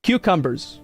Cucumbers.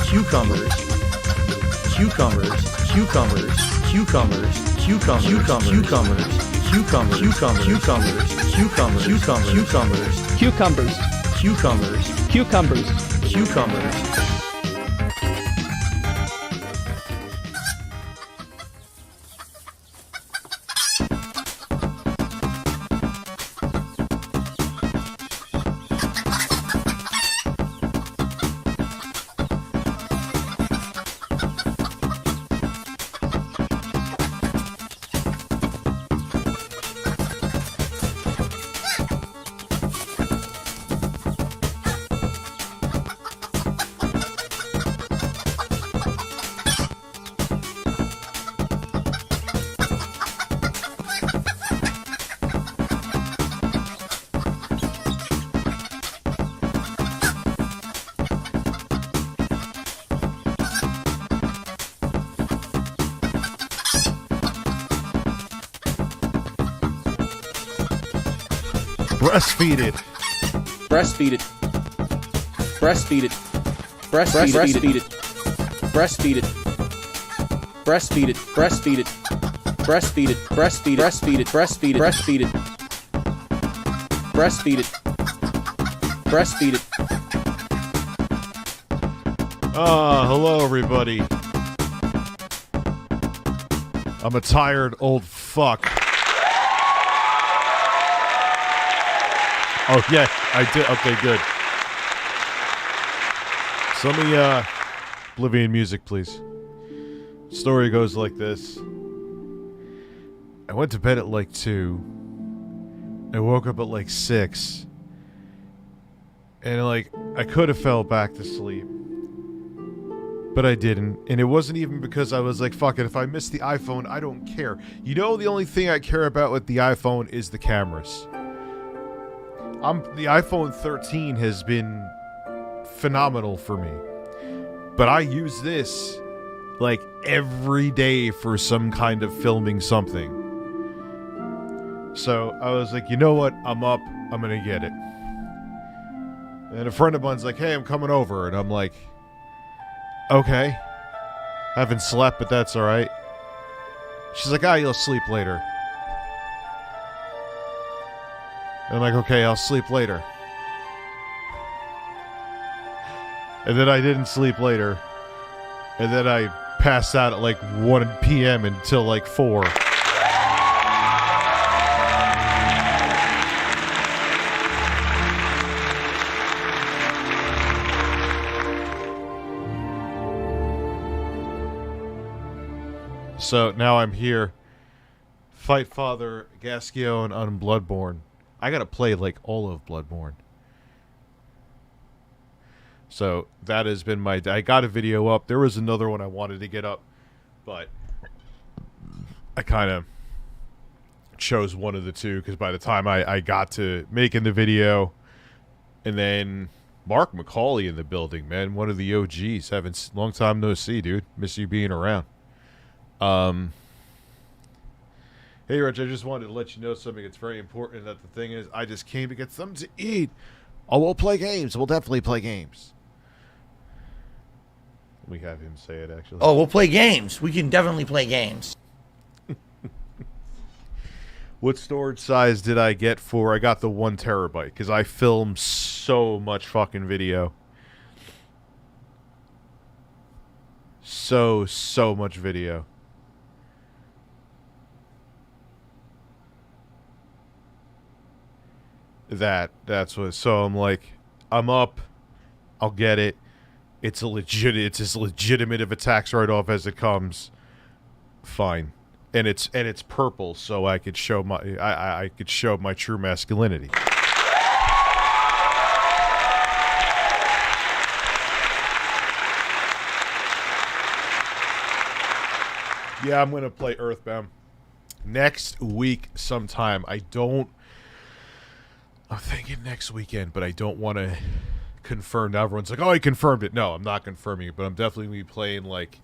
cucumbers, cucumbers, cucumbers, cucumbers, cucumbers, cucumbers, cucumbers, cucumbers, cucumbers, cucumbers, cucumbers, Cucumbers. cucumbers, Cucumbers. cucumbers. Breastfeed it. Breastfeed it. Breastfeed it. Breastfeed it. Breastfeed it. Breastfeed it. Breastfeed it. Breastfeed it. Breastfeed it. Breastfeed it. Breastfeed it. Breastfeed it. Breastfeed it. Breastfeed it. Hello everybody. I'm a tired old fuck. Oh yeah, I did. Okay, good. Some of Oblivion music, please. Story goes like this. I went to bed at like 2. I woke up at like 6. And like, I could have fell back to sleep. But I didn't. And it wasn't even because I was like, fuck it, if I miss the iPhone, I don't care. You know, the only thing I care about with the iPhone is the cameras. The iPhone 13 has been phenomenal for me. But I use this like every day for some kind of filming something. So I was like, you know what? I'm up. I'm gonna get it. And a friend of mine's like, hey, I'm coming over. And I'm like, okay. Haven't slept, but that's alright. She's like, you'll sleep later. And I'm like, okay, I'll sleep later. And then I didn't sleep later. And then I passed out at like 1 p.m. until like 4. So now I'm here. Fight Father Gasquion on Bloodborne. I gotta play like all of Bloodborne. So that has been my... I got a video up. There was another one I wanted to get up, but I kind of chose one of the two because by the time I got to making the video, and then Mark McCauley in the building, man, one of the OGs. Long time no see, dude. Miss you being around. Hey, Rich, I just wanted to let you know something that's very important. That the thing is, I just came to get something to eat. Oh, we'll play games. We'll definitely play games. We have him say it, actually. Oh, we'll play games. We can definitely play games. What storage size did I get for? I got the 1 terabyte because I film so much fucking video. So much video. That's what. So I'm like, I'm up. I'll get it. It's as legitimate of a tax write-off as it comes. Fine, and it's purple, so I could show my I could show my true masculinity. Yeah, I'm gonna play Earthbound next week sometime. I'm thinking next weekend, but I don't want to confirm. Now everyone's like, oh, I confirmed it. No, I'm not confirming it, but I'm definitely going to be playing, like,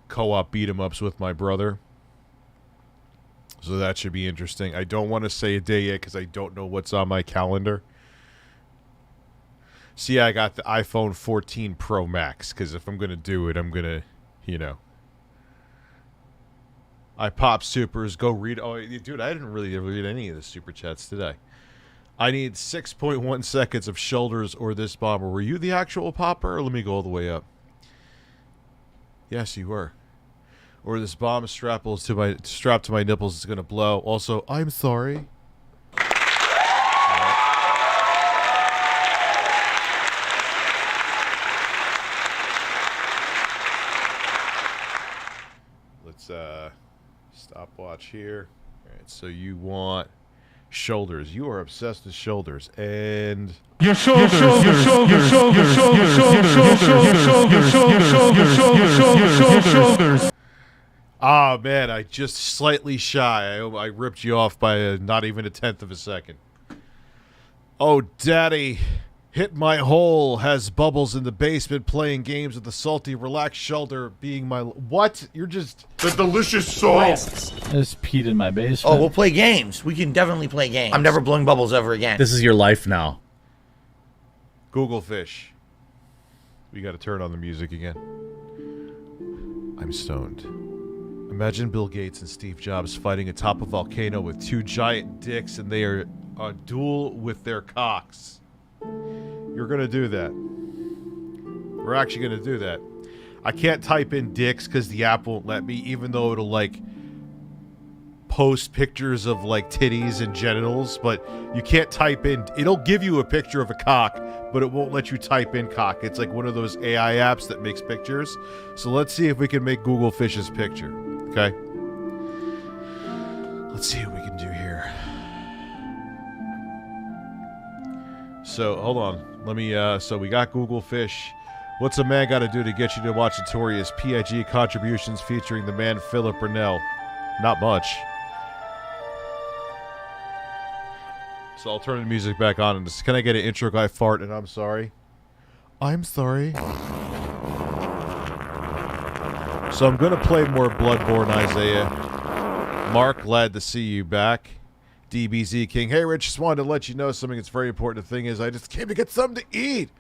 co-op beat-em-ups with my brother. So that should be interesting. I don't want to say a day yet because I don't know what's on my calendar. See, I got the iPhone 14 Pro Max because if I'm going to do it, I'm going to, you know. I pop supers, go read. Oh, dude, I didn't really read any of the super chats today. I need 6.1 seconds of shoulders or this bomber. Were you the actual popper? Or let me go all the way up. Yes, you were. Or this bomb strapped to my nipples is gonna blow. Also, I'm sorry. Let's stopwatch here. All right, so you want shoulders. You are obsessed with shoulders. And your shoulders, your shoulders, your shoulders, your shoulders, your shoulders. Ah, man, I just slightly shy. I ripped you off by not even 1/10 of a second. Oh, daddy, hit my hole, has bubbles in the basement, playing games with a salty, relaxed shoulder, being my... What? You're just... The delicious sauce. I just peed in my basement. Oh, we'll play games. We can definitely play games. I'm never blowing bubbles ever again. This is your life now. Google fish. We gotta turn on the music again. I'm stoned. Imagine Bill Gates and Steve Jobs fighting atop a volcano with 2 giant dicks and they are a duel with their cocks. You're gonna do that. We're actually going to do that. I can't type in dicks because the app won't let me, even though it'll, like, post pictures of, like, titties and genitals, but you can't type in... It'll give you a picture of a cock, but it won't let you type in cock. It's like one of those AI apps that makes pictures. So let's see if we can make Google Fish's picture. Okay? Let's see what we can do here. So, hold on. Let me, so we got Google Fish. What's a man got to do to get you to watch Notorious? PIG contributions featuring the man Philip Burnell. Not much. So I'll turn the music back on and just, can I get an intro guy fart and I'm sorry? I'm sorry. So I'm going to play more Bloodborne, Isaiah. Mark, glad to see you back. DBZ King. Hey, Rich, just wanted to let you know something that's very important. The thing is, I just came to get something to eat.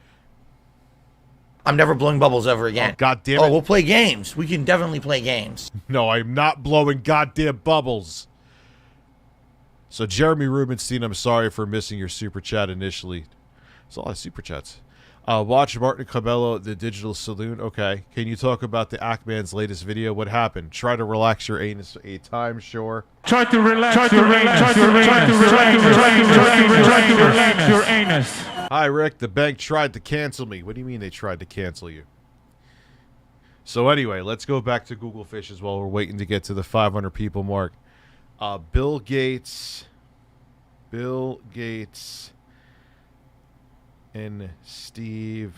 I'm never blowing bubbles ever again. Oh, God damn it. Oh, we'll play games. We can definitely play games. No, I'm not blowing goddamn bubbles. So, Jeremy Rubenstein, I'm sorry for missing your super chat initially. There's a lot of super chats. Watch Martin Cabello at the Digital Saloon. Okay. Can you talk about the Ackman's latest video? What happened? Try to relax your anus 8 times, sure. Try to relax your anus. Hi, Rick. The bank tried to cancel me. What do you mean they tried to cancel you? So anyway, let's go back to Google Fishes while we're waiting to get to the 500 people mark. Bill Gates and Steve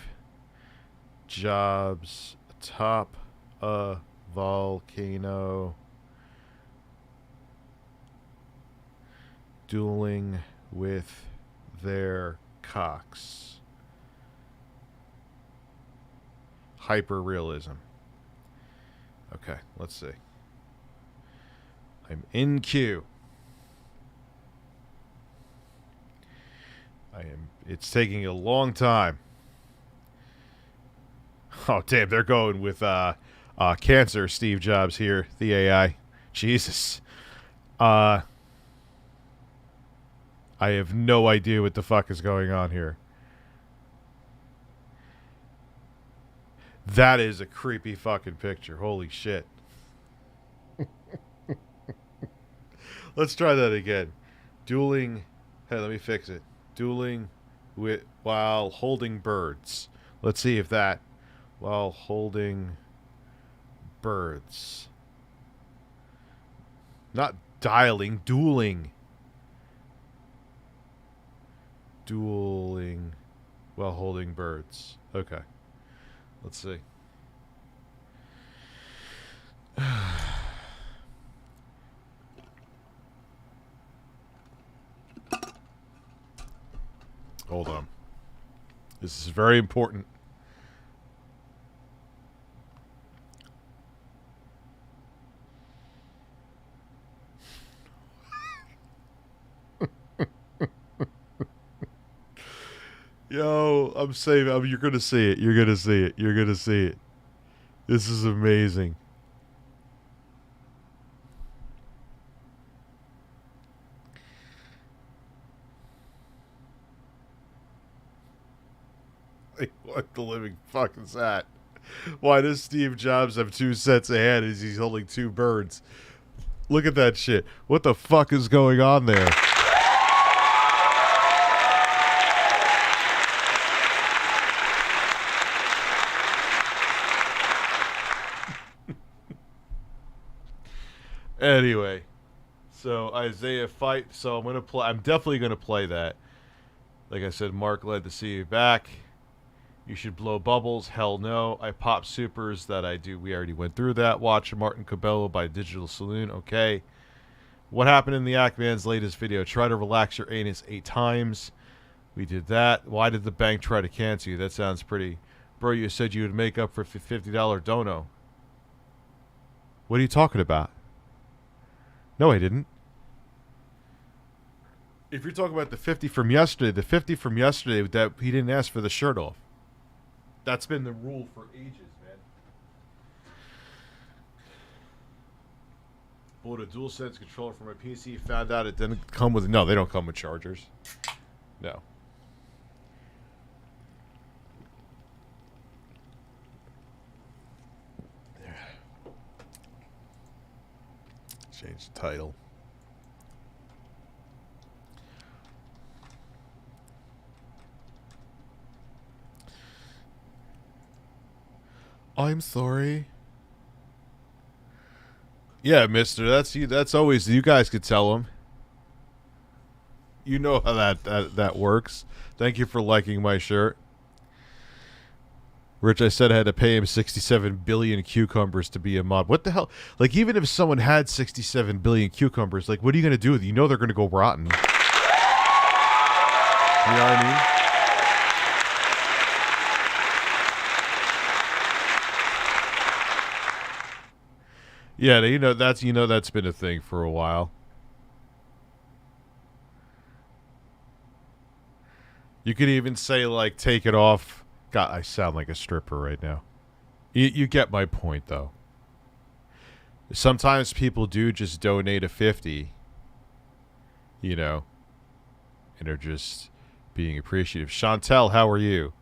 Jobs atop a volcano dueling with their cocks. Hyperrealism. Okay, let's see. I'm in queue. It's taking a long time. Oh, damn, they're going with cancer, Steve Jobs here, the AI. Jesus. I have no idea what the fuck is going on here. That is a creepy fucking picture. Holy shit. Let's try that again. Dueling. Hey, let me fix it. Dueling with while holding birds. Let's see if that. While holding birds. Not dialing. Dueling. Dueling while holding birds. Okay. Let's see. Hold on. This is very important. Yo, I'm saving. You're going to see it. You're going to see it. You're going to see it. This is amazing. What the living fuck is that? Why does Steve Jobs have 2 sets of hands as he's holding 2 birds? Look at that shit. What the fuck is going on there? Anyway, so Isaiah fight. So I'm gonna play. I'm definitely gonna play that. Like I said, Mark, glad to see you back. You should blow bubbles. Hell no. I pop supers that I do. We already went through that. Watch Martin Cabello by Digital Saloon. Okay. What happened in the Ackman's latest video? Try to relax your anus 8 times. We did that. Why did the bank try to cancel you? That sounds pretty. Bro, you said you would make up for $50 dono. What are you talking about? No, I didn't. If you're talking about the 50 from yesterday, that he didn't ask for the shirt off. That's been the rule for ages, man. Bought a DualSense controller for my PC. Found out it didn't come with... No, they don't come with chargers. No. Change the title. I'm sorry. Yeah, mister, that's you. That's always, you guys could tell him. You know how that works. Thank you for liking my shirt. Rich, I said I had to pay him 67 billion cucumbers to be a mod. What the hell? Like, even if someone had 67 billion cucumbers, like, what are you going to do with it? You know they're going to go rotten. You know what I mean? Yeah, that's been a thing for a while. You could even say, like, take it off. God, I sound like a stripper right now. You get my point, though. Sometimes people do just donate a 50, you know, and are just being appreciative. Chantel, how are you?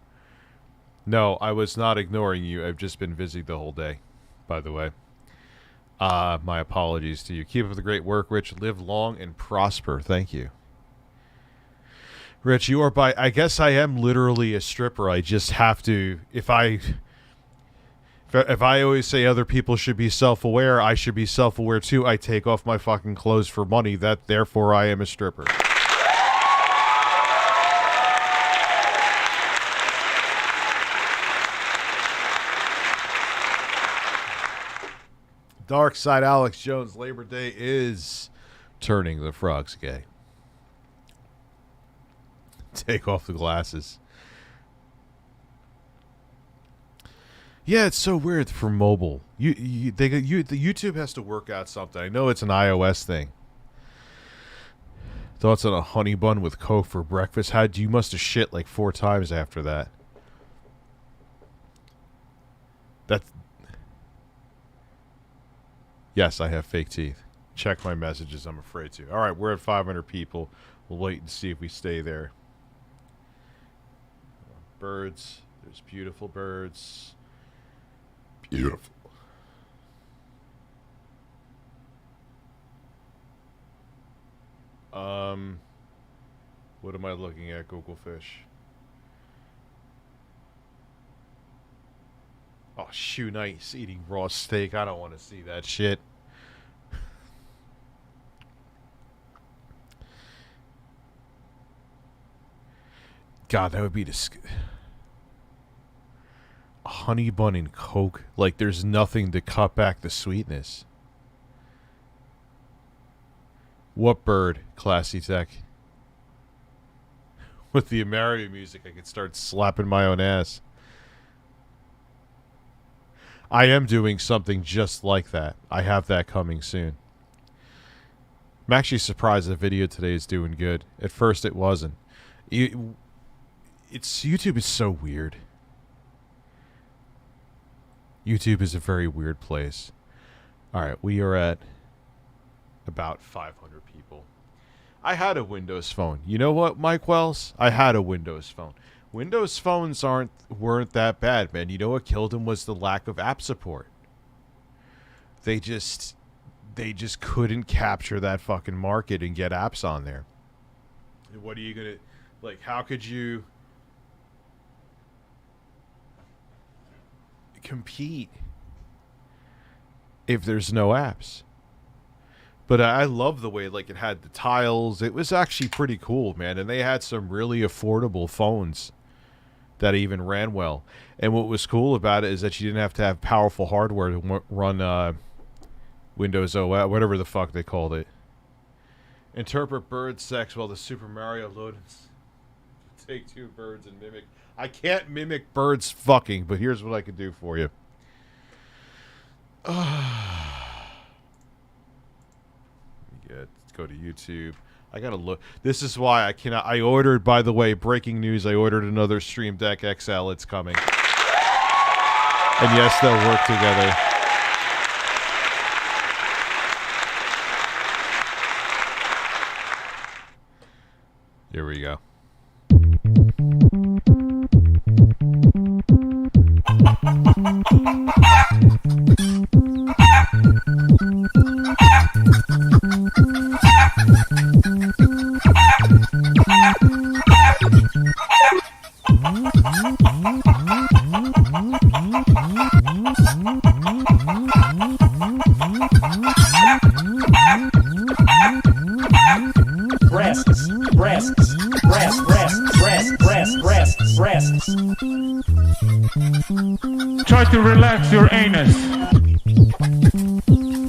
No, I was not ignoring you. I've just been busy the whole day, by the way. My apologies to you. Keep up the great work, Rich. Live long and prosper. Thank you. Rich, you are by... I guess I am literally a stripper. I just have to... If I always say other people should be self-aware, I should be self-aware too. I take off my fucking clothes for money. Therefore, I am a stripper. Dark Side Alex Jones, Labor Day is turning the frogs gay. Take off the glasses. Yeah, it's so weird for mobile. The YouTube has to work out something. I know it's an iOS thing. Thoughts on a honey bun with Coke for breakfast? You must have shit like 4 times after that. Yes, I have fake teeth. Check my messages, I'm afraid to. Alright, we're at 500 people. We'll wait and see if we stay there. Birds. There's beautiful birds. Beautiful. What am I looking at, Google Fish? Oh, shoot, nice. Eating raw steak. I don't want to see that shit. God, that would be a honey bun and Coke. Like, there's nothing to cut back the sweetness. What bird? Classy Tech. With the American music, I could start slapping my own ass. I am doing something just like that. I have that coming soon. I'm actually surprised the video today is doing good. At first, it wasn't. YouTube is so weird. YouTube is a very weird place. Alright, we are at about 500 people. I had a Windows phone. You know what, Mike Wells? I had a Windows phone. Windows phones weren't that bad, man. You know what killed them was the lack of app support. They just couldn't capture that fucking market and get apps on there. What are you gonna... Like, how could you... compete if there's no apps? But I love the way, like, it had the tiles. It was actually pretty cool, man. And they had some really affordable phones that even ran well. And what was cool about it is that you didn't have to have powerful hardware to run Windows OS, whatever the fuck they called it. Interpret bird sex while the Super Mario loads. Take 2 birds and mimic. I can't mimic birds fucking, but here's what I can do for you. Go to YouTube. I gotta look. This is why I cannot. I ordered, by the way, breaking news. I ordered another Stream Deck XL. It's coming. And yes, they'll work together. Here we go. breasts. Try to relax your anus.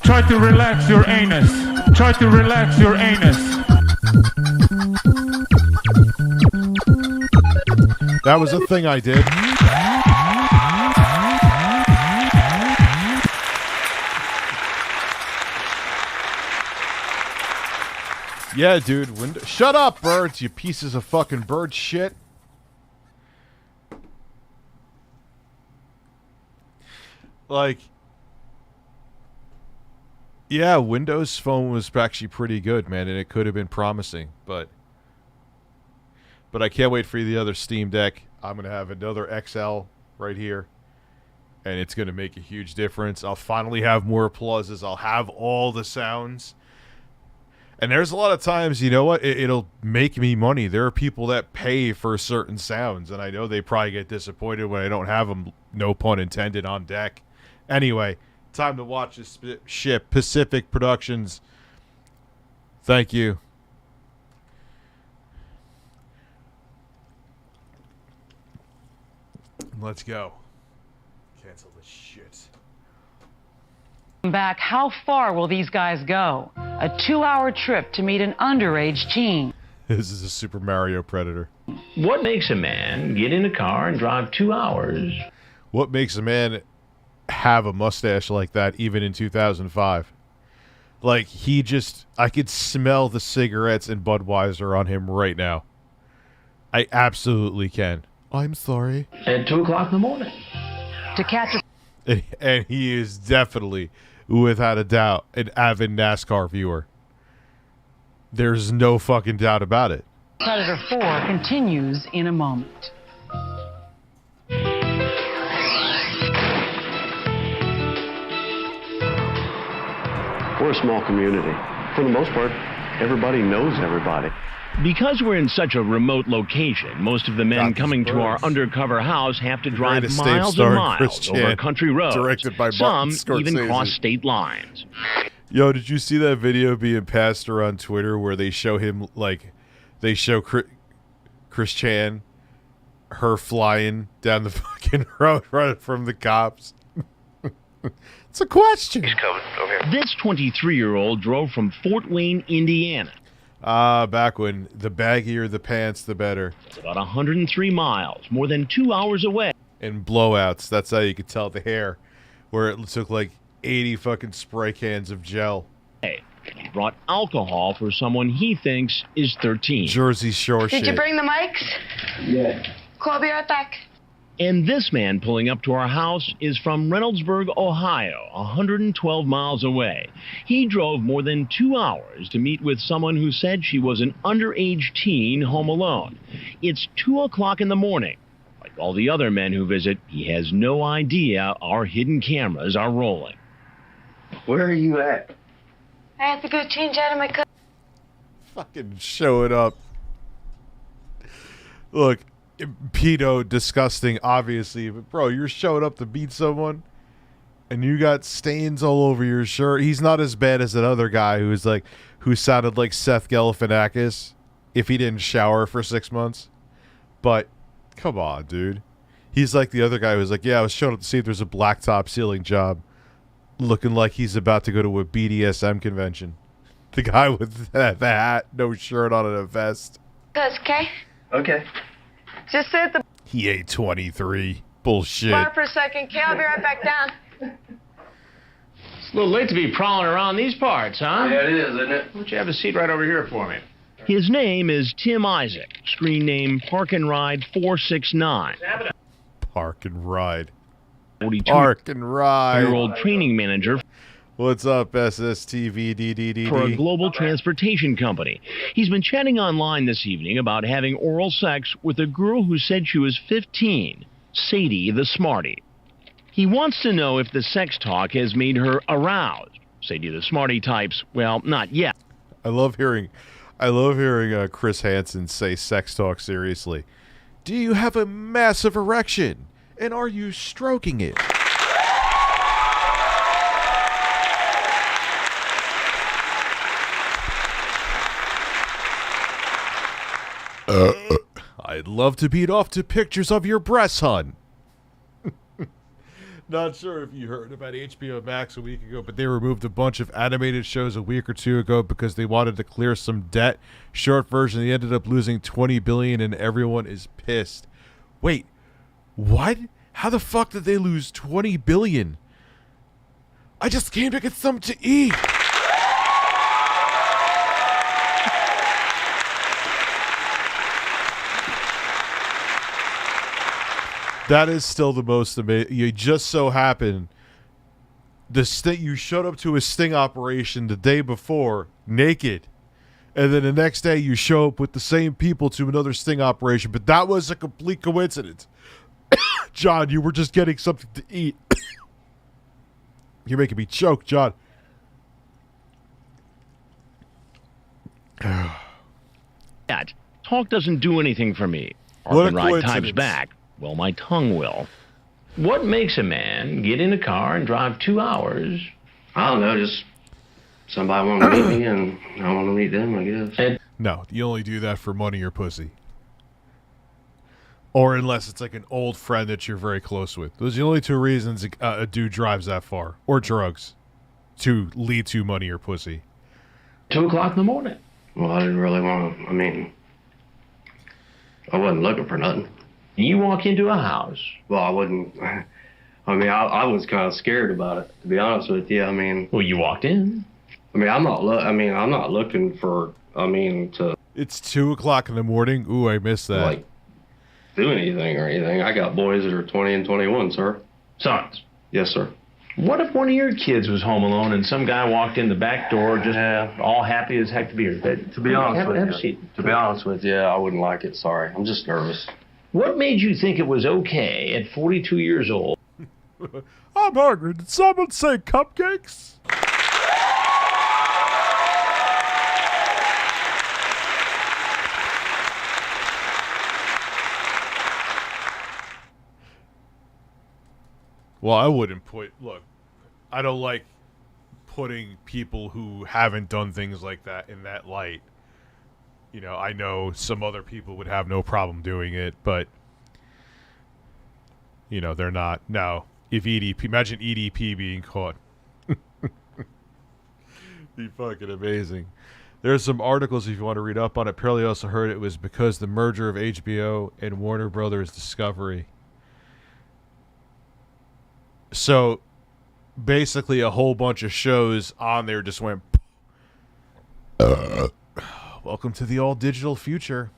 Try to relax your anus. Try to relax your anus. That was a thing I did. Yeah, dude. Shut up, birds, you pieces of fucking bird shit. Like, yeah, Windows Phone was actually pretty good, man, and it could have been promising, but I can't wait for the other Steam Deck. I'm going to have another XL right here, and it's going to make a huge difference. I'll finally have more applauses. I'll have all the sounds. And there's a lot of times, you know what, it'll make me money. There are people that pay for certain sounds, and I know they probably get disappointed when I don't have them, no pun intended, on deck. Anyway, time to watch this ship, Pacific Productions. Thank you. Let's go. Cancel this shit. Back, how far will these guys go? A 2-hour trip to meet an underage teen. This is a Super Mario Predator. What makes a man get in a car and drive 2 hours? What makes a man have a mustache like that even in 2005? Like, he just... I could smell the cigarettes and Budweiser on him right now. I absolutely can. I'm sorry. At 2 o'clock in the morning. To catch a... And he is definitely, without a doubt, an avid NASCAR viewer. There's no fucking doubt about it. Predator 4 continues in a moment. We're a small community. For the most part, everybody knows everybody. Because we're in such a remote location, most of the men coming to our undercover house have to drive miles and miles over country roads. Directed by Some Scorsese. even cross state lines. Yo, did you see that video being passed around Twitter where they show him, like, they show Chris Chan, her flying down the fucking road running from the cops? It's a question. He's coming over here. This 23-year-old drove from Fort Wayne, Indiana. Back when the baggier the pants, the better. It's about 103 miles, more than 2 hours away. And blowouts, that's how you could tell the hair, where it took like 80 fucking spray cans of gel. Hey, he brought alcohol for someone he thinks is 13. Jersey Shore shit. Did you bring the mics? Yeah. Cool, I'll be right back. And this man pulling up to our house is from Reynoldsburg, Ohio, 112 miles away. He drove more than 2 hours to meet with someone who said she was an underage teen home alone. It's 2 o'clock in the morning. Like all the other men who visit, he has no idea our hidden cameras are rolling. Where are you at? I have to go change out of my coat. Fucking show it up. Look, pedo, disgusting, obviously, but bro, you're showing up to beat someone and you got stains all over your shirt. He's not as bad as that other guy who sounded like Seth Galifianakis if he didn't shower for 6 months. But come on, dude. He's like the other guy who's like, yeah, I was showing up to see if there's a blacktop ceiling job, looking like he's about to go to a BDSM convention. The guy with the hat, no shirt on, and a vest. Cuz, okay? Okay. Just sit at the He ate 23. Bullshit. bar for a second, okay? I'll be right back down. It's a little late to be prowling around these parts, huh? Yeah, it is, isn't it? Why don't you have a seat right over here for me? His name is Tim Isaac. Screen name Park and Ride 469. Park and Ride. 42 Park and Ride. year-old training manager. What's up, SSTVDDD? For a global transportation company. He's been chatting online this evening about having oral sex with a girl who said she was 15, Sadie the Smarty. He wants to know if the sex talk has made her aroused. Sadie the Smarty types, well, not yet. I love hearing Chris Hansen say sex talk seriously. Do you have a massive erection? And are you stroking it? I I'd love to beat off to pictures of your breasts, hun. Not sure if you heard about HBO Max a week ago, but they removed a bunch of animated shows a week or two ago because they wanted to clear some debt. Short version, they ended up losing $20 billion, and everyone is pissed. Wait, what? How the fuck did they lose $20 billion? I just came to get something to eat. That is still the most amazing. You just so happen you showed up to a sting operation the day before naked, and then the next day you show up with the same people to another sting operation. But that was a complete coincidence. John, you were just getting something to eat. You're making me choke, John. Talk doesn't do anything for me. What a Ride times coincidence. back. Well, my tongue will. What makes a man get in a car and drive 2 hours? I don't know, just somebody want to meet me and I want to meet them, I guess. No, you only do that for money or pussy. Or unless it's like an old friend that you're very close with. Those are the only two reasons a dude drives that far. Or drugs. To lead to money or pussy. 2 o'clock in the morning. Well, I didn't really want to, I wasn't looking for nothing. You walk into a house. Well, I wouldn't, I was kind of scared about it, to be honest with you. Well, you walked in. I'm not looking for, to It's 2 o'clock in the morning. Ooh, I missed that. like do anything or anything. I got boys that are 20 and 21, sir. Sons. Yes, sir. What if one of your kids was home alone and some guy walked in the back door just all happy as heck to be here? To be honest have a with seat. you, to be honest with you, I wouldn't like it. Sorry, I'm just nervous. What made you think it was okay at 42 years old? I'm hungry. Did someone say cupcakes? Well, I wouldn't look, I don't like putting people who haven't done things like that in that light. You know, I know some other people would have no problem doing it, but, you know, they're not. Now, if EDP, imagine EDP being caught. Be fucking amazing. There's some articles if you want to read up on it. Apparently also heard it was because the merger of HBO and Warner Brothers Discovery. So, basically a whole bunch of shows on there just went... Welcome to the all-digital future.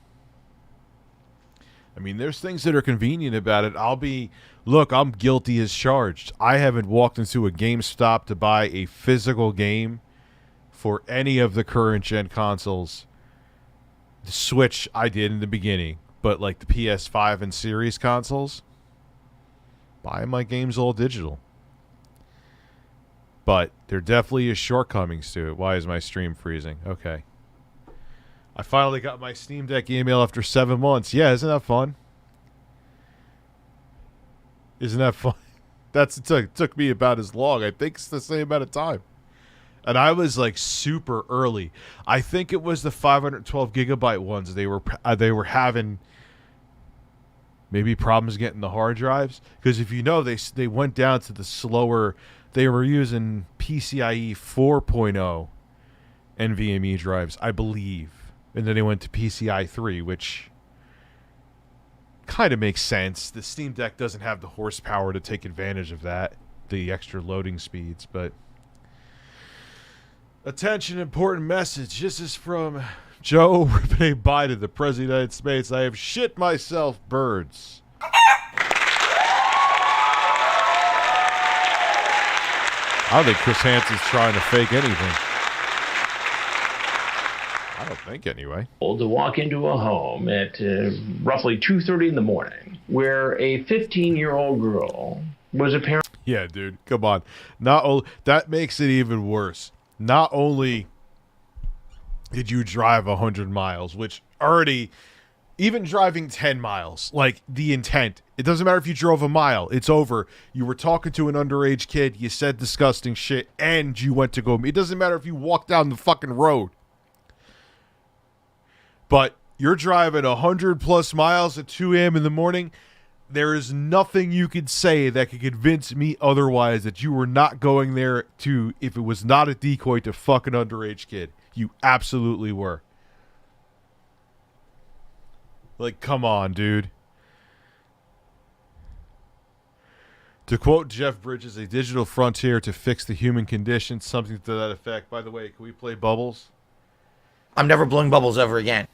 I mean, there's things that are convenient about it. Look, I'm guilty as charged. I haven't walked into a GameStop to buy a physical game for any of the current-gen consoles. The Switch, I did in the beginning. But, like, the PS5 and Series consoles, buying my games all digital. But there definitely is shortcomings to it. Why is my stream freezing? Okay. I finally got my Steam Deck email after 7 months. Yeah, isn't that fun? Isn't that fun? It took me about as long. I think it's the same amount of time. And I was like super early. I think it was the 512 gigabyte ones. They were having maybe problems getting the hard drives, because if you know, they went down to the slower. They were using PCIe 4.0 NVMe drives, I believe. And then they went to PCI 3, which kind of makes sense. The Steam Deck doesn't have the horsepower to take advantage of that, the extra loading speeds. But attention, important message. This is from Joe Ripping Biden, the President of the United States. I have shit myself, birds. I don't think Chris Hansen's trying to fake anything. I don't think, anyway. To walk into a home at roughly 2:30 in the morning where a 15-year-old girl was apparently... Yeah, dude, come on. That makes it even worse. Not only did you drive 100 miles, which already, even driving 10 miles, like the intent, it doesn't matter if you drove a mile, it's over. You were talking to an underage kid, you said disgusting shit, and you went to go. It doesn't matter if you walked down the fucking road. But You're driving 100+ miles at 2 a.m. in the morning. There is nothing you could say that could convince me otherwise that you were not going there to, if it was not a decoy, to fuck an underage kid. You absolutely were. Like, come on, dude. To quote Jeff Bridges, a digital frontier to fix the human condition, something to that effect. By the way, can we play Bubbles? I'm never blowing bubbles ever again.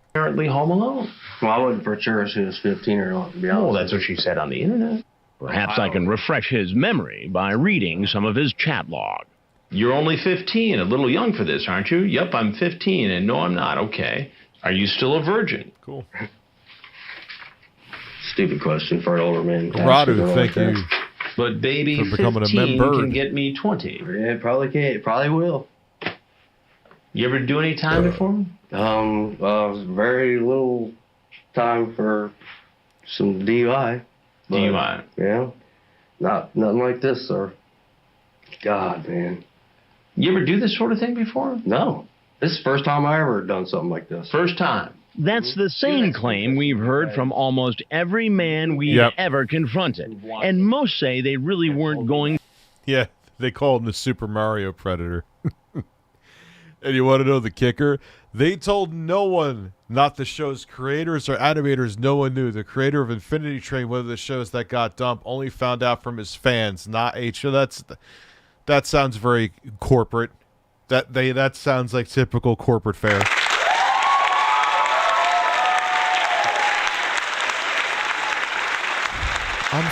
Apparently home alone. Well, I wouldn't for sure as soon as 15 or not, to be honest. Well, that's what she said on the internet. Perhaps I can refresh his memory by reading some of his chat log. You're only 15, a little young for this, aren't you? Yep, I'm 15, and no, I'm not. Okay. Are you still a virgin? Cool. Stupid question for an older man. Radu, thank you. But baby, for becoming 15 a member. can get me 20. Yeah, it probably can. It probably will. You ever do any time before? Very little time for some DUI. DUI? Yeah. Nothing like this, sir. God, man. You ever do this sort of thing before? No. This is the first time I ever done something like this. First time. That's the same claim we've heard from almost every man we've ever confronted. And most say they really weren't going... Yeah, they call him the Super Mario Predator. And you want to know the kicker? They told no one, not the show's creators or animators, no one knew. The creator of Infinity Train, one of the shows that got dumped, only found out from his fans, not H. That sounds very corporate. That sounds like typical corporate fare. I'm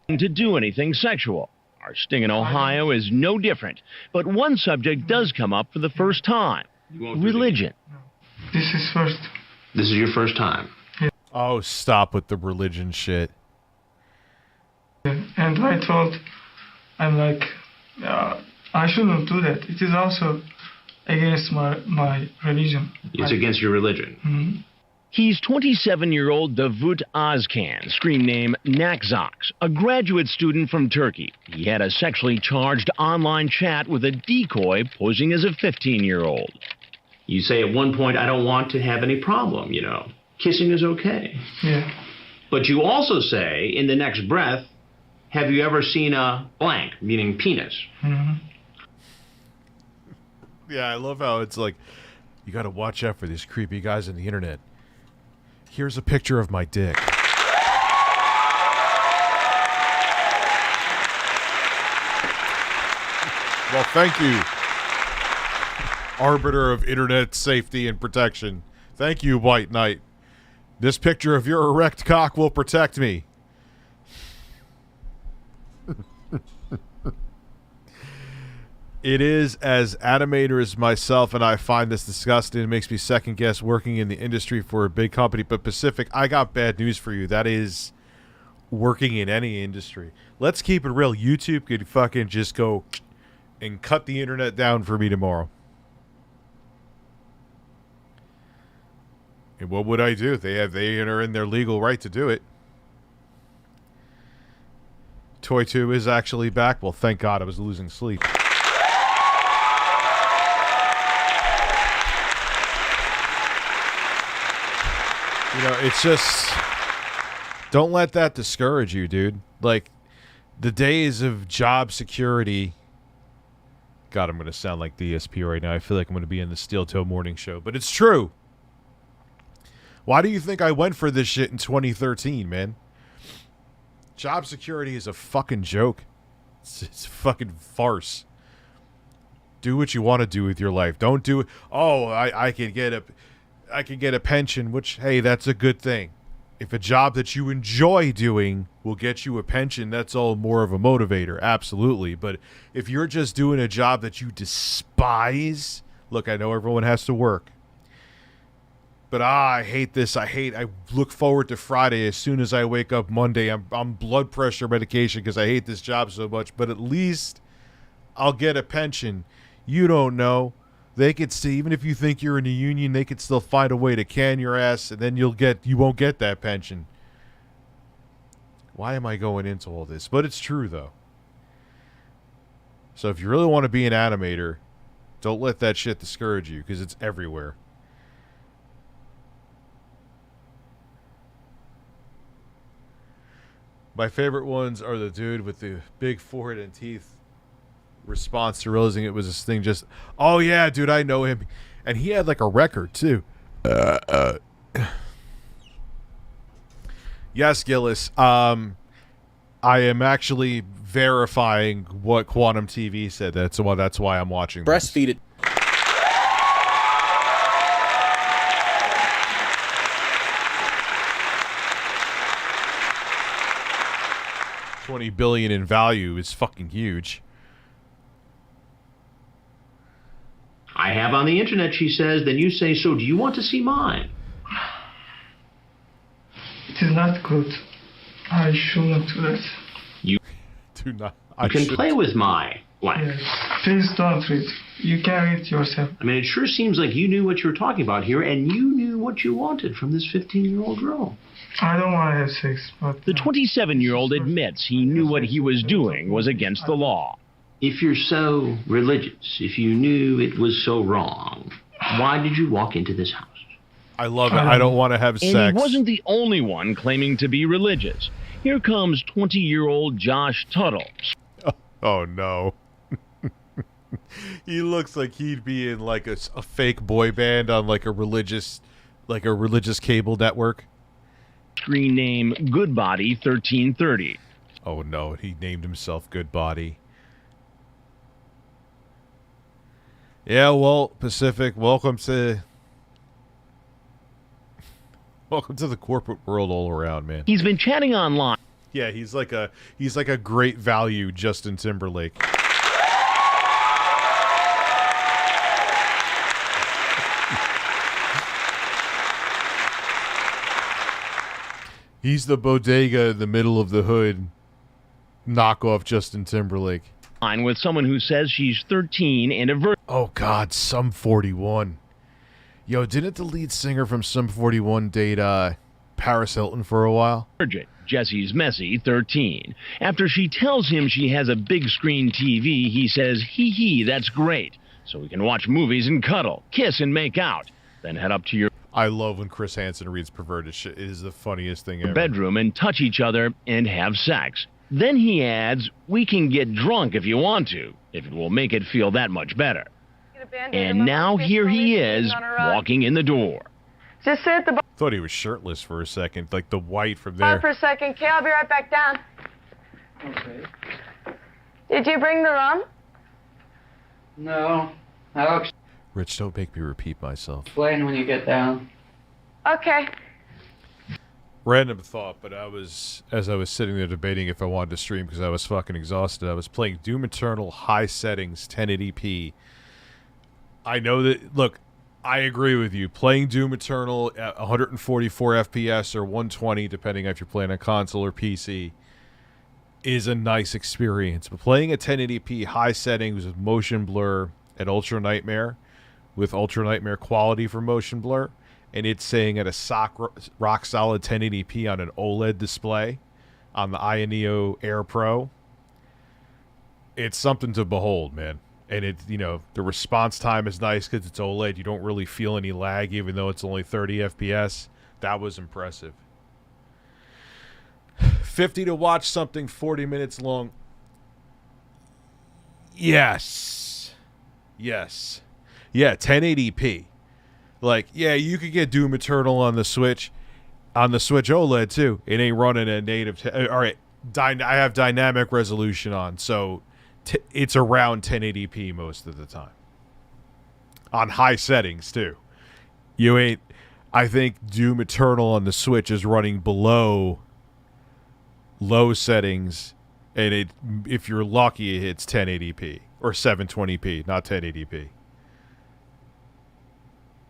sorry. To do anything sexual. Our sting in Ohio is no different, but one subject does come up for the first time. Religion. This is first. This is your first time? Yeah. Oh, stop with the religion shit. And I thought, I'm like, I shouldn't do that. It is also against my religion. It's against your religion. Mm-hmm. He's 27-year-old Davut Azkan, screen name Nakzox, a graduate student from Turkey. He had a sexually charged online chat with a decoy posing as a 15-year-old. You say at one point, I don't want to have any problem, you know. Kissing is okay. Yeah. But you also say, in the next breath, have you ever seen a blank, meaning penis? Mm-hmm. Yeah, I love how it's like, you got to watch out for these creepy guys on the internet. Here's a picture of my dick. Well, thank you, arbiter of internet safety and protection. Thank you, White Knight. This picture of your erect cock will protect me. It is, as animators myself and I find this disgusting. It makes me second guess working in the industry for a big company. But Pacific, I got bad news for you. That is working in any industry. Let's keep it real. YouTube could fucking just go and cut the internet down for me tomorrow. And what would I do? They are in their legal right to do it. Toy 2 is actually back. Well, thank God, I was losing sleep. You know, it's just, don't let that discourage you, dude. Like, the days of job security. God, I'm going to sound like the ESP right now. I feel like I'm going to be in the Steel Toe Morning Show. But it's true. Why do you think I went for this shit in 2013, man? Job security is a fucking joke. It's a fucking farce. Do what you want to do with your life. Don't do it. Oh, I can get a pension, which, hey, that's a good thing. If a job that you enjoy doing will get you a pension, that's all more of a motivator, absolutely. But if you're just doing a job that you despise, look, I know everyone has to work. But I hate this. I look forward to Friday as soon as I wake up Monday. I'm blood pressure medication because I hate this job so much. But at least I'll get a pension. You don't know. They could see, even if you think you're in a union, they could still find a way to can your ass, and then you won't get that pension. Why am I going into all this? But it's true, though. So if you really want to be an animator, Don't let that shit discourage you, because it's everywhere. My favorite ones are the dude with the big forehead and teeth response to realizing it was this thing just, oh yeah, dude, I know him. And he had like a record too. Yes, Gillis. I am actually verifying what Quantum TV said. That's why I'm watching this. Breastfeed it. $20 billion in value is fucking huge. I have on the internet, she says. Then you say, so do you want to see mine? It is not good. I shouldn't do that. You do not. You can play with my blank. Yes. Please don't read. You can read yourself. I mean, it sure seems like you knew what you were talking about here, and you knew what you wanted from this 15-year-old girl. I don't want to have sex, but... The 27-year-old admits he knew what he was doing was against the law. If you're so religious, if you knew it was so wrong, why did you walk into this house? I love it. I don't want to have sex. And he wasn't the only one claiming to be religious. Here comes 20-year-old Josh Tuttle. Oh, no. He looks like he'd be in like a fake boy band on like a religious cable network. Screen name Goodbody 1330. Oh no, he named himself Goodbody. Yeah, well, Pacific, welcome to the corporate world all around, man. He's been chatting online. Yeah, he's like a great value Justin Timberlake. He's the bodega in the middle of the hood knockoff Justin Timberlake. With someone who says she's 13 and a virgin. Oh God, Sum 41. Yo, didn't the lead singer from Sum 41 date Paris Hilton for a while? Jesse's Messy 13. After she tells him she has a big screen TV, he says, hee hee, that's great. So we can watch movies and cuddle, kiss and make out. Then head up to your... I love when Chris Hansen reads perverted shit. It is the funniest thing ever. Bedroom and touch each other and have sex. Then he adds, we can get drunk if you want to, if it will make it feel that much better. And now here he is, walking in the door. Just sit at the bar Thought he was shirtless for a second, like the white from there. for a second. Okay, I'll be right back down. Okay. Did you bring the rum? No. I'll Rich, don't make me repeat myself. explain when you get down. Okay. Random thought, but as I was sitting there debating if I wanted to stream because I was fucking exhausted, I was playing Doom Eternal high settings 1080p. I know that, look, I agree with you. Playing Doom Eternal at 144 FPS or 120, depending if you're playing on console or PC, is a nice experience. But playing at 1080p high settings with motion blur at Ultra Nightmare, with Ultra Nightmare quality for motion blur, and it's saying at a rock solid 1080p on an OLED display on the Neo Air Pro, it's something to behold, man. And it, you know, the response time is nice because it's OLED. You don't really feel any lag, even though it's only 30 FPS. That was impressive. 50 to watch something 40 minutes long. Yes. Yes. Yeah, 1080p. Like, yeah, you could get Doom Eternal on the Switch OLED too. It ain't running a native. All right, I have dynamic resolution on, so it's around 1080p most of the time. On high settings too. You ain't. I think Doom Eternal on the Switch is running below low settings, and if you're lucky, it hits 1080p or 720p, not 1080p.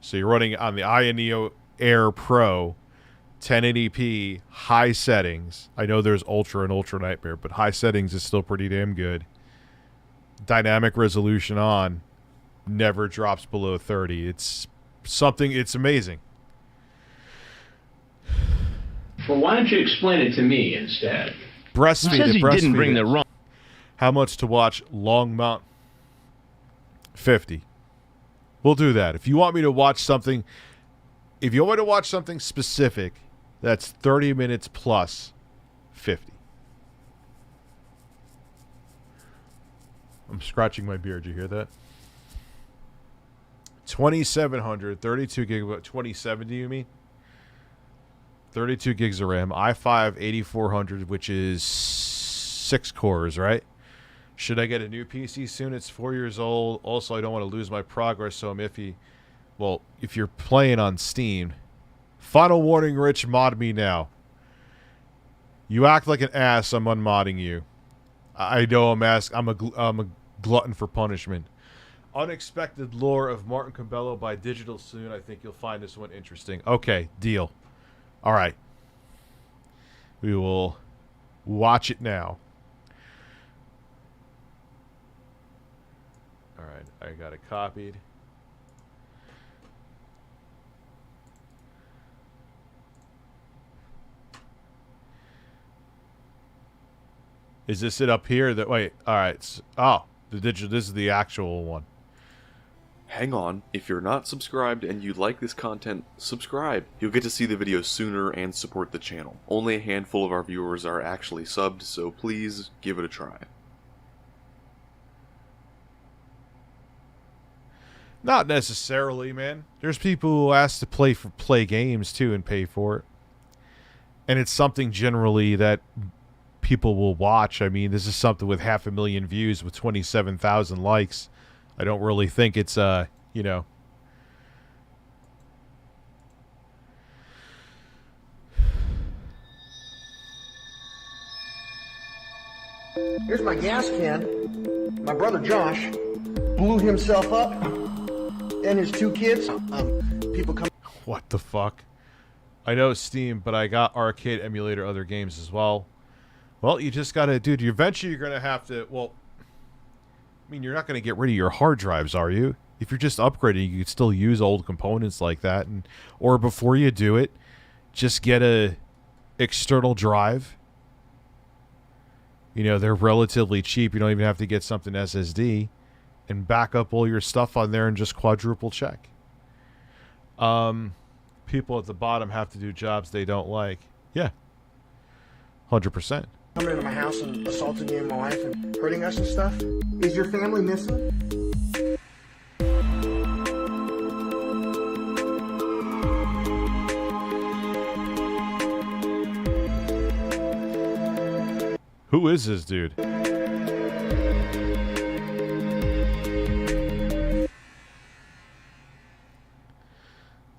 So you're running on the Neo Air Pro, 1080p, high settings. I know there's Ultra and Ultra Nightmare, but high settings is still pretty damn good. Dynamic resolution on, never drops below 30. It's something, it's amazing. Well, why don't you explain it to me instead? Breastfeed He says it, he breastfeed didn't bring it. the rum. How much to watch Long Mount? 50. We'll do that. If you want me to watch something, if you want me to watch something specific, that's 30 minutes plus 50. I'm scratching my beard. Did you hear that? 2700, 32 gigabyte, 2070 you mean? 32 gigs of RAM, i5 8400, which is 6 cores, right? Should I get a new PC soon? It's 4 years old. Also, I don't want to lose my progress, so I'm iffy. Well, if you're playing on Steam, final warning, Rich, mod me now. You act like an ass, I'm unmodding you. I know I'm a glutton for punishment. Unexpected Lore of Martin Cabello by Digital Soon. I think you'll find this one interesting. Okay, deal. All right. We will watch it now. All right, I got it copied. Is this it up here? That wait, all right. Oh, the digital. This is the actual one. Hang on, if you're not subscribed and you like this content, subscribe. You'll get to see the videos sooner and support the channel. Only a handful of our viewers are actually subbed, so please give it a try. Not necessarily, man. There's people who ask to play games too and pay for it. And it's something generally that people will watch. I mean, this is something with 500,000 views with 27,000 likes. I don't really think it's, you know. Here's my gas can. My brother Josh blew himself up and his 2 kids. People come. What the fuck? I know Steam, but I got Arcade Emulator other games as well. Well, you just gotta, dude, eventually you're gonna have to, well, I mean, you're not gonna get rid of your hard drives, are you? If you're just upgrading, you could still use old components like that, and or before you do it, just get a external drive. You know, they're relatively cheap. You don't even have to get something SSD, and back up all your stuff on there and just quadruple check. People at the bottom have to do jobs they don't like. Yeah. 100%. Coming into my house and assaulting me and my wife and hurting us and stuff. Is your family missing? Who is this dude?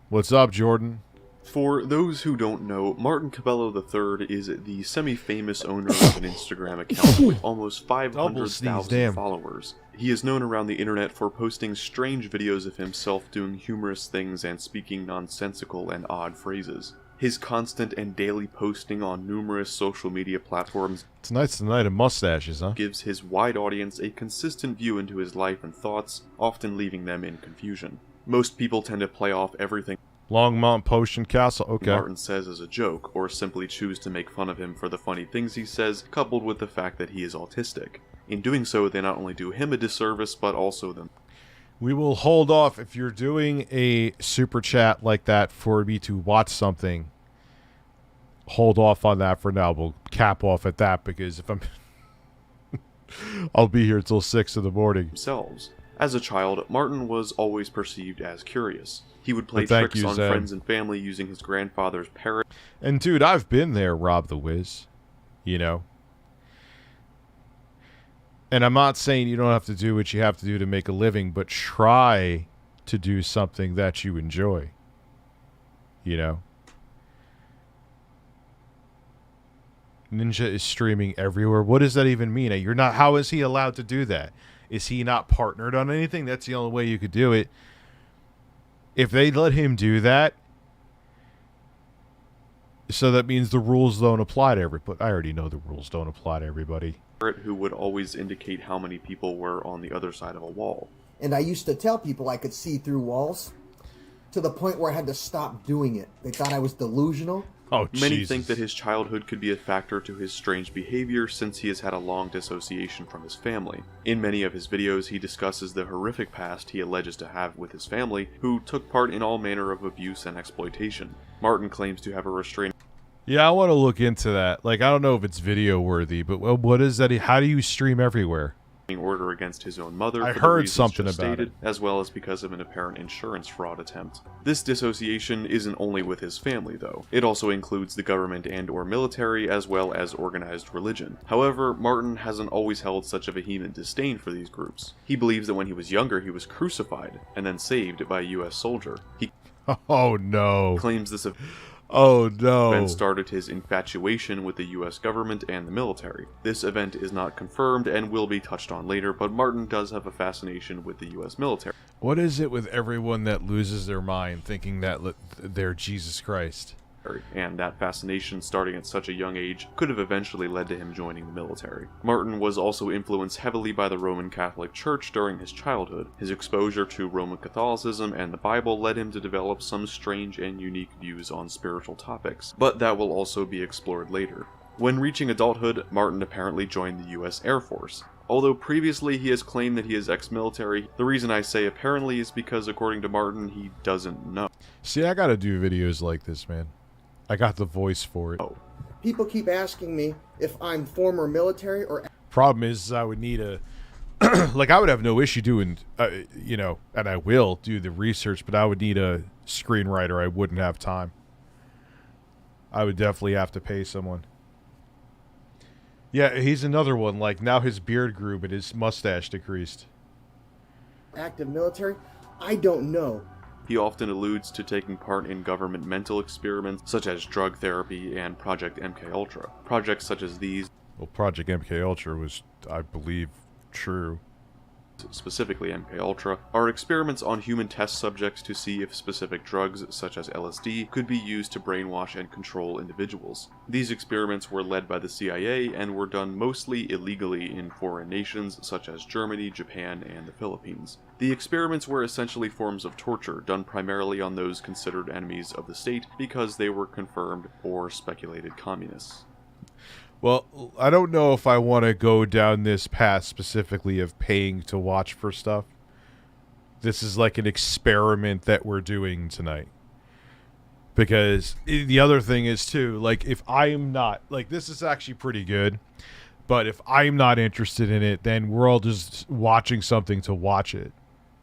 What's up, Jordan? For those who don't know, Martin Cabello III is the semi-famous owner of an Instagram account with almost 500,000 followers. He is known around the internet for posting strange videos of himself doing humorous things and speaking nonsensical and odd phrases. His constant and daily posting on numerous social media platforms Tonight's the night of mustaches, huh? gives his wide audience a consistent view into his life and thoughts, often leaving them in confusion. Most people tend to play off everything Longmont Potion Castle, okay. Martin says as a joke, or simply choose to make fun of him for the funny things he says, coupled with the fact that he is autistic. In doing so, they not only do him a disservice, but also them. We will hold off if you're doing a super chat like that for me to watch something. Hold off on that for now. We'll cap off at that because if I'm... I'll be here till 6 in the morning. Themselves. As a child, Martin was always perceived as curious. He would play tricks on friends and family using his grandfather's parrot. And dude, I've been there, Rob the Wiz. You know? And I'm not saying you don't have to do what you have to do to make a living, but try to do something that you enjoy. You know? Ninja is streaming everywhere. What does that even mean? You're not. How is he allowed to do that? Is he not partnered on anything? That's the only way you could do it. If they let him do that, so that means the rules don't apply to everybody. I already know the rules don't apply to everybody. Who would always indicate how many people were on the other side of a wall. And I used to tell people I could see through walls to the point where I had to stop doing it. They thought I was delusional. Oh, Many Jesus. think that his childhood could be a factor to his strange behavior since he has had a long dissociation from his family. In many of his videos, he discusses the horrific past he alleges to have with his family, who took part in all manner of abuse and exploitation. Martin claims to have a restraining Yeah, I want to look into that. Like, I don't know if it's video worthy, but what is that? How do you stream everywhere? order against his own mother I for the heard reasons something just about stated, it. as well as because of an apparent insurance fraud attempt. This dissociation isn't only with his family, though. It also includes the government and/or military, as well as organized religion. However, Martin hasn't always held such a vehement disdain for these groups. He believes that when he was younger, he was crucified and then saved by a U.S. soldier. He Oh no. claims this Oh no. event started his infatuation with the US government and the military. This event is not confirmed and will be touched on later, but Martin does have a fascination with the US military. What is it with everyone that loses their mind thinking that they're Jesus Christ? And that fascination, starting at such a young age, could have eventually led to him joining the military. Martin was also influenced heavily by the Roman Catholic Church during his childhood. His exposure to Roman Catholicism and the Bible led him to develop some strange and unique views on spiritual topics, but that will also be explored later. When reaching adulthood, Martin apparently joined the US Air Force. Although previously he has claimed that he is ex-military, the reason I say apparently is because according to Martin, he doesn't know. See, I gotta do videos like this, man. I got the voice for it. People keep asking me if I'm former military or... Problem is, I would need a... like, I would have no issue doing, you know, and I will do the research, but I would need a screenwriter. I wouldn't have time. I would definitely have to pay someone. Yeah, he's another one. Like, now his beard grew, but his mustache decreased. active military. I don't know. He often alludes to taking part in government mental experiments such as drug therapy and Project MKUltra. Projects such as these, well, Project MKUltra was, I believe, true. Specifically MKUltra, are experiments on human test subjects to see if specific drugs, such as LSD, could be used to brainwash and control individuals. These experiments were led by the CIA and were done mostly illegally in foreign nations such as Germany, Japan, and the Philippines. The experiments were essentially forms of torture done primarily on those considered enemies of the state because they were confirmed or speculated communists. Well, I don't know if I want to go down this path specifically of paying to watch for stuff. This is like an experiment that we're doing tonight. Because the other thing is, too, like, if I'm not... Like, this is actually pretty good. But if I'm not interested in it, then we're all just watching something to watch it.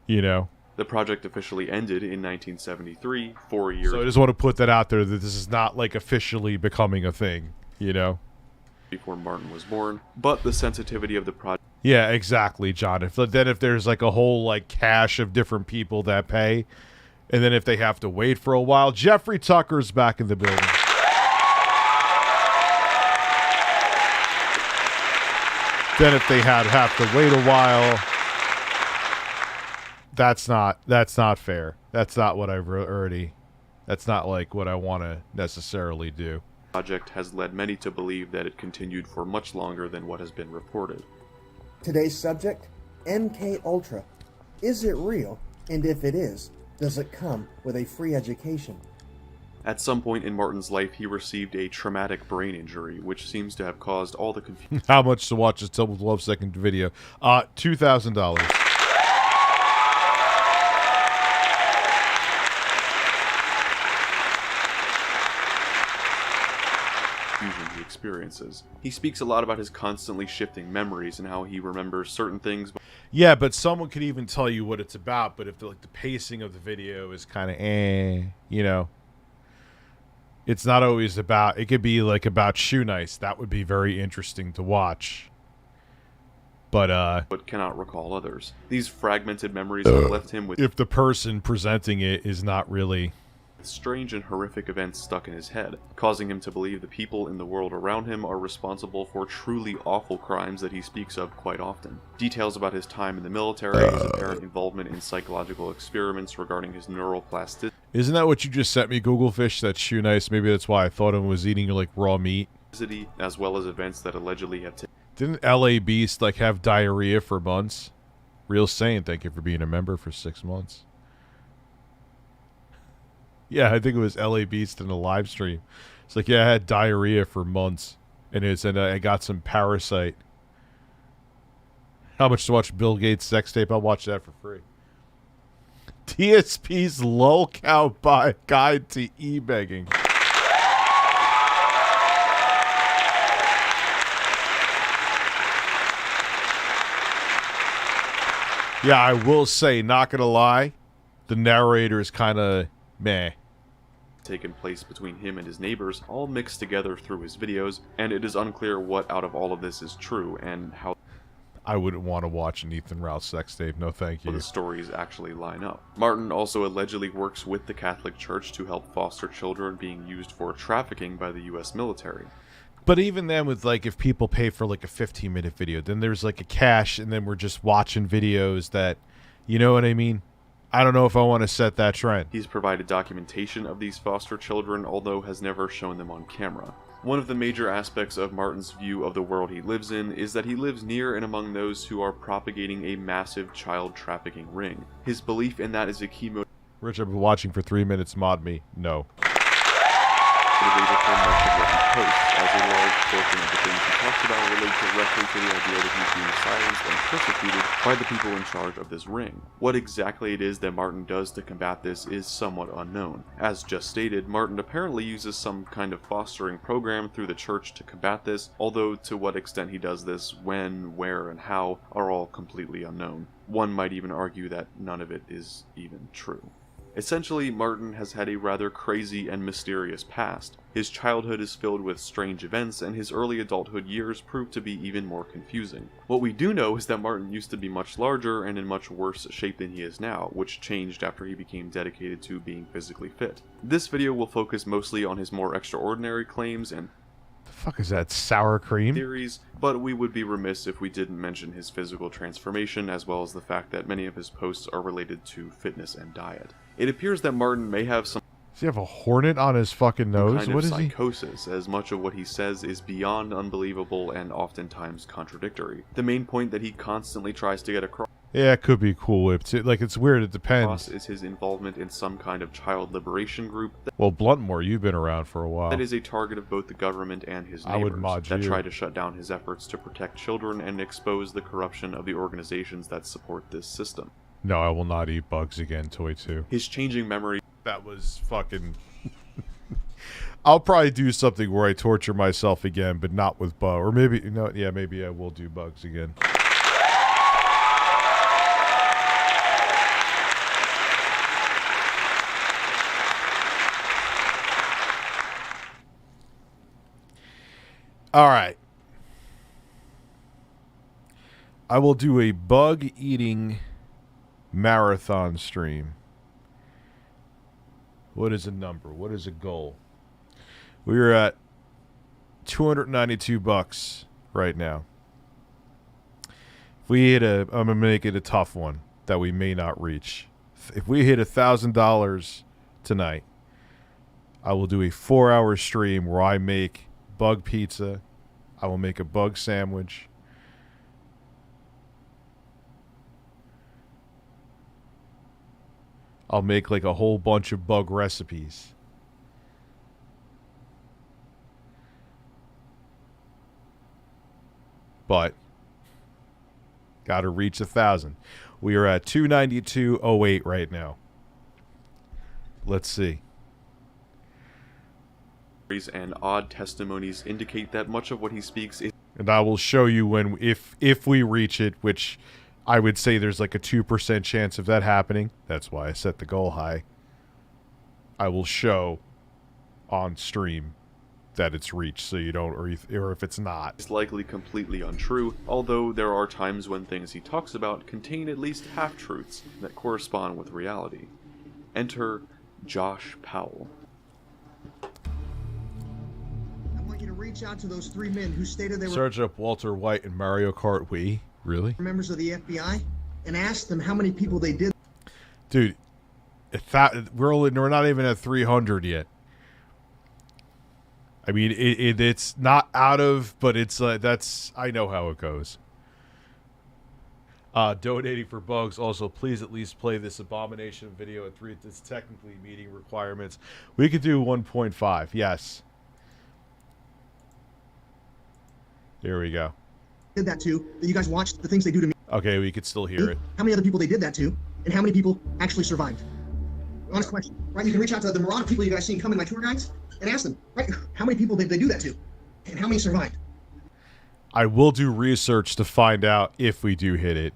You know? The project officially ended in 1973, 4 years... So I just want to put that out there, that this is not, like, officially becoming a thing. You know? Before Martin was born, but the sensitivity of the project... Yeah, exactly, John. If there's like a whole like cache of different people that pay, and then if they have to wait for a while, Jeffrey Tucker's back in the building. Then if they have to wait a while, that's not fair. That's not what I've already. That's not like what I want to necessarily do. Project has led many to believe that it continued for much longer than what has been reported. Today's subject, MKUltra. Is it real? And if it is, does it come with a free education? At some point in Martin's life, he received a traumatic brain injury, which seems to have caused all the confusion. How much to watch this 12-second video? $2,000. He experiences. He speaks a lot about his constantly shifting memories and how he remembers certain things. Yeah, but someone could even tell you what it's about, but if the pacing of the video is kind of you know, it's not always about, it could be like about Shoe Nice. That would be very interesting to watch. But cannot recall others. These fragmented memories have left him with, if the person presenting it is not really... strange and horrific events stuck in his head, causing him to believe the people in the world around him are responsible for truly awful crimes that he speaks of quite often. Details about his time in the military, his apparent involvement in psychological experiments regarding his neuroplasticity. Isn't that what you just sent me, Google Fish? That Shoe Nice? Maybe that's why I thought him was eating like raw meat. As well as events that allegedly have taken. Didn't LA Beast like have diarrhea for months? Real Sane, thank you for being a member for 6 months. Yeah, I think it was LA Beast in the live stream. It's like, yeah, I had diarrhea for months, and I got some Parasite. How much to watch Bill Gates' sex tape? I'll watch that for free. TSP's lull count guide to e-begging. Yeah, I will say, not gonna lie, the narrator is kind of meh. Taken place between him and his neighbors, all mixed together through his videos, and it is unclear what out of all of this is true and how I wouldn't want to watch an Ethan Ralph sex tape, no thank you. The stories actually line up. Martin also allegedly works with the Catholic Church to help foster children being used for trafficking by the US military. But even then, with like, if people pay for like a 15-minute video, then there's like a cache, and then we're just watching videos that, you know what I mean? I don't know if I want to set that trend. He's provided documentation of these foster children, although has never shown them on camera. One of the major aspects of Martin's view of the world he lives in is that he lives near and among those who are propagating a massive child trafficking ring. His belief in that is a key motivator. Rich, I've been watching for 3 minutes, mod me. No. For much of what he posts, as a large portion of the things he talks about relate directly to the idea that he's being silenced and persecuted by the people in charge of this ring. What exactly it is that Martin does to combat this is somewhat unknown. As just stated, Martin apparently uses some kind of fostering program through the church to combat this, although to what extent he does this, when, where, and how are all completely unknown. One might even argue that none of it is even true. Essentially, Martin has had a rather crazy and mysterious past. His childhood is filled with strange events, and his early adulthood years prove to be even more confusing. What we do know is that Martin used to be much larger and in much worse shape than he is now, which changed after he became dedicated to being physically fit. This video will focus mostly on his more extraordinary claims and the fuck is that, sour cream? Theories, but we would be remiss if we didn't mention his physical transformation, as well as the fact that many of his posts are related to fitness and diet. It appears that Martin may have some Does he have a hornet on his fucking nose? kind What of is he? psychosis, as much of what he says is beyond unbelievable and oftentimes contradictory. The main point that he constantly tries to get across Yeah, it could be Cool Whip too. Like, it's weird, it depends. is his involvement in some kind of child liberation group Well, Bluntmore, you've been around for a while. that is a target of both the government and his I would neighbors mod that you. try to shut down his efforts to protect children and expose the corruption of the organizations that support this system. No, I will not eat bugs again, Toy 2. His changing memory. That was fucking... I'll probably do something where I torture myself again, but not with bugs. Or maybe, no, yeah, maybe I will do bugs again. Alright. I will do a bug-eating marathon stream. What is a number? What is a goal? We are at $292 right now. If we hit I'm gonna make it a tough one that we may not reach. If we hit $1,000 tonight, I will do a 4-hour stream where I make bug pizza. I will make a bug sandwich. I'll make like a whole bunch of bug recipes. But gotta reach 1,000. We are at 292.08 right now. Let's see. And odd testimonies indicate that much of what he speaks is... And I will show you when, if we reach it, which I would say there's like a 2% chance of that happening. That's why I set the goal high. I will show on stream that it's reached, so you don't, or if it's not. It's likely completely untrue, although there are times when things he talks about contain at least half-truths that correspond with reality. Enter Josh Powell. I want you to reach out to those 3 men who stated they were Search up Walter White and Mario Kart Wii. Really? members of the FBI and ask them how many people they did. Dude, we're not even at 300 yet. I mean, it's not out of, but it's that's, I know how it goes. Donating for bugs. Also, please at least play this abomination video at 3. It's technically meeting requirements. We could do 1.5. Yes. Here we go. Did that too? That you guys watched the things they do to me? Okay, we could still hear it. How many other people they did that to? And how many people actually survived? Honest question, right? You can reach out to the moronic people you guys seen come in my tour guides and ask them, right? How many people did they do that to? And how many survived? I will do research to find out if we do hit it.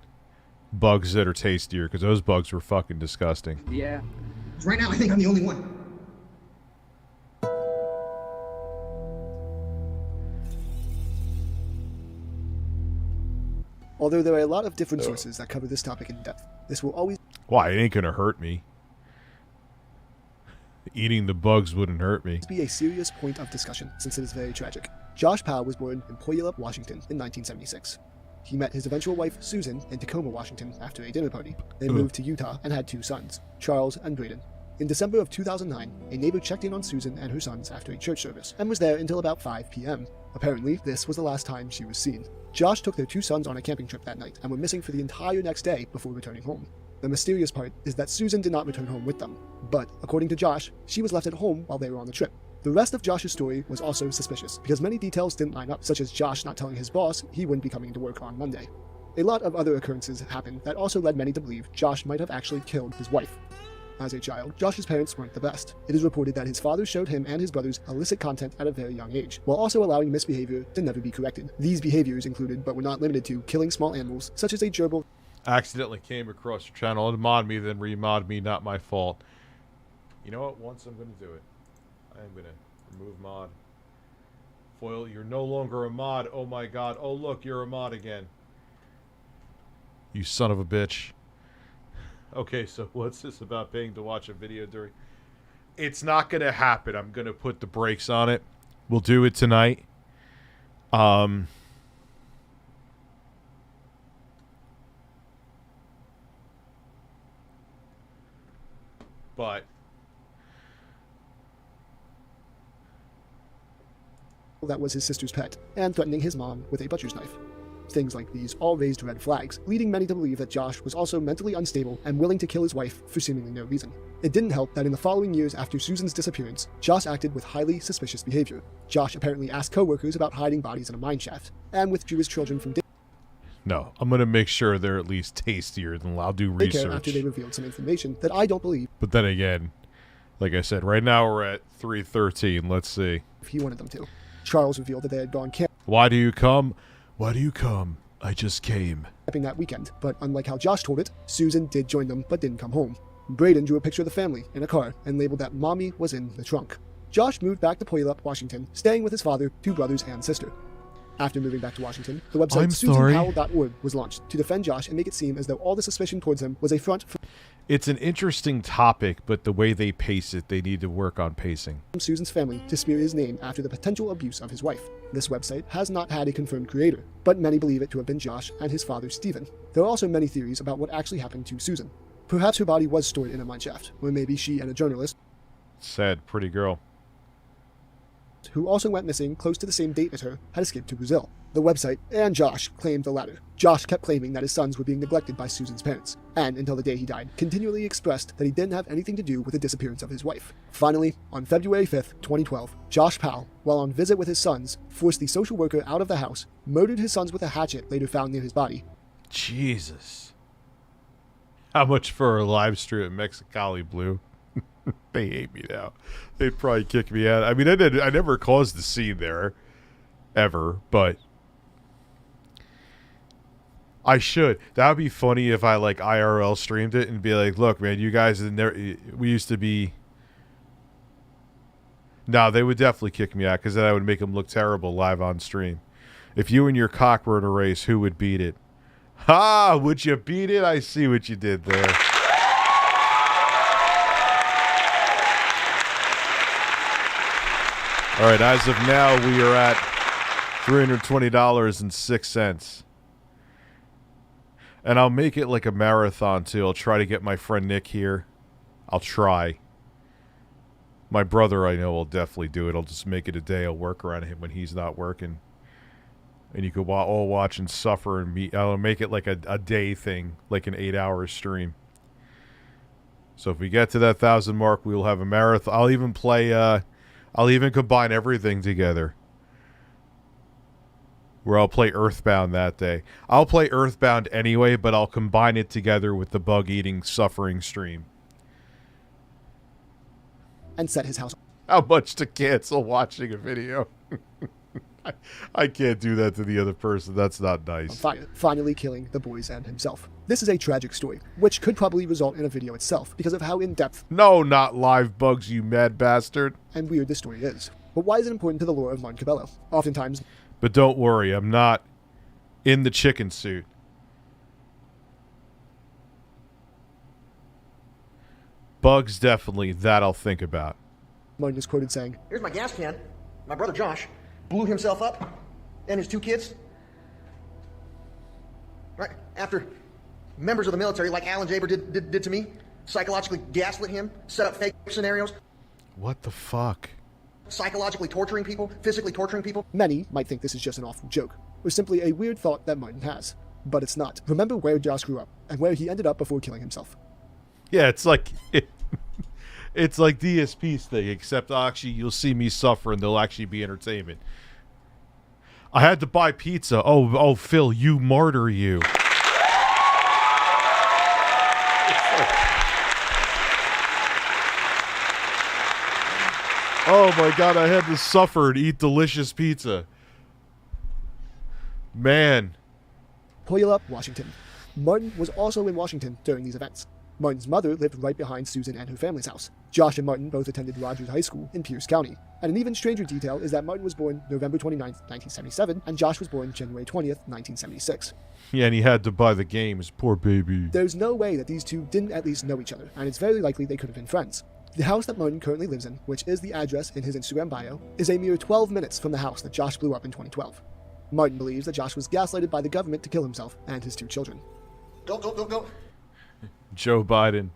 Bugs that are tastier, because those bugs were fucking disgusting. Yeah. Right now, I think I'm the only one. Although there are a lot of different sources that cover this topic in depth, this will always... Why? It ain't gonna hurt me. Eating the bugs wouldn't hurt me. ...be a serious point of discussion, since it is very tragic. Josh Powell was born in Puyallup, Washington in 1976. He met his eventual wife, Susan, in Tacoma, Washington after a dinner party. They moved to Utah and had 2 sons, Charles and Braden. In December of 2009, a neighbor checked in on Susan and her sons after a church service, and was there until about 5 p.m. Apparently, this was the last time she was seen. Josh took their 2 sons on a camping trip that night, and were missing for the entire next day before returning home. The mysterious part is that Susan did not return home with them, but, according to Josh, she was left at home while they were on the trip. The rest of Josh's story was also suspicious, because many details didn't line up, such as Josh not telling his boss he wouldn't be coming to work on Monday. A lot of other occurrences happened that also led many to believe Josh might have actually killed his wife. As a child, Josh's parents weren't the best. It is reported that his father showed him and his brothers illicit content at a very young age, while also allowing misbehavior to never be corrected. These behaviors included, but were not limited to, killing small animals, such as a gerbil. Accidentally came across your channel. Unmod me, then remod me. Not my fault. You know what? Once I'm going to do it. I'm going to remove mod. Foil, you're no longer a mod. Oh my god. Oh look, you're a mod again. You son of a bitch. Okay, so what's this about paying to watch a video during... It's not going to happen. I'm going to put the brakes on it. We'll do it tonight. But... that was his sister's pet, and threatening his mom with a butcher's knife. Things like these all raised red flags, leading many to believe that Josh was also mentally unstable and willing to kill his wife for seemingly no reason. It didn't help that in the following years after Susan's disappearance, Josh acted with highly suspicious behavior. Josh apparently asked co-workers about hiding bodies in a mine shaft, and withdrew his children from no, I'm going to make sure they're at least tastier, then I'll do research. After they revealed some information that I don't believe. But then again, like I said, right now we're at 3:13. Let's see. If he wanted them to. Charles revealed that they had gone camping. Why do you come? Why do you come? I just came. That weekend, but unlike how Josh told it, Susan did join them but didn't come home. Braden drew a picture of the family in a car and labeled that Mommy was in the trunk. Josh moved back to Puyallup, Washington, staying with his father, 2 brothers, and sister. After moving back to Washington, the website SusanPowell.org was launched to defend Josh and make it seem as though all the suspicion towards him was a front for... It's an interesting topic, but the way they pace it, they need to work on pacing. Susan's family to smear his name after the potential abuse of his wife. This website has not had a confirmed creator, but many believe it to have been Josh and his father, Stephen. There are also many theories about what actually happened to Susan. Perhaps her body was stored in a mineshaft, or maybe she and a journalist, sad, pretty girl, who also went missing close to the same date as her, had escaped to Brazil. The website and Josh claimed the latter. Josh kept claiming that his sons were being neglected by Susan's parents, and until the day he died, continually expressed that he didn't have anything to do with the disappearance of his wife. Finally, on February 5th, 2012, Josh Powell, while on visit with his sons, forced the social worker out of the house, murdered his sons with a hatchet later found near his body. Jesus. How much for a live stream at Mexicali Blue? They hate me now. They'd probably kick me out. I mean, I never caused the scene there, ever, but I should. That would be funny if I, like, IRL streamed it and be like, look, man, you guys, we used to be... No, they would definitely kick me out, because then I would make them look terrible live on stream. If you and your cock were in a race, who would beat it? Ha! Would you beat it? I see what you did there. All right, as of now, we are at $320.06. And I'll make it like a marathon, too. I'll try to get my friend Nick here. I'll try. My brother, I know, will definitely do it. I'll just make it a day. I'll work around him when he's not working. And you could all watch and suffer and meet. I'll make it like a day thing, like an 8-hour stream. So if we get to that 1,000 mark, we will have a marathon. I'll even play. I'll even combine everything together. Where I'll play Earthbound that day. I'll play Earthbound anyway, but I'll combine it together with the bug-eating suffering stream. And set his house. How much to cancel watching a video? I can't do that to the other person. That's not nice. Finally killing the boys and himself. This is a tragic story, which could probably result in a video itself because of how in-depth... No, not live bugs, you mad bastard. ...and weird this story is. But why is it important to the lore of Martin Cabello? Oftentimes... But don't worry, I'm not in the chicken suit. Bugs, definitely, that I'll think about. Martin is quoted saying, "Here's my gas can. My brother Josh blew himself up and his 2 kids. Right after members of the military, like Alan Jaber did to me, psychologically gaslit him, set up fake scenarios. What the fuck? Psychologically torturing people, physically torturing people." Many might think this is just an awful joke, or simply a weird thought that Martin has. But it's not. Remember where Josh grew up, and where he ended up before killing himself. Yeah, it's like... It's like DSP's thing, except actually you'll see me suffer and there'll actually be entertainment. I had to buy pizza. Oh, Phil, you martyr, you. Oh my god, I had to suffer and eat delicious pizza. Man. Puyallup, Washington. Martin was also in Washington during these events. Martin's mother lived right behind Susan and her family's house. Josh and Martin both attended Rogers High School in Pierce County. And an even stranger detail is that Martin was born November 29th, 1977, and Josh was born January 20th, 1976. Yeah, and he had to buy the games. Poor baby. There's no way that these two didn't at least know each other, and it's very likely they could have been friends. The house that Martin currently lives in, which is the address in his Instagram bio, is a mere 12 minutes from the house that Josh blew up in 2012. Martin believes that Josh was gaslighted by the government to kill himself and his 2 children. Go. Joe Biden.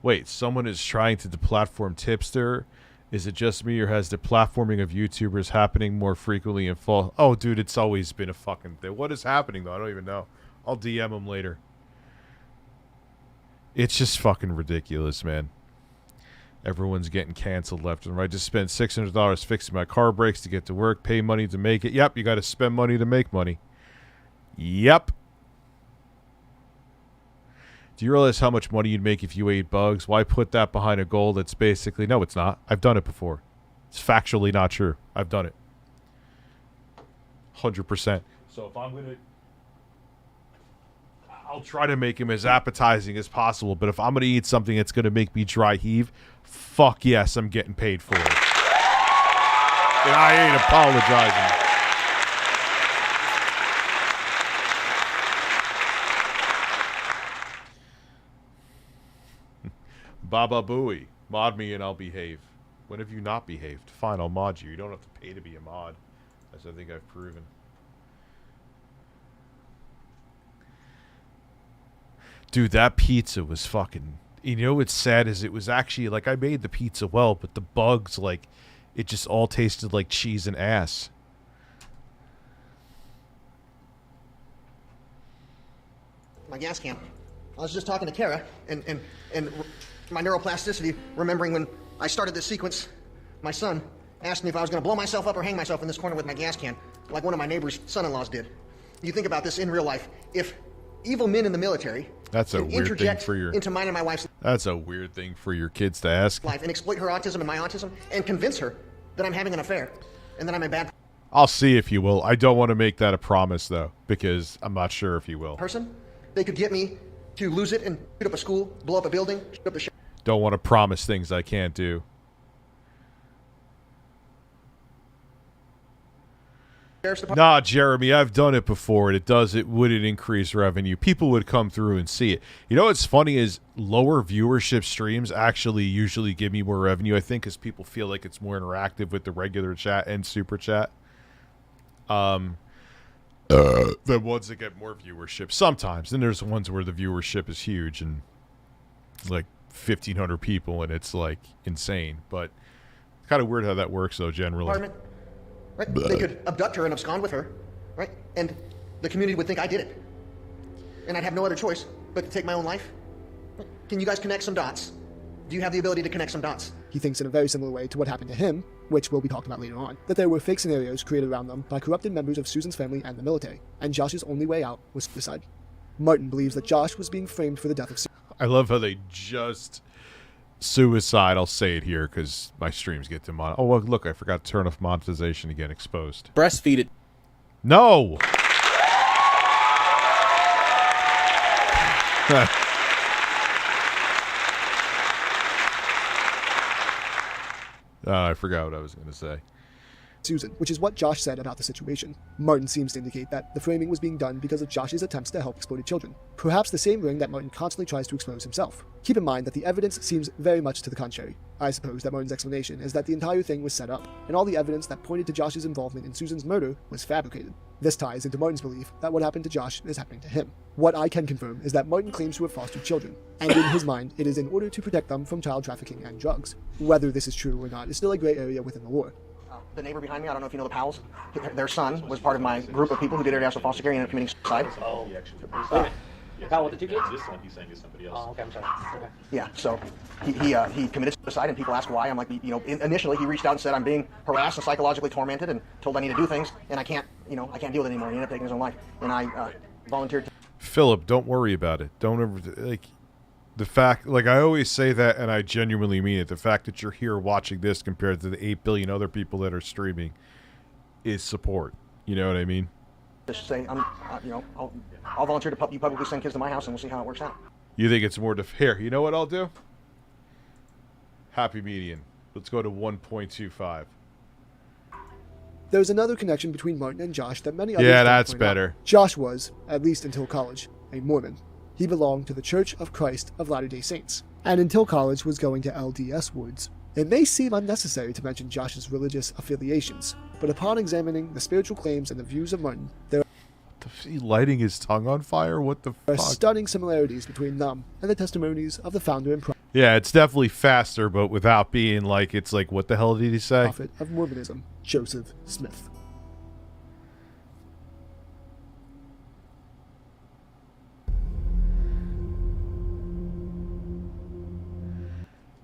Wait, someone is trying to deplatform Tipster? Is it just me, or has the platforming of YouTubers happening more frequently in fall? Oh, dude, it's always been a fucking thing. What is happening, though? I don't even know. I'll DM him later. It's just fucking ridiculous, man. Everyone's getting canceled left and right. Just spent $600 fixing my car brakes to get to work, pay money to make it. Yep, you got to spend money to make money. Yep. Do you realize how much money you'd make if you ate bugs? Why put that behind a goal that's basically... No, it's not. I've done it before. It's factually not true. I've done it. 100%. So if I'm going to... I'll try to make him as appetizing as possible, but if I'm going to eat something that's going to make me dry heave, fuck yes, I'm getting paid for it. And I ain't apologizing. Baba Booey. Mod me and I'll behave. When have you not behaved? Fine, I'll mod you. You don't have to pay to be a mod, as I think I've proven. Dude, that pizza was fucking... You know what's sad is it was actually... Like, I made the pizza well, but the bugs, like... It just all tasted like cheese and ass. My gas can. I was just talking to Kara, and my neuroplasticity, remembering when I started this sequence, my son asked me if I was going to blow myself up or hang myself in this corner with my gas can, like one of my neighbor's son-in-laws did. You think about this in real life. If evil men in the military That's a weird thing for your... into mine and my wife's That's a weird thing for your kids to ask. life and exploit her autism and my autism and convince her that I'm having an affair and that I'm a bad I'll see if you will. I don't want to make that a promise, though, because I'm not sure if you will. person, they could get me to lose it and shoot up a school, blow up a building, shoot up the Don't want to promise things I can't do. Nah, Jeremy, I've done it before, and it wouldn't increase revenue. People would come through and see it. You know what's funny is lower viewership streams actually usually give me more revenue, I think, because people feel like it's more interactive with the regular chat and super chat. The ones that get more viewership. Sometimes. Then there's ones where the viewership is huge and like 1,500 people, and it's like insane. But it's kind of weird how that works, though, generally. apartment. Right? They could abduct her and abscond with her and the community would think I did it. And I'd have no other choice but to take my own life. Can you guys connect some dots? Do you have the ability to connect some dots? He thinks in a very similar way to what happened to him, which will be talked about later on, that there were fake scenarios created around them by corrupted members of Susan's family and the military, and Josh's only way out was suicide. Martin believes that Josh was being framed for the death of Susan. I love how they just suicide. I'll say it here because my streams get to mon. Oh, well, look, I forgot to turn off monetization again. Exposed. Breastfeed it. No. I forgot what I was going to say. Susan, which is what Josh said about the situation. Martin seems to indicate that the framing was being done because of Josh's attempts to help exploited children. Perhaps the same ring that Martin constantly tries to expose himself. Keep in mind that the evidence seems very much to the contrary. I suppose that Martin's explanation is that the entire thing was set up, and all the evidence that pointed to Josh's involvement in Susan's murder was fabricated. This ties into Martin's belief that what happened to Josh is happening to him. What I can confirm is that Martin claims to have fostered children, and in his mind, it is in order to protect them from child trafficking and drugs. Whether this is true or not is still a gray area within the law. The neighbor behind me, I don't know if you know the Powells. Their son was part of my group of people who did international foster care and ended up committing suicide. Oh, Powell with the two kids? This one he's saying is somebody else. Oh, okay, I'm sorry. Okay. Yeah, so he committed suicide, and people ask why. I'm like, initially he reached out and said I'm being harassed and psychologically tormented and told I need to do things, and I can't deal with it anymore. He ended up taking his own life, and I volunteered. Philip, don't worry about it. Don't ever the fact, like I always say that, and I genuinely mean it. The fact that you're here watching this compared to the 8 billion other people that are streaming is support. You know what I mean? Just say I'll volunteer to you publicly send kids to my house, and we'll see how it works out. You think it's more here? You know what I'll do? Happy median. Let's go to 1.25. There's another connection between Martin and Josh that many others Yeah, don't that's point better. out. Josh was, at least until college, a Mormon. He belonged to the Church of Christ of Latter-day Saints, and until college was going to LDS Woods. It may seem unnecessary to mention Josh's religious affiliations, but upon examining the spiritual claims and the views of Martin, there Is he lighting his tongue on fire? What the are fuck? stunning similarities between them and the testimonies of the founder and Yeah, it's definitely faster, but without being like, it's like, what the hell did he say? prophet of Mormonism, Joseph Smith.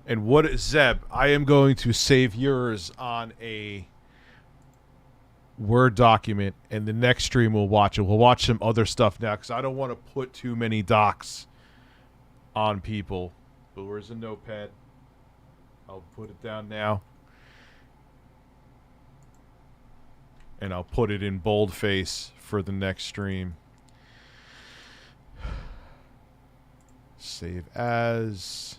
And what, Zeb, I am going to save yours on a Word document, and the next stream we'll watch it. We'll watch some other stuff now, because I don't want to put too many docs on people. But where's the notepad? I'll put it down now. And I'll put it in boldface for the next stream. Save as...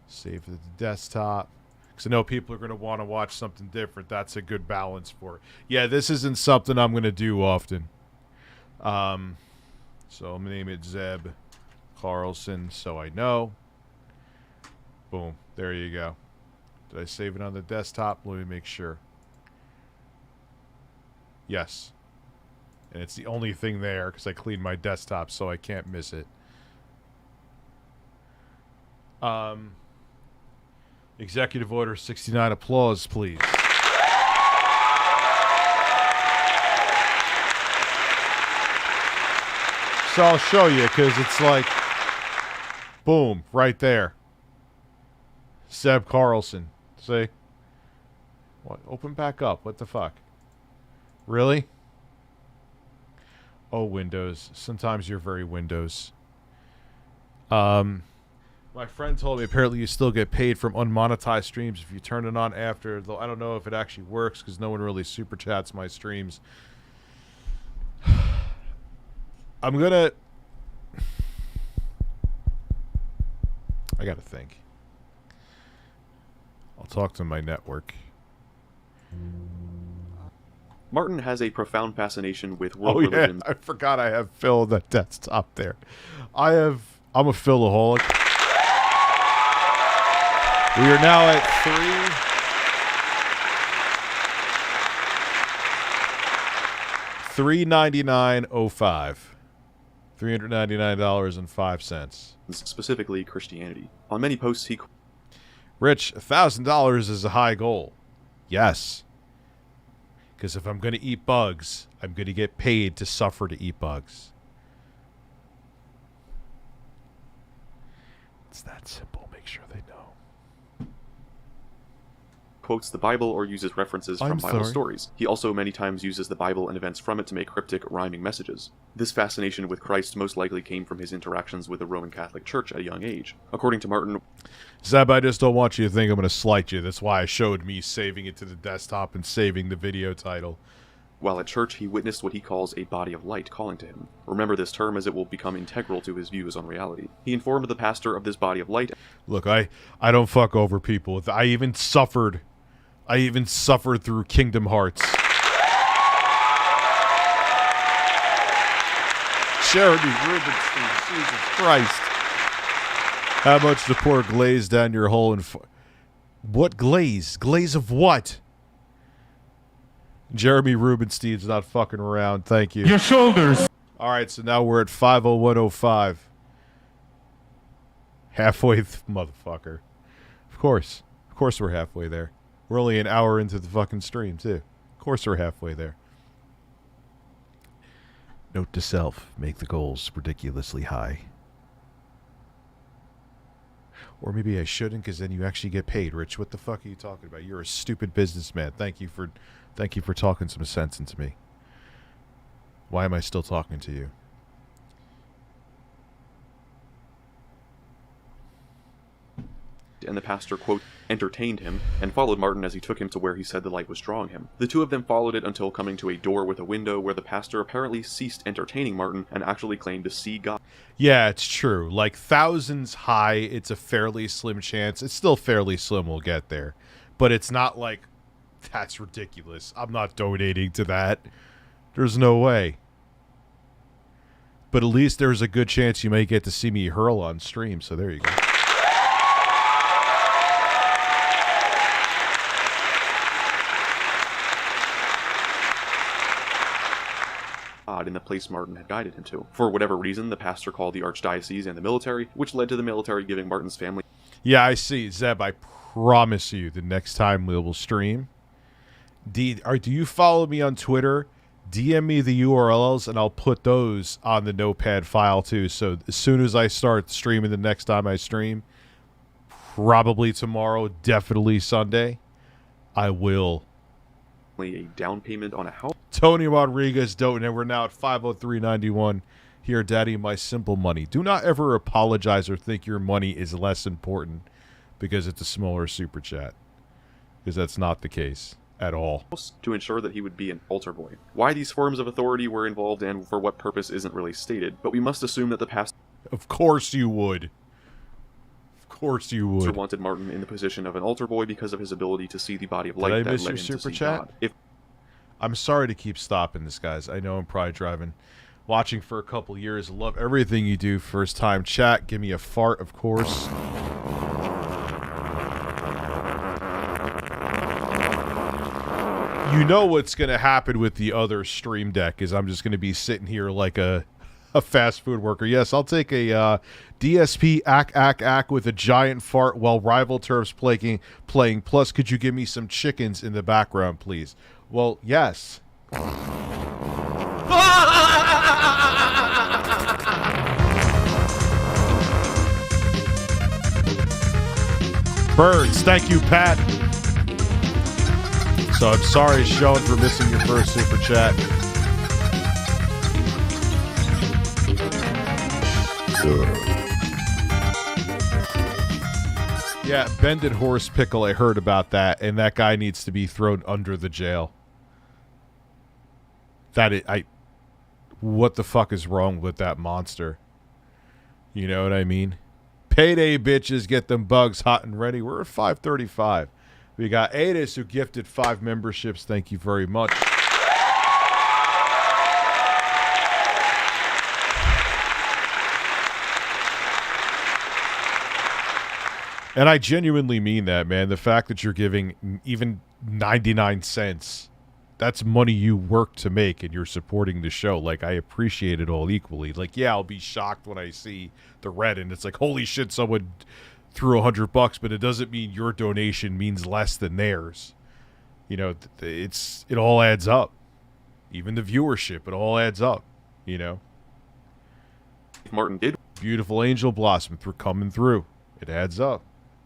Save to the desktop. Because I know people are going to want to watch something different. That's a good balance for it. Yeah, this isn't something I'm going to do often. So I'm going to name it Zeb Carlson so I know. Boom. There you go. Did I save it on the desktop? Let me make sure. Yes. And it's the only thing there because I cleaned my desktop so I can't miss it. Executive Order 69, applause, please. So I'll show you, because it's like, boom, right there. Zeb Carlson. See? What? Open back up. What the fuck? Really? Oh, Windows. Sometimes you're very Windows. My friend told me apparently you still get paid from unmonetized streams if you turn it on after, though I don't know if it actually works because no one really super chats my streams. I'm gonna... I gotta think. I'll talk to my network. Martin has a profound fascination with world religions. I forgot I have Phil on the desktop there. I'm a Philaholic. We are now at $399.05. $399.05. Specifically Christianity. On many posts he... Rich, $1,000 is a high goal. Yes. Because if I'm going to eat bugs, I'm going to get paid to suffer to eat bugs. It's that simple. Make sure they know. Quotes the Bible or uses references from Bible stories. He also many times uses the Bible and events from it to make cryptic, rhyming messages. This fascination with Christ most likely came from his interactions with the Roman Catholic Church at a young age. According to Martin... Zeb, I just don't want you to think I'm going to slight you. That's why I showed me saving it to the desktop and saving the video title. While at church, he witnessed what he calls a body of light calling to him. Remember this term as it will become integral to his views on reality. He informed the pastor of this body of light. Look, I don't fuck over people. I even suffered through Kingdom Hearts. Jeremy Rubinstein, Jesus Christ. How much to pour glaze down your hole and... What glaze? Glaze of what? Jeremy Rubinstein's not fucking around. Thank you. Your shoulders. All right, so now we're at 5:01:05. Halfway, motherfucker. Of course we're halfway there. We're only an hour into the fucking stream too. Of course we're halfway there. Note to self: make the goals ridiculously high. Or maybe I shouldn't, because then you actually get paid. Rich, what the fuck are you talking about? You're a stupid businessman. Thank you for talking some sense into me. Why am I still talking to you? And the pastor, quote, entertained him, and followed Martin as he took him to where he said the light was drawing him. The two of them followed it until coming to a door with a window where the pastor apparently ceased entertaining Martin and actually claimed to see God. Yeah, it's true. Like, thousands high, it's a fairly slim chance. It's still fairly slim we'll get there. But it's not like, that's ridiculous. I'm not donating to that. There's no way. But at least there's a good chance you may get to see me hurl on stream, so there you go. In the place Martin had guided him to. For whatever reason, the pastor called the archdiocese and the military, which led to the military giving Martin's family... Yeah, I see. Zeb, I promise you the next time we will stream... Do you follow me on Twitter? DM me the URLs, and I'll put those on the notepad file, too. So as soon as I start streaming the next time I stream, probably tomorrow, definitely Sunday, I will... a down payment on a house. Tony Rodriguez donated, and we're now at 503.91. Here, Daddy, my simple money. Do not ever apologize or think your money is less important because it's a smaller super chat, because that's not the case at all. To ensure that he would be an altar boy. Why these forms of authority were involved and for what purpose isn't really stated, but we must assume that the pastor... Of course you would. Of course you would. ...wanted Martin in the position of an altar boy because of his ability to see the body of light that led him to see God. I'm sorry to keep stopping this, guys. I know I'm probably driving. Watching for a couple years. Love everything you do. First time chat. Give me a fart, of course. You know what's going to happen with the other stream deck is I'm just going to be sitting here like a fast food worker. Yes, I'll take a DSP ack with a giant fart while Rival Turf's playing. Plus, could you give me some chickens in the background, please? Well, yes. Birds, thank you, Pat. So I'm sorry, Sean, for missing your first super chat. Yeah, Bended Horse Pickle, I heard about that, and that guy needs to be thrown under the jail. What the fuck is wrong with that monster? You know what I mean? Payday, bitches, get them bugs hot and ready. We're at 5:35. We got Adis, who gifted 5 memberships. Thank you very much. And I genuinely mean that, man. The fact that you're giving even 99 cents, that's money you work to make, and you're supporting the show. Like, I appreciate it all equally. Like, yeah, I'll be shocked when I see the red, and it's like, holy shit, someone threw $100, but it doesn't mean your donation means less than theirs. You know, it all adds up. Even the viewership, it all adds up. You know. Martin did Beautiful angel blossom coming through. It adds up.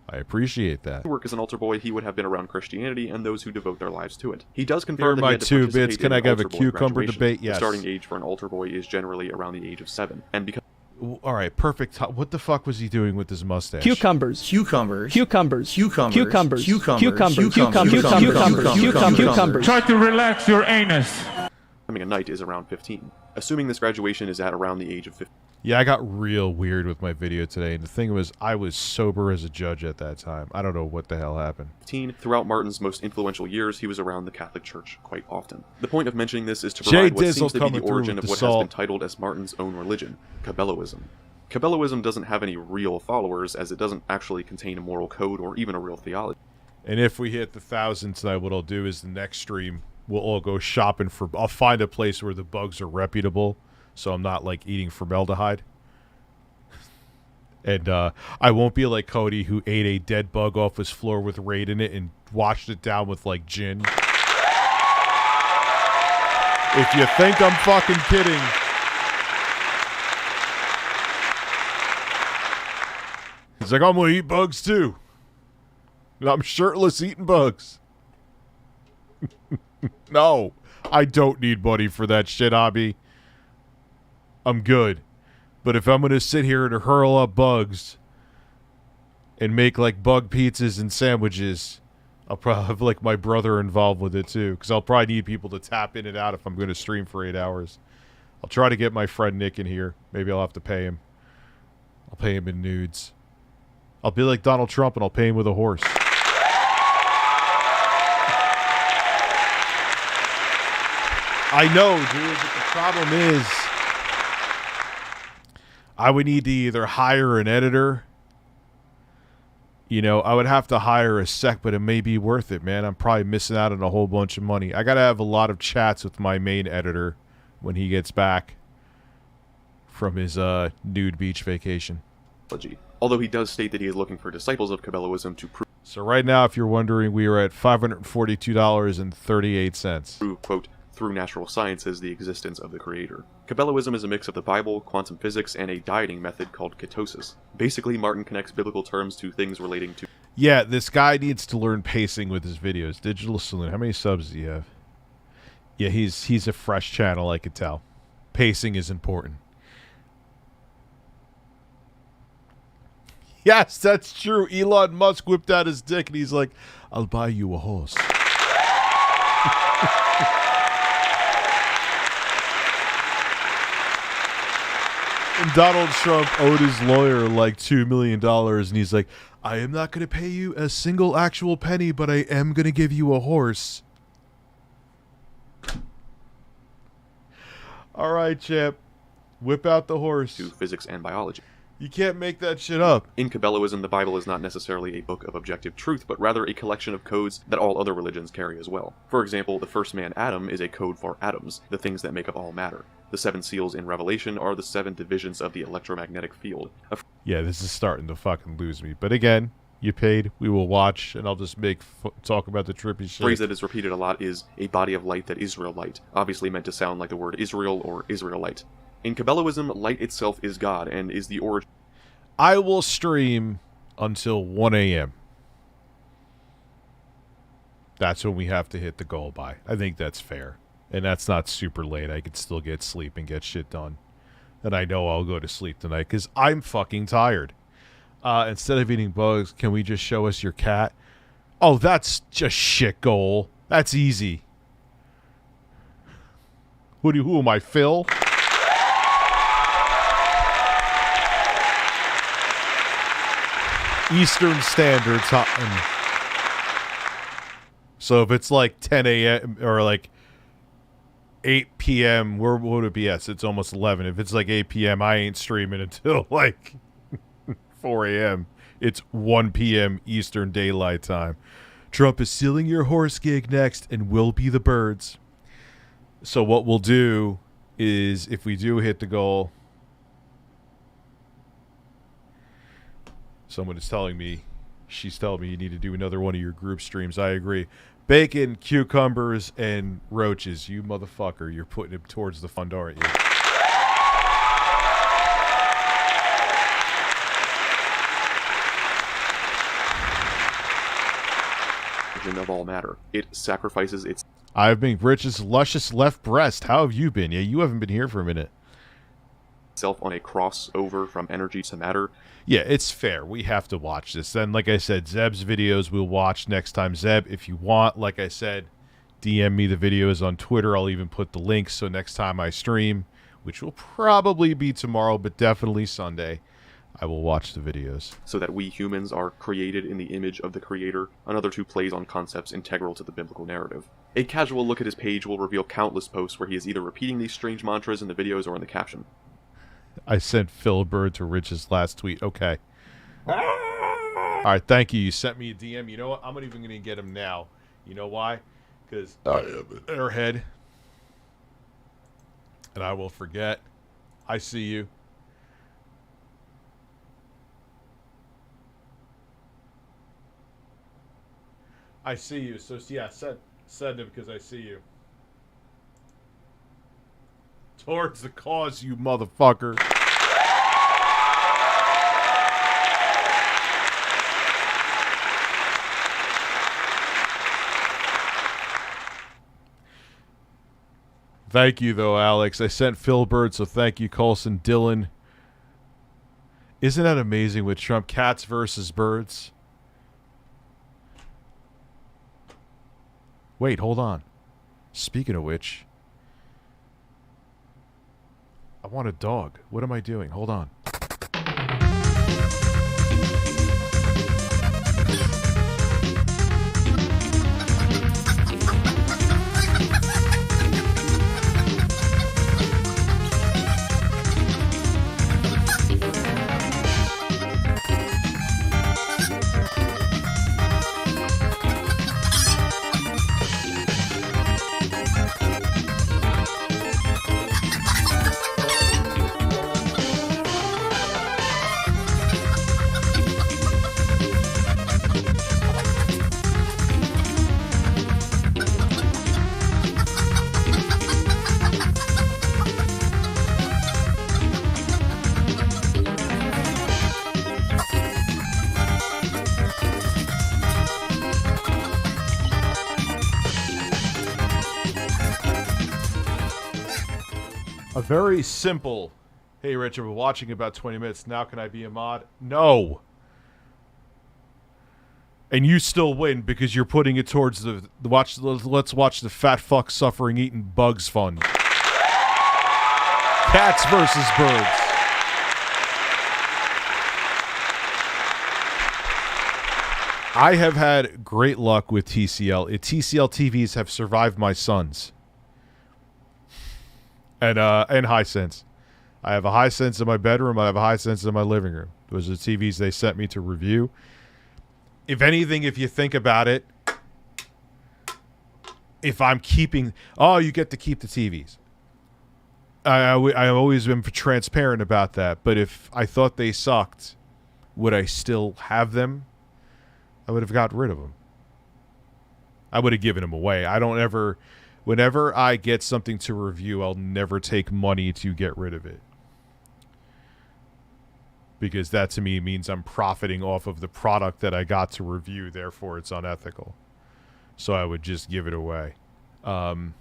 I appreciate that. work as an altar boy, he would have been around Christianity and those who devote their lives to it. He does Here confirm are that my he had to 2 participate bits. in Can I an have a altar boy cucumber graduation. debate? Yes. The starting age for an altar boy is generally around the age of 7, and because All right, perfect. What the fuck was he doing with his mustache? Cucumbers. Cucumbers. Cucumbers. Cucumbers. Cucumbers. Cucumbers. Cucumbers. Try to relax your anus. becoming a knight is around 15, assuming this graduation is at around the age of 15. Yeah, I got real weird with my video today, and the thing was, I was sober as a judge at that time. I don't know what the hell happened. Throughout Martin's most influential years, he was around the Catholic Church quite often. The point of mentioning this is to provide what seems to be the origin of what has been titled as Martin's own religion, Cabelloism. Cabelloism doesn't have any real followers, as it doesn't actually contain a moral code or even a real theology. And if we hit the 1,000 tonight, what I'll do is the next stream, we'll all go shopping for... I'll find a place where the bugs are reputable, so I'm not, like, eating formaldehyde. And I won't be like Cody, who ate a dead bug off his floor with Raid in it and washed it down with, like, gin. If you think I'm fucking kidding... He's like, I'm gonna eat bugs, too. And I'm shirtless eating bugs. No, I don't need money for that shit, Abby. I'm good. But if I'm going to sit here and hurl up bugs and make, like, bug pizzas and sandwiches, I'll probably have, like, my brother involved with it, too. Because I'll probably need people to tap in and out if I'm going to stream for 8 hours. I'll try to get my friend Nick in here. Maybe I'll have to pay him. I'll pay him in nudes. I'll be like Donald Trump and I'll pay him with a horse. I know, dude, but the problem is I would need to either hire an editor. You know, I would have to hire a sec, but it may be worth it, man. I'm probably missing out on a whole bunch of money. I got to have a lot of chats with my main editor when he gets back from his nude beach vacation. Although he does state that he is looking for disciples of Cabelloism to prove... So right now, if you're wondering, we are at $542.38. ...prove, quote, through natural sciences the existence of the Creator. Cabelloism is a mix of the Bible, quantum physics, and a dieting method called ketosis. Basically, Martin connects biblical terms to things relating to... Yeah, this guy needs to learn pacing with his videos. Digital Saloon, how many subs do you have? Yeah, he's a fresh channel, I could tell. Pacing is important. Yes, that's true. Elon Musk whipped out his dick and he's like, I'll buy you a horse. And Donald Trump owed his lawyer like $2 million and he's like, I am not going to pay you a single actual penny, but I am going to give you a horse. All right, champ. Whip out the horse. To physics and biology. You can't make that shit up. In Cabelloism, the Bible is not necessarily a book of objective truth, but rather a collection of codes that all other religions carry as well. For example, the first man, Adam, is a code for atoms, the things that make up all matter. The 7 seals in Revelation are the 7 divisions of the electromagnetic field. Yeah, this is starting to fucking lose me. But again, you paid, we will watch, and I'll just talk about the trippy shit. A phrase that is repeated a lot is a body of light that Israelite, obviously meant to sound like the word Israel or Israelite. In Cabelloism, light itself is God and is the origin. I will stream until 1 a.m. That's when we have to hit the goal by. I think that's fair. And that's not super late. I could still get sleep and get shit done. And I know I'll go to sleep tonight because I'm fucking tired. Instead of eating bugs, can we just show us your cat? Oh, that's just shit goal. That's easy. Who am I, Phil? Eastern Standard Time. So if it's like 10 a.m. or like 8 p.m., what would it be? Yes, it's almost 11. If it's like 8 p.m., I ain't streaming until like 4 a.m. It's 1 p.m. Eastern Daylight Time. Trump is sealing your horse gig next and will be the birds. So what we'll do is if we do hit the goal... Someone is telling me She's telling me you need to do another one of your group streams. I agree. Bacon, cucumbers, and roaches. You motherfucker. You're putting it towards the fund, aren't you? Of all matter. It sacrifices its... I've been Rich's luscious left breast. How have you been? Yeah, you haven't been here for a minute. ...self on a crossover from energy to matter. Yeah, it's fair. We have to watch this. Then, like I said, Zeb's videos we'll watch next time. Zeb, if you want, like I said, DM me the videos on Twitter. I'll even put the links so next time I stream, which will probably be tomorrow, but definitely Sunday, I will watch the videos. So that we humans are created in the image of the Creator. Another 2 plays on concepts integral to the biblical narrative. A casual look at his page will reveal countless posts where he is either repeating these strange mantras in the videos or in the caption. I sent Phil Bird to Rich's last tweet. Okay. Alright, thank you. You sent me a DM. You know what? I'm not even going to get him now. You know why? Because airhead. And I will forget. I see you. I see you. So, yeah, send it because I see you. Towards the cause, you motherfucker. Thank you, though, Alex. I sent Phil Bird, so thank you, Colson. Dylan. Isn't that amazing with Trump? Cats versus birds. Wait, hold on. Speaking of which, I want a dog. What am I doing? Hold on. Very simple. Hey, Richard, we're watching about 20 minutes. Now can I be a mod? No. And you still win because you're putting it towards the watch. Let's watch the fat fuck suffering eating bugs fund. Cats versus birds. I have had great luck with TCL. TCL TVs have survived my sons. And Hisense. I have a Hisense in my bedroom. I have a Hisense in my living room. Those are the TVs they sent me to review. If anything, if you think about it, if I'm keeping... Oh, you get to keep the TVs. I've always been transparent about that. But if I thought they sucked, would I still have them? I would have gotten rid of them. I would have given them away. I don't ever... Whenever I get something to review, I'll never take money to get rid of it. Because that to me means I'm profiting off of the product that I got to review, therefore it's unethical. So I would just give it away. So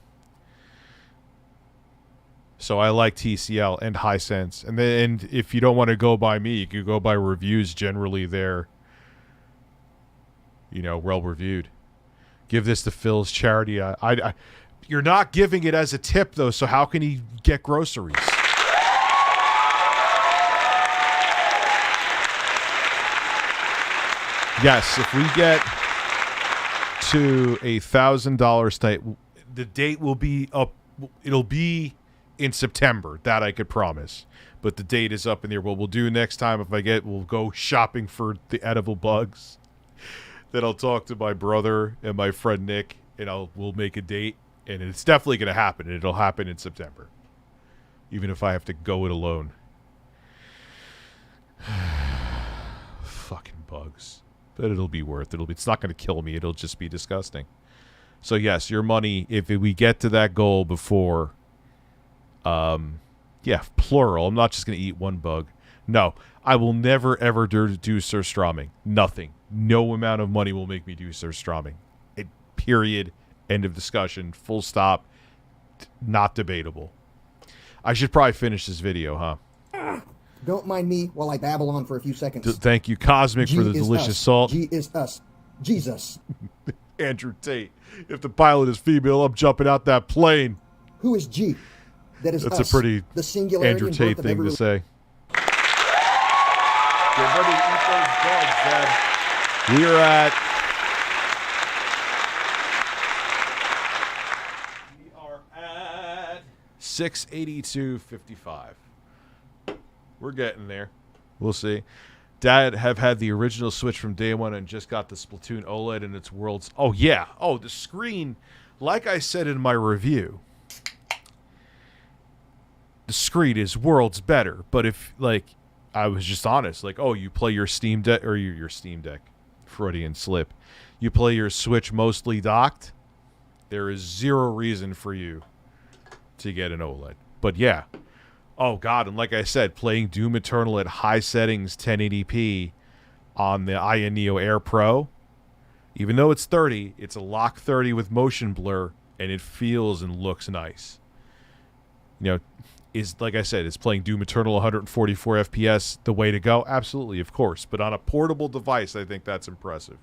I like TCL and Hisense. And if you don't want to go by me, you can go by reviews. Generally they're, well reviewed. Give this to Phil's charity. You're not giving it as a tip, though, so how can he get groceries? Yes, if we get to $1,000 tonight, the date will be up. It'll be in September. That I could promise. But the date is up in the air. What we'll do next time, we'll go shopping for the edible bugs. Then I'll talk to my brother and my friend Nick, and we'll make a date. And it's definitely going to happen. And it'll happen in September. Even if I have to go it alone. Fucking bugs. but it'll be worth it. It's not going to kill me. It'll just be disgusting. So yes, your money, if we get to that goal before, yeah, plural. I'm not just going to eat one bug. No, I will never, ever do surströmming. Nothing. No amount of money will make me do surströmming. Period. End of discussion. Full stop. Not debatable. I should probably finish this video, huh? Don't mind me while I babble on for a few seconds. Thank you, Cosmic, for the delicious salt. G is us. Jesus. Andrew Tate. If the pilot is female, I'm jumping out that plane. Who is G? That is That's us. a pretty the singularity Andrew and Tate birth of thing every to say. Get ready to eat those bugs, Dad. We are at... We are at 682.55. We're getting there. We'll see. Dad have had the original Switch from day one and just got the Splatoon OLED and its worlds. Oh, yeah. Oh, the screen, like I said in my review, the screen is worlds better. But if, like, I was just honest, like, oh, you play your Steam Deck, or your Steam Deck, Freudian slip. You play your Switch mostly docked, there is zero reason for you to get an OLED. But yeah. Oh, God, and like I said, playing Doom Eternal at high settings 1080p on the Aya Neo Air Pro, even though it's 30, it's a lock 30 with motion blur, and it feels and looks nice. You know, is like I said, is playing Doom Eternal 144 FPS the way to go? Absolutely, of course. But on a portable device, I think that's impressive.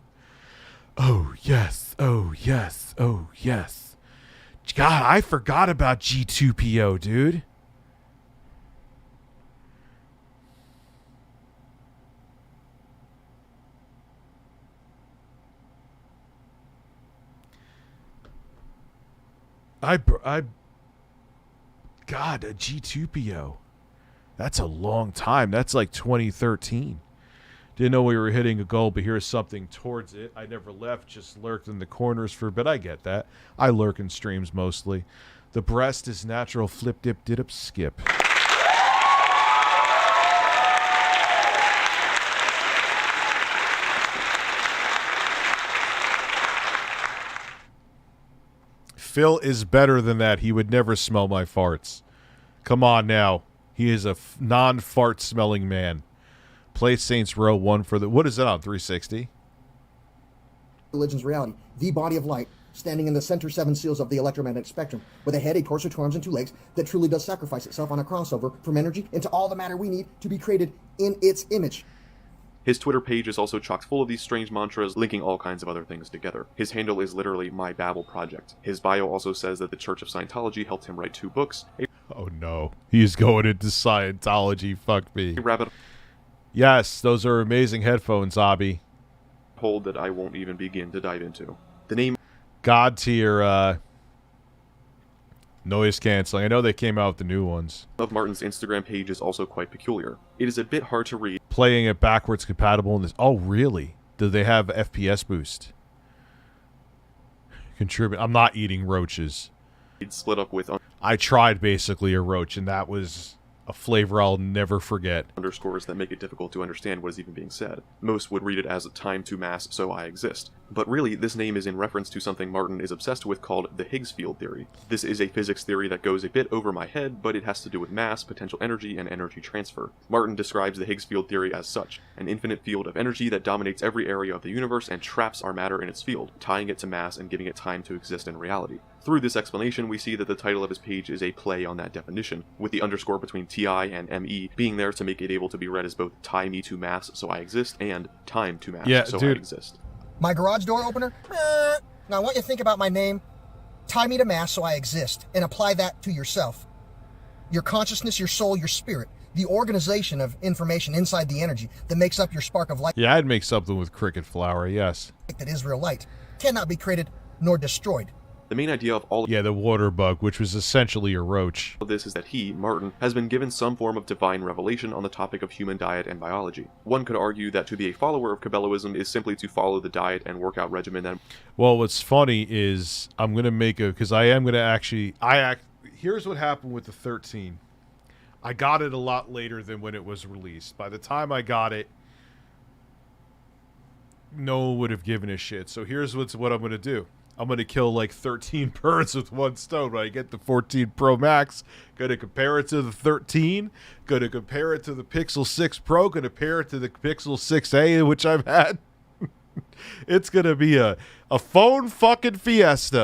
Oh, yes. Oh, yes. Oh, yes. God, I forgot about G2PO, dude. God, a G2PO. That's a long time. That's like 2013. Didn't know we were hitting a goal, but here's something towards it. I never left, just lurked in the corners for a bit. I get that. I lurk in streams mostly. The breast is natural flip, dip, dip, skip. Phil is better than that. He would never smell my farts. Come on now. He is a non-fart smelling man. Play Saints Row 1 for the... What is that on, 360? Religion's reality. The body of light, standing in the center 7 seals of the electromagnetic spectrum, with a head, a torso, 2 arms, and 2 legs, that truly does sacrifice itself on a crossover from energy into all the matter we need to be created in its image. His Twitter page is also chock full of these strange mantras, linking all kinds of other things together. His handle is literally My Babel Project. His bio also says that the Church of Scientology helped him write 2 books. Oh no, he's going into Scientology, fuck me. Rabbit. Yes, those are amazing headphones, Abby. Hole that I won't even begin to dive into. The name... God tier, noise canceling. I know they came out with the new ones. Of Martin's Instagram page is also quite peculiar. It is a bit hard to read. Playing it backwards compatible in this. Oh, really? Do they have FPS boost? Contribute. I'm not eating roaches. It's split up with... I tried basically a roach, and that was a flavor I'll never forget. Underscores that make it difficult to understand what is even being said. Most would read it as time to mass, so I exist. But really, this name is in reference to something Martin is obsessed with called the Higgs field theory. This is a physics theory that goes a bit over my head, but it has to do with mass, potential energy, and energy transfer. Martin describes the Higgs field theory as such, an infinite field of energy that dominates every area of the universe and traps our matter in its field, tying it to mass and giving it time to exist in reality. Through this explanation, we see that the title of his page is a play on that definition, with the underscore between TI and ME being there to make it able to be read as both tie me to mass so I exist and time to mass so I exist. My garage door opener? Now I want you to think about my name, tie me to mass so I exist, and apply that to yourself. Your consciousness, your soul, your spirit. The organization of information inside the energy that makes up your spark of light. Yeah, I'd make something with cricket flour, yes. That is real light. Cannot be created nor destroyed. The main idea of all... Yeah, the water bug, which was essentially a roach. ...this is that he, Martin, has been given some form of divine revelation on the topic of human diet and biology. One could argue that to be a follower of Cabelloism is simply to follow the diet and workout regimen that... Well, what's funny is I'm going to make a... Because I am going to actually... Here's what happened with the 13. I got it a lot later than when it was released. By the time I got it, no one would have given a shit. So here's what I'm going to do. I'm going to kill like 13 birds with one stone. When I get the 14 Pro Max, going to compare it to the 13, going to compare it to the Pixel 6 Pro, going to compare it to the Pixel 6a, which I've had. It's going to be a phone fucking fiesta.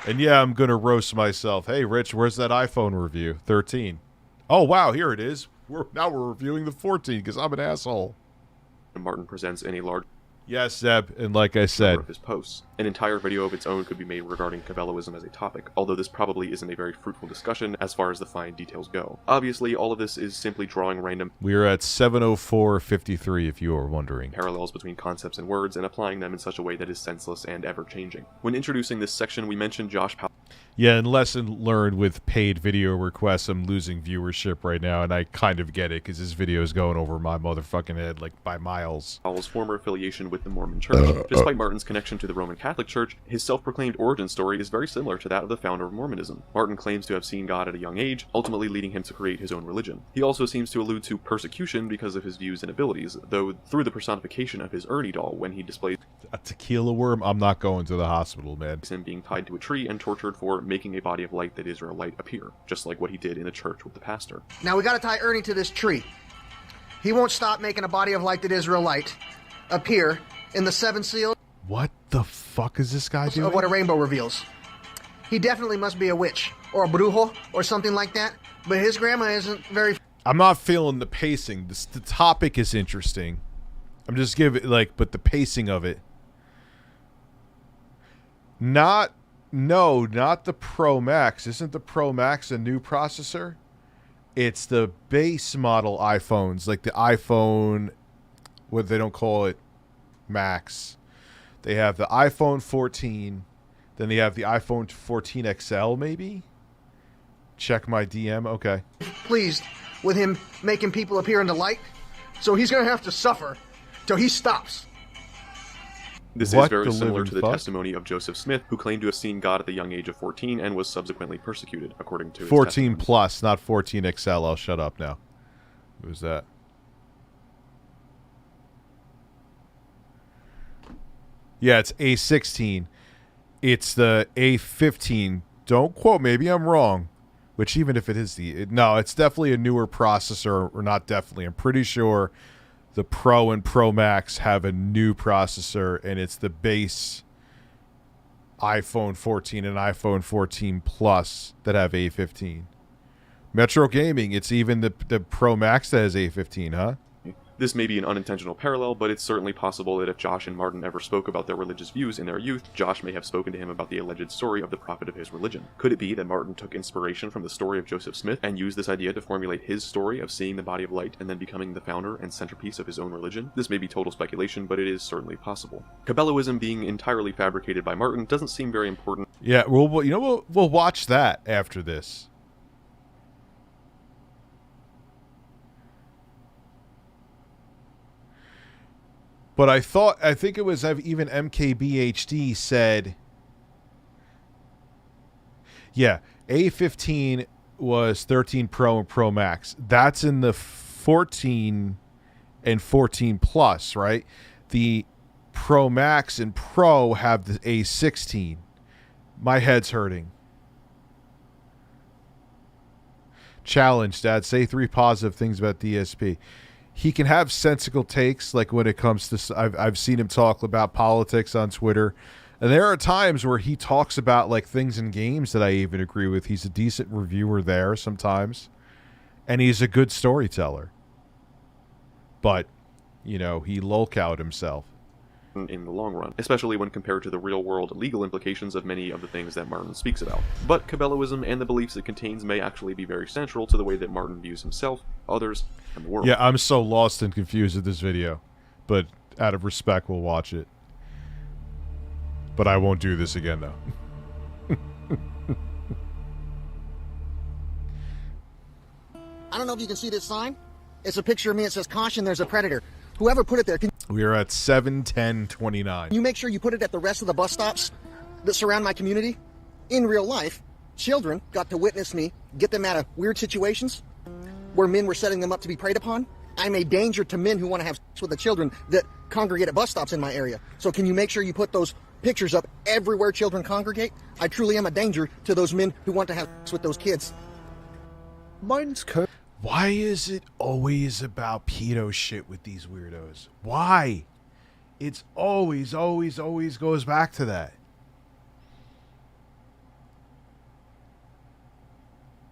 And yeah, I'm going to roast myself. Hey, Rich, where's that iPhone review? 13. Oh, wow, here it is. Now we're reviewing the 14 because I'm an asshole. Martin presents in a large... Yes, Zeb, and like I said... ...of his posts. An entire video of its own could be made regarding Cabelloism as a topic, although this probably isn't a very fruitful discussion as far as the fine details go. Obviously, all of this is simply drawing random... We're at 7:04:53, if you are wondering. ...parallels between concepts and words and applying them in such a way that is senseless and ever-changing. When introducing this section, we mentioned Josh Powell... Yeah, and lesson learned with paid video requests, I'm losing viewership right now, and I kind of get it, because this video is going over my motherfucking head, like, by miles. Powell's former affiliation with the Mormon Church. Despite Martin's connection to the Roman Catholic Church, his self-proclaimed origin story is very similar to that of the founder of Mormonism. Martin claims to have seen God at a young age, ultimately leading him to create his own religion. He also seems to allude to persecution because of his views and abilities, though through the personification of his Ernie doll when he displays a tequila worm. I'm not going to the hospital, man. Him being tied to a tree and tortured for making a body of light that Israelite appear, just like what he did in the church with the pastor. Now we gotta tie Ernie to this tree. He won't stop making a body of light that Israelite appear in the 7 seals. What the fuck is this guy doing? Of what a rainbow reveals. He definitely must be a witch, or a brujo, or something like that, but his grandma isn't very... I'm not feeling the pacing. The topic is interesting. I'm just giving, like, but the pacing of it. Not the Pro Max. Isn't the Pro Max a new processor? It's the base model iPhones, like the iPhone, what they don't call it, Max. They have the iPhone 14, then they have the iPhone 14 XL, maybe? Check my DM, okay. Pleased with him making people appear in the light, so he's going to have to suffer till he stops. This is very similar to the testimony of Joseph Smith, who claimed to have seen God at the young age of 14 and was subsequently persecuted, according to his 14 plus, not 14 XL. I'll shut up now. Who's that? Yeah, it's A16. It's the A15. Don't quote. Maybe I'm wrong. Which even if it is no, it's definitely a newer processor, or not definitely. I'm pretty sure the Pro and Pro Max have a new processor, and it's the base iPhone 14 and iPhone 14 Plus that have A15. Metro Gaming, it's even the Pro Max that has A15, huh? This may be an unintentional parallel, but it's certainly possible that if Josh and Martin ever spoke about their religious views in their youth, Josh may have spoken to him about the alleged story of the prophet of his religion. Could it be that Martin took inspiration from the story of Joseph Smith and used this idea to formulate his story of seeing the body of light and then becoming the founder and centerpiece of his own religion? This may be total speculation, but it is certainly possible. Cabelloism being entirely fabricated by Martin doesn't seem very important. Yeah, we'll watch that after this. But I think it was even MKBHD said, yeah, A15 was 13 Pro and Pro Max. That's in the 14 and 14 Plus, right? The Pro Max and Pro have the A16. My head's hurting. Challenge, Dad. Say 3 positive things about DSP. He can have sensical takes, like when it comes to... I've seen him talk about politics on Twitter. And there are times where he talks about like things in games that I even agree with. He's a decent reviewer there sometimes. And he's a good storyteller. But, you know, he lolcowed himself. In the long run, especially when compared to the real-world legal implications of many of the things that Martin speaks about. But Cabelloism and the beliefs it contains may actually be very central to the way that Martin views himself, others, and the world. Yeah, I'm so lost and confused with this video, but out of respect, we'll watch it. But I won't do this again, though. I don't know if you can see this sign. It's a picture of me. It says, "Caution, there's a predator." Whoever put it there, we are at 7:10:29. You make sure you put it at the rest of the bus stops that surround my community in real life, children got to witness me get them out of weird situations where men were setting them up to be preyed upon. I'm a danger to men who want to have sex with the children that congregate at bus stops in my area. So can you make sure you put those pictures up everywhere children congregate? I truly am a danger to those men who want to have sex with those kids. Martin's current... Why is it always about pedo shit with these weirdos? Why? It's always goes back to that.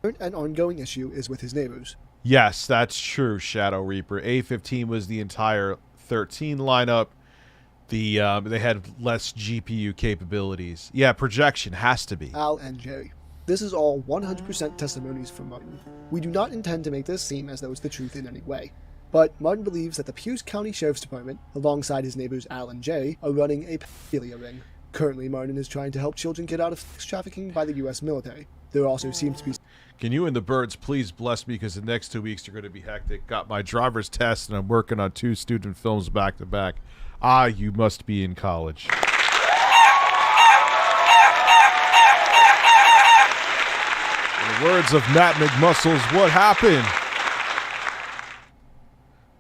An ongoing issue is with his neighbors. Yes, that's true, Shadow Reaper. A15 was the entire 13 lineup. They had less GPU capabilities. Yeah, projection has to be. Al and Jerry. This is all 100% testimonies from Martin. We do not intend to make this seem as though it's the truth in any way. But Martin believes that the Pierce County Sheriff's Department, alongside his neighbors Al and Jerry, are running a pedophilia ring. Currently, Martin is trying to help children get out of sex trafficking by the U.S. military. There also seems to be... Can you and the birds please bless me, because the next 2 weeks are going to be hectic. Got my driver's test and I'm working on 2 student films back to back. Ah, you must be in college. In the words of Matt McMuscles, what happened?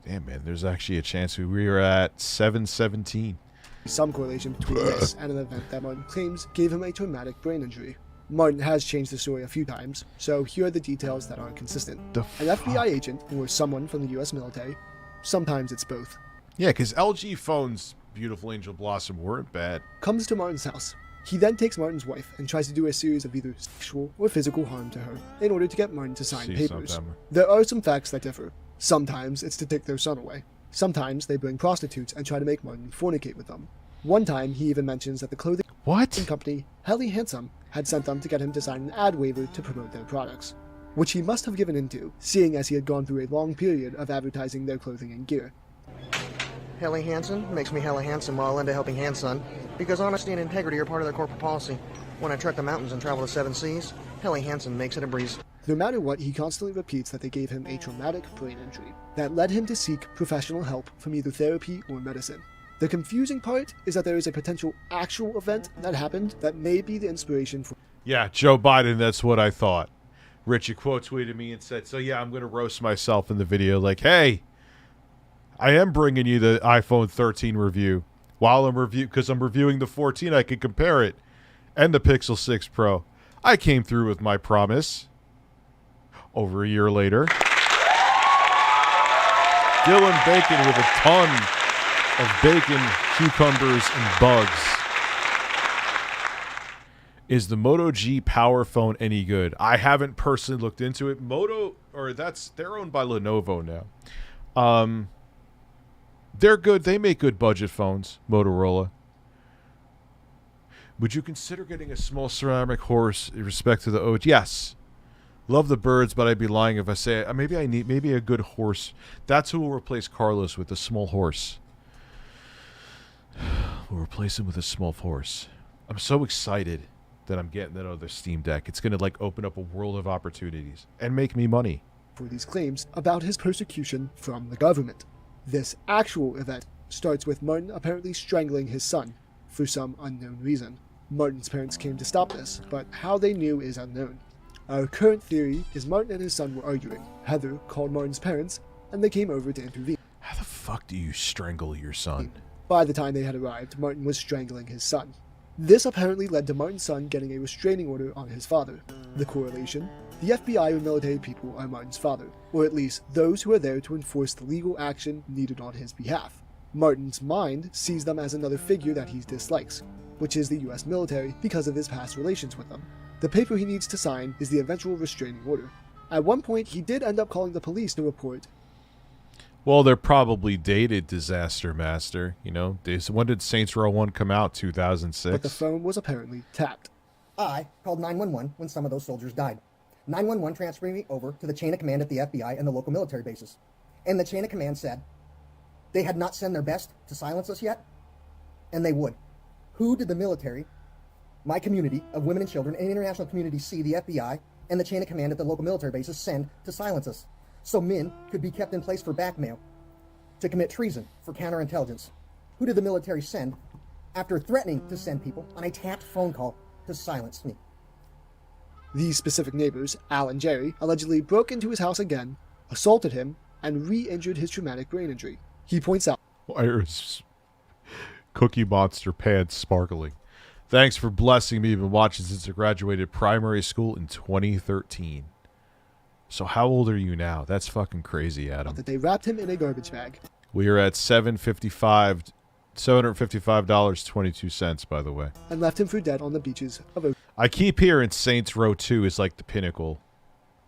Damn, man, there's actually a chance we are at 7:17. Some correlation between this and an event that Martin claims gave him a traumatic brain injury. Martin has changed the story a few times, so here are the details that are consistent. An FBI agent or someone from the U.S. military, sometimes it's both. Yeah, because LG phones, Beautiful Angel Blossom, weren't bad. Comes to Martin's house. He then takes Martin's wife and tries to do a series of either sexual or physical harm to her in order to get Martin to sign papers. There are some facts that differ. Sometimes it's to take their son away. Sometimes they bring prostitutes and try to make Martin fornicate with them. One time, he even mentions that the clothing company, Helly Handsome, had sent them to get him to sign an ad waiver to promote their products, which he must have given into, seeing as he had gone through a long period of advertising their clothing and gear. Helly Hansen makes me hella handsome while into helping Hanson, because honesty and integrity are part of their corporate policy. When I trek the mountains and travel the 7 seas, Helly Hansen makes it a breeze. No matter what, he constantly repeats that they gave him a traumatic brain injury that led him to seek professional help from either therapy or medicine. The confusing part is that there is a potential actual event that happened that may be the inspiration for... Yeah, Joe Biden, that's what I thought. Richie quote tweeted me and said, so yeah, I'm going to roast myself in the video. Like, hey, I am bringing you the iPhone 13 review. While I'm because I'm reviewing the 14, I can compare it. And the Pixel 6 Pro. I came through with my promise. Over a year later. Dylan Bacon with a ton of bacon, cucumbers, and bugs. Is the Moto G Power Phone any good? I haven't personally looked into it. They're owned by Lenovo now. They're good. They make good budget phones, Motorola. Would you consider getting a small ceramic horse in respect to the OG? Yes. Love the birds, but I'd be lying if I say maybe a good horse. That's who will replace Carlos with, a small horse. We'll replace him with a small horse. I'm so excited that I'm getting that other Steam Deck. It's going to like open up a world of opportunities and make me money. For these claims about his persecution from the government. This actual event starts with Martin apparently strangling his son for some unknown reason. Martin's parents came to stop this, but how they knew is unknown. Our current theory is Martin and his son were arguing. Heather called Martin's parents, and they came over to intervene. How the fuck do you strangle your son? By the time they had arrived, Martin was strangling his son. This apparently led to Martin's son getting a restraining order on his father. The correlation? The FBI or military people are Martin's father, or at least those who are there to enforce the legal action needed on his behalf. Martin's mind sees them as another figure that he dislikes, which is the US military because of his past relations with them. The paper he needs to sign is the eventual restraining order. At one point, he did end up calling the police to report. Well, they're probably dated, Disaster Master. You know, when did Saints Row 1 come out? 2006? But the phone was apparently tapped. I called 911 when some of those soldiers died. 911 transferred me over to the chain of command at the FBI and the local military bases. And the chain of command said they had not sent their best to silence us yet, and they would. Who did the military, my community of women and children, and the international community see the FBI and the chain of command at the local military bases send to silence us? So men could be kept in place for blackmail, to commit treason for counterintelligence. Who did the military send after threatening to send people on a tapped phone call to silence me? These specific neighbors, Al and Jerry, allegedly broke into his house again, assaulted him, and re-injured his traumatic brain injury. He points out, Why are his Cookie Monster pants sparkling? Thanks for blessing me. I've been watching since I graduated primary school in 2013. So how old are you now? That's fucking crazy, Adam. that they wrapped him in a garbage bag. We are at $755.22, by the way. And left him for dead on the beaches of Ocean. I keep hearing Saints Row 2 is like the pinnacle.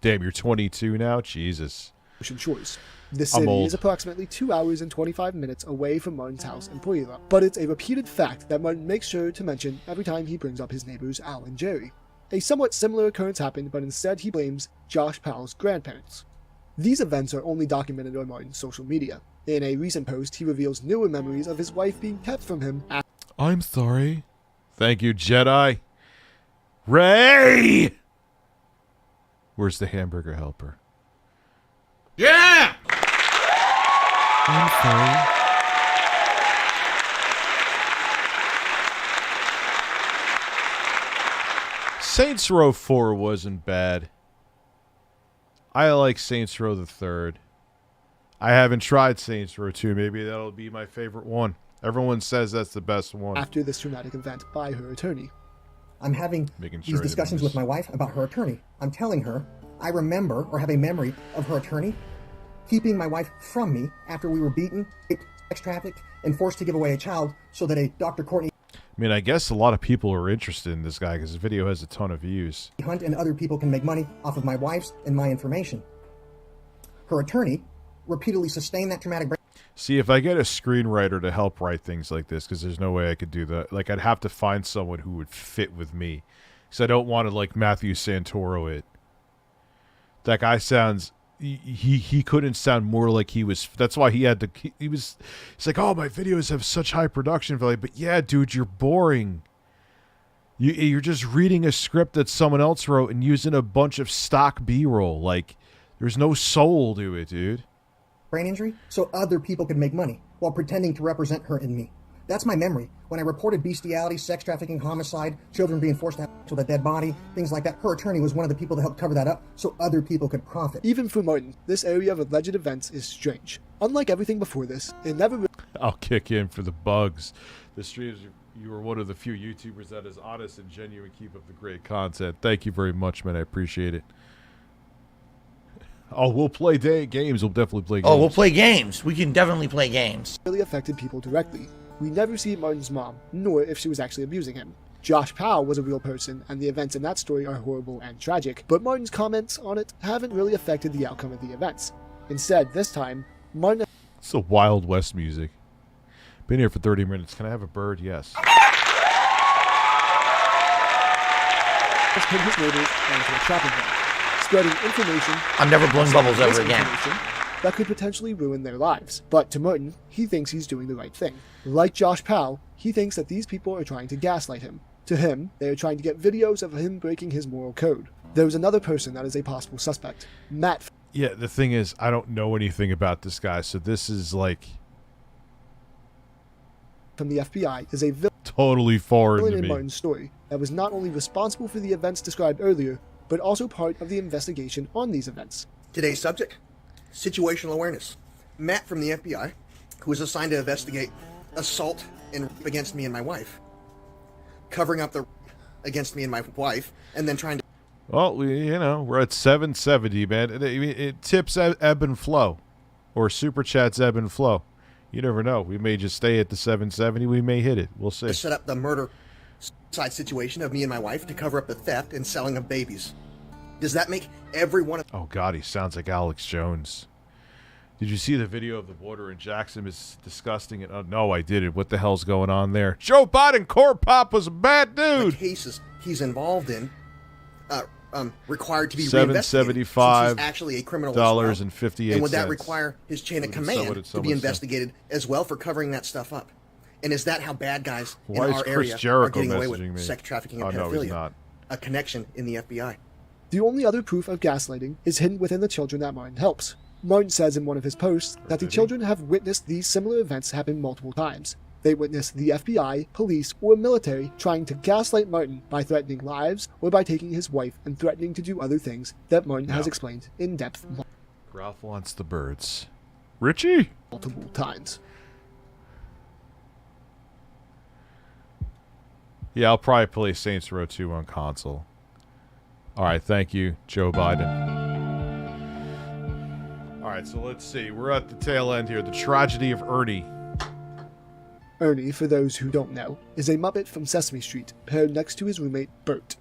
Damn, you're 22 now? Jesus. Shores. This I'm city old. is approximately 2 hours and 25 minutes away from Martin's house in Puyallup, but it's a repeated fact that Martin makes sure to mention every time he brings up his neighbors Al and Jerry. A somewhat similar occurrence happened, but instead he blames Josh Powell's grandparents. These events are only documented on Martin's social media. In a recent post, he reveals newer memories of his wife being kept from him. I'm sorry. Thank you, Jedi. Ray! Where's the hamburger helper? Yeah! I'm sorry. Saints Row 4 wasn't bad. I like Saints Row the 3rd. I haven't tried Saints Row 2. Maybe that'll be my favorite one. Everyone says that's the best one. After this traumatic event by her attorney. I'm having these discussions with my wife about her attorney. I'm telling her I remember or have a memory of her attorney keeping my wife from me after we were beaten, sex trafficked, and forced to give away a child so that a Dr. Courtney I mean, I guess a lot of people are interested in this guy because his video has a ton of views. Hunt and other people can make money off of my wife's and my information. Her attorney repeatedly sustained that traumatic brain. See, if I get a screenwriter to help write things like this, because there's no way I could do that. Like, I'd have to find someone who would fit with me. Because I don't want to, like, Matthew Santoro it. That guy sounds... He couldn't sound more like he was... That's why he had to... He's like, oh, my videos have such high production value. But yeah, dude, you're boring. You're just reading a script that someone else wrote and using a bunch of stock B-roll. Like, there's no soul to it, dude. Brain injury so other people could make money while pretending to represent her and me. That's my memory. When I reported bestiality, sex trafficking, homicide, children being forced to have sex with a dead body, things like that, her attorney was one of the people that helped cover that up so other people could profit. Even for Martin, this area of alleged events is strange. Unlike everything before this, it never... I'll kick in for the bugs. The streams, you are one of the few YouTubers that is honest and genuine. Keep up the great content. Thank you very much, man. I appreciate it. Oh, we'll play games. We'll definitely play games. Oh, we'll play games. We can definitely play games. Really affected people directly. We never see Martin's mom, nor if she was actually abusing him. Josh Powell was a real person, and the events in that story are horrible and tragic, but Martin's comments on it haven't really affected the outcome of the events. Instead, this time, Martin... It's the Wild West music. Been here for 30 minutes. Can I have a bird? Yes. has put his neighbors onto a trapping ground, spreading information... I'm never blowing bubbles ever again. ...that could potentially ruin their lives. But to Martin, he thinks he's doing the right thing. Like Josh Powell, he thinks that these people are trying to gaslight him. To him, they are trying to get videos of him breaking his moral code. There's another person that is a possible suspect, Matt. Yeah, the thing is, I don't know anything about this guy, so this is like... from the FBI is a totally foreign villain to in me. Martin's story that was not only responsible for the events described earlier, but also part of the investigation on these events. Today's subject, situational awareness. Matt from the FBI, who was assigned to investigate assault and rape against me and my wife, covering up the rape against me and my wife, and then trying to... Well, you know, we're at 770, man. It tips ebb and flow, or super chats ebb and flow. You never know. We may just stay at the 770. We may hit it. We'll see. to set up the murder-suicide situation of me and my wife to cover up the theft and selling of babies. Does that make every one of... Oh, God, he sounds like Alex Jones. Did you see the video of the border in Jackson? It's disgusting. And no, I didn't. What the hell's going on there? Joe Biden, Court Pop was a bad dude. The cases he's involved in required to be reinvestigated, since he's actually a criminal as well. $775.58. And would that require his chain of command to be investigated as well for covering that stuff up? And is that how bad guys in our area are getting away with sex trafficking and pedophilia? No, he's not. A connection in the FBI. The only other proof of gaslighting is hidden within the children that Martin helps. Martin says in one of his posts that the children have witnessed these similar events happen multiple times. They witness the FBI, police, or military trying to gaslight Martin by threatening lives or by taking his wife and threatening to do other things that Martin has explained in depth Ralph wants the birds. Richie? multiple times. Yeah, I'll probably play Saints Row 2 on console. Alright, thank you, Joe Biden. Alright, so let's see. We're at the tail end here. The tragedy of Ernie. Ernie, for those who don't know, is a Muppet from Sesame Street, paired next to his roommate, Bert.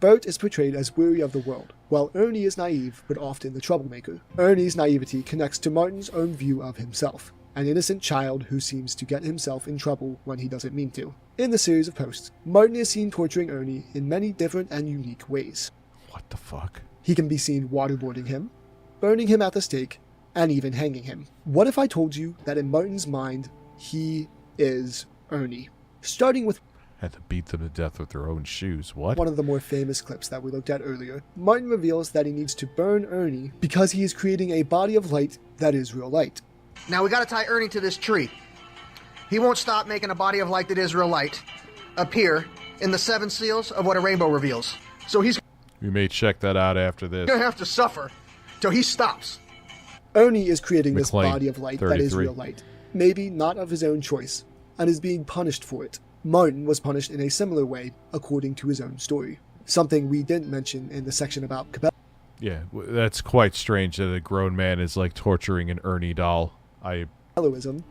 Bert is portrayed as weary of the world, while Ernie is naive, but often the troublemaker. Ernie's naivety connects to Martin's own view of himself, an innocent child who seems to get himself in trouble when he doesn't mean to. In the series of posts, Martin is seen torturing Ernie in many different and unique ways. What the fuck? He can be seen waterboarding him, burning him at the stake, and even hanging him. What if I told you that in Martin's mind, he is Ernie? Starting with Had to beat them to death with their own shoes. What? one of the more famous clips that we looked at earlier, Martin reveals that he needs to burn Ernie because he is creating a body of light that is real light. Now we gotta tie Ernie to this tree. He won't stop making a body of light that is real light appear in the 7 seals of what a rainbow reveals. So he's We may check that out after this. gonna have to suffer till he stops. Ernie is creating this McLean, body of light that is 33. real light, maybe not of his own choice, and is being punished for it. Martin was punished in a similar way, according to his own story. Something we didn't mention in the section about Cabello. Yeah, that's quite strange that a grown man is like torturing an Ernie doll. Cabelloism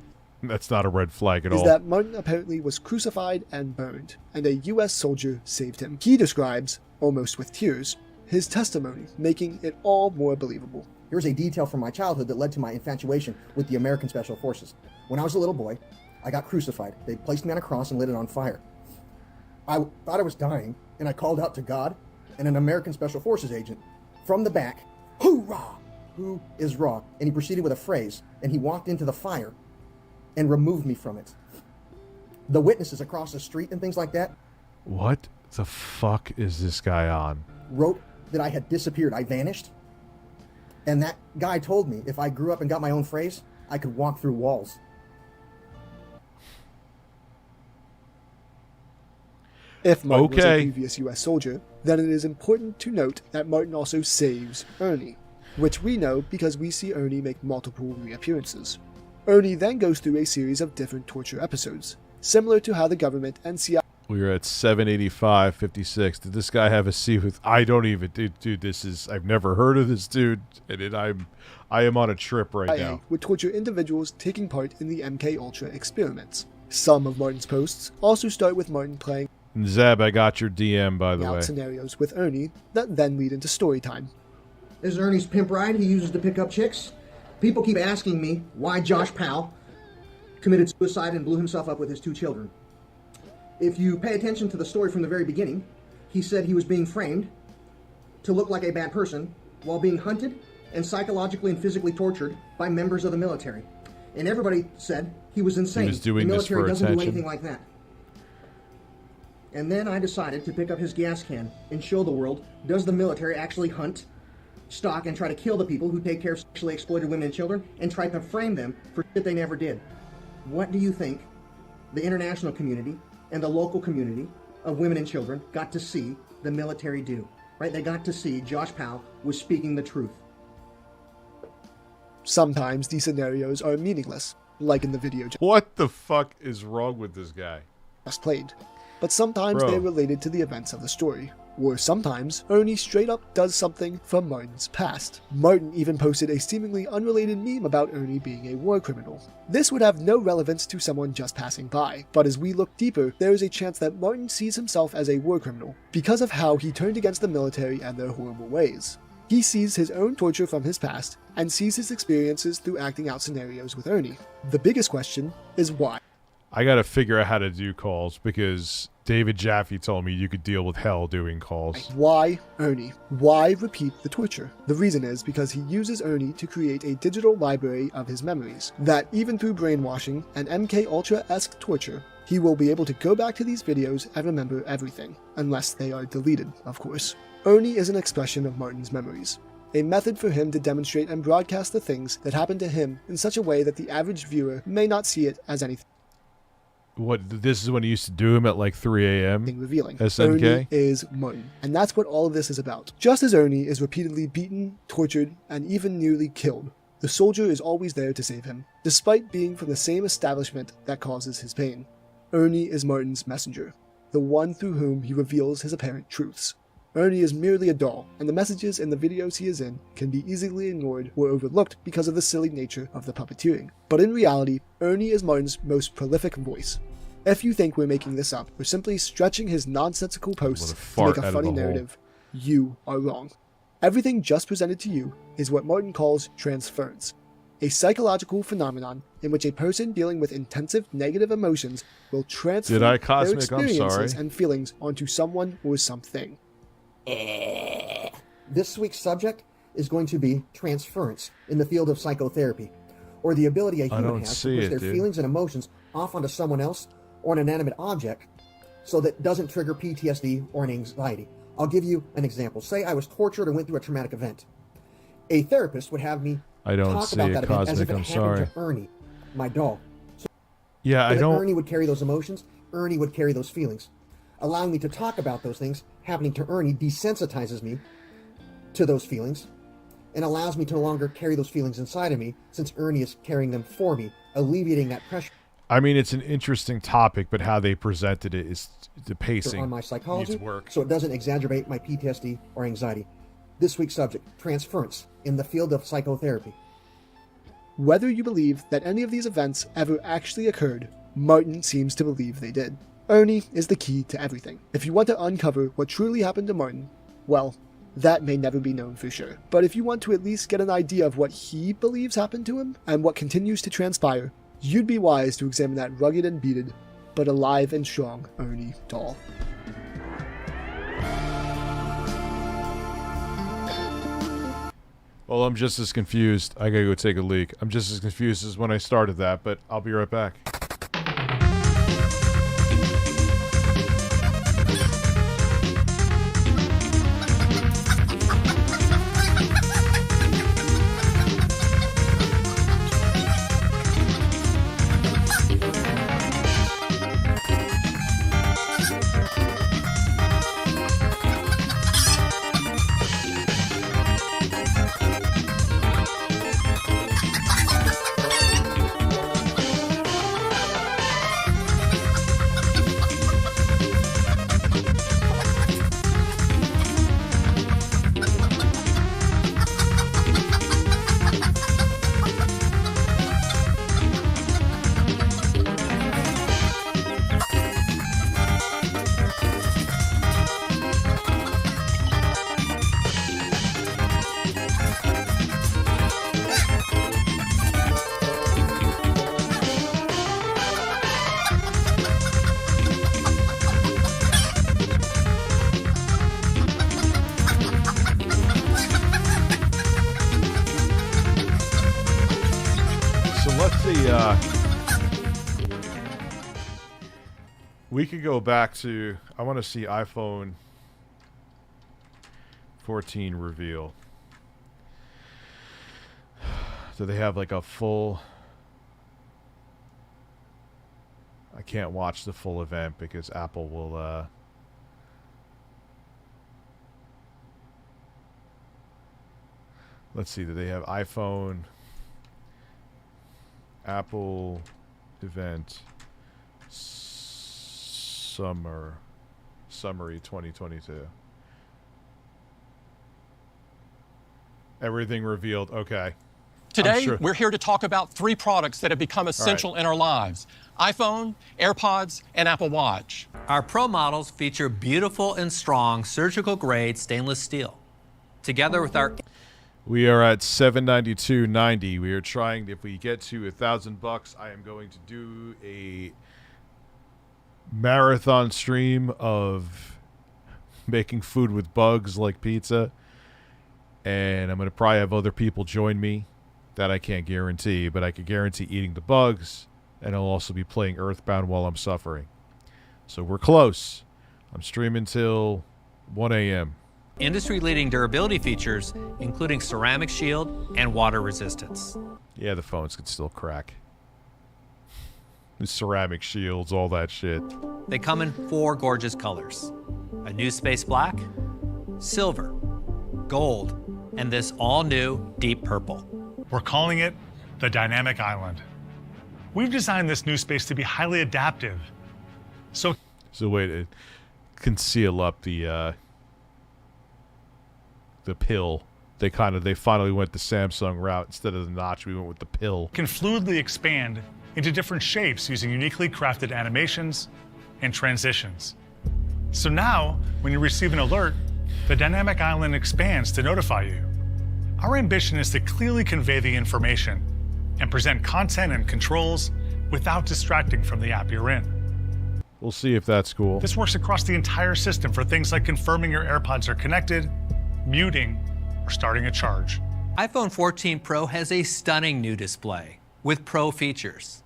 That's not a red flag at is all. that Martin apparently was crucified and burned, and a U.S. soldier saved him. He describes, almost with tears, his testimony, making it all more believable. Here's a detail from my childhood that led to my infatuation with the American Special Forces. When I was a little boy, I got crucified. They placed me on a cross and lit it on fire. I thought I was dying, and I called out to God, and an American Special Forces agent from the back, "Hoorah! Who is raw?" And he proceeded with a phrase, and he walked into the fire and removed me from it. The witnesses across the street and things like that What the fuck is this guy on? wrote that I had disappeared. I vanished. And that guy told me if I grew up and got my own phrase, I could walk through walls. If Martin was a Okay. previous U.S. soldier, then it is important to note that Martin also saves Ernie, which we know because we see Ernie make multiple reappearances. Ernie then goes through a series of different torture episodes, similar to how the government and CIA We were at 785.56. Did this guy have a C with? I don't even, dude. This is. I've never heard of this dude, and I am on a trip right now. would torture individuals taking part in the MK Ultra experiments. Some of Martin's posts also start with Martin playing And Zeb, I got your DM by the out way. scenarios with Ernie that then lead into story time. This is Ernie's pimp ride he uses to pick up chicks. People keep asking me why Josh Powell committed suicide and blew himself up with his 2 children. If you pay attention to the story from the very beginning, he said he was being framed to look like a bad person while being hunted and psychologically and physically tortured by members of the military. And everybody said he was insane. He was doing the this for military doesn't do attention. anything like that. And then I decided to pick up his gas can and show the world, does the military actually hunt, stalk, and try to kill the people who take care of sexually exploited women and children and try to frame them for shit they never did? What do you think the international community and the local community of women and children got to see the military do? Right? They got to see Josh Powell was speaking the truth. Sometimes these scenarios are meaningless, like in the video What the fuck is wrong with this guy? just played, but sometimes Bro. they're related to the events of the story. Or sometimes, Ernie straight up does something from Martin's past. Martin even posted a seemingly unrelated meme about Ernie being a war criminal. This would have no relevance to someone just passing by, but as we look deeper, there is a chance that Martin sees himself as a war criminal because of how he turned against the military and their horrible ways. He sees his own torture from his past and sees his experiences through acting out scenarios with Ernie. The biggest question is why. I gotta figure out how to do calls because David Jaffe told me you could deal with hell doing calls. Why Ernie? Why repeat the torture? The reason is because he uses Ernie to create a digital library of his memories, that even through brainwashing and MK Ultra-esque torture, he will be able to go back to these videos and remember everything, unless they are deleted, of course. Ernie is an expression of Martin's memories, a method for him to demonstrate and broadcast the things that happened to him in such a way that the average viewer may not see it as anything. What, this is when he used to do him at like 3 a.m.? Revealing. SNK? Ernie is Martin. And that's what all of this is about. Just as Ernie is repeatedly beaten, tortured, and even nearly killed, the soldier is always there to save him, despite being from the same establishment that causes his pain. Ernie is Martin's messenger, the one through whom he reveals his apparent truths. Ernie is merely a doll, and the messages in the videos he is in can be easily ignored or overlooked because of the silly nature of the puppeteering. But in reality, Ernie is Martin's most prolific voice. If you think we're making this up, or simply stretching his nonsensical posts to make a funny narrative, you are wrong. Everything just presented to you is what Martin calls transference, a psychological phenomenon in which a person dealing with intensive negative emotions will transfer their experiences and feelings onto someone or something. This week's subject is going to be transference in the field of psychotherapy, or the ability a human has to push their feelings and emotions off onto someone else or an inanimate object so that it doesn't trigger PTSD or an anxiety. I'll give you an example. Say I was tortured or went through a traumatic event. A therapist would have me talk about that event as if it happened to Ernie, my doll. So Ernie would carry those emotions, Ernie would carry those feelings. Allowing me to talk about those things happening to Ernie desensitizes me to those feelings and allows me to no longer carry those feelings inside of me since Ernie is carrying them for me, alleviating that pressure. I mean, it's an interesting topic, but how they presented it is the pacing on my psychology, needs work. So it doesn't exaggerate my PTSD or anxiety. This week's subject, transference in the field of psychotherapy. Whether you believe that any of these events ever actually occurred, Martin seems to believe they did. Ernie is the key to everything. If you want to uncover what truly happened to Martin, well, that may never be known for sure. But if you want to at least get an idea of what he believes happened to him and what continues to transpire, you'd be wise to examine that rugged and beaten, but alive and strong Ernie doll. Well, I'm just as confused. I gotta go take a leak. I'm just as confused as when I started that, but I'll be right back. We could go back to, I want to see iPhone 14 reveal. Do they have like a full... I can't watch the full event because Apple will let's see, do they have iPhone Apple event summary 2022. Everything revealed. Okay. Today, we're here to talk about 3 products that have become essential in our lives: iPhone, AirPods, and Apple Watch. Our Pro models feature beautiful and strong surgical-grade stainless steel. Together with our... We are at $792.90. We are trying, if we get to $1,000, I am going to do a marathon stream of making food with bugs like pizza. And I'm going to probably have other people join me. That I can't guarantee, but I can guarantee eating the bugs, and I'll also be playing Earthbound while I'm suffering. So we're close. I'm streaming till 1 a.m. Industry-leading durability features, including ceramic shield and water resistance. Yeah, the phones could still crack. The ceramic shields, all that shit. They come in 4 gorgeous colors. A new space black, silver, gold, and this all-new deep purple. We're calling it the Dynamic Island. We've designed this new space to be highly adaptive. So wait, it can seal up the pill. They finally went the Samsung route. Instead of the notch, we went with the pill. Can fluidly expand into different shapes using uniquely crafted animations and transitions. So now, when you receive an alert, the Dynamic Island expands to notify you. Our ambition is to clearly convey the information and present content and controls without distracting from the app you're in. We'll see if that's cool. This works across the entire system for things like confirming your AirPods are connected, muting, or starting a charge. iPhone 14 Pro has a stunning new display with Pro features.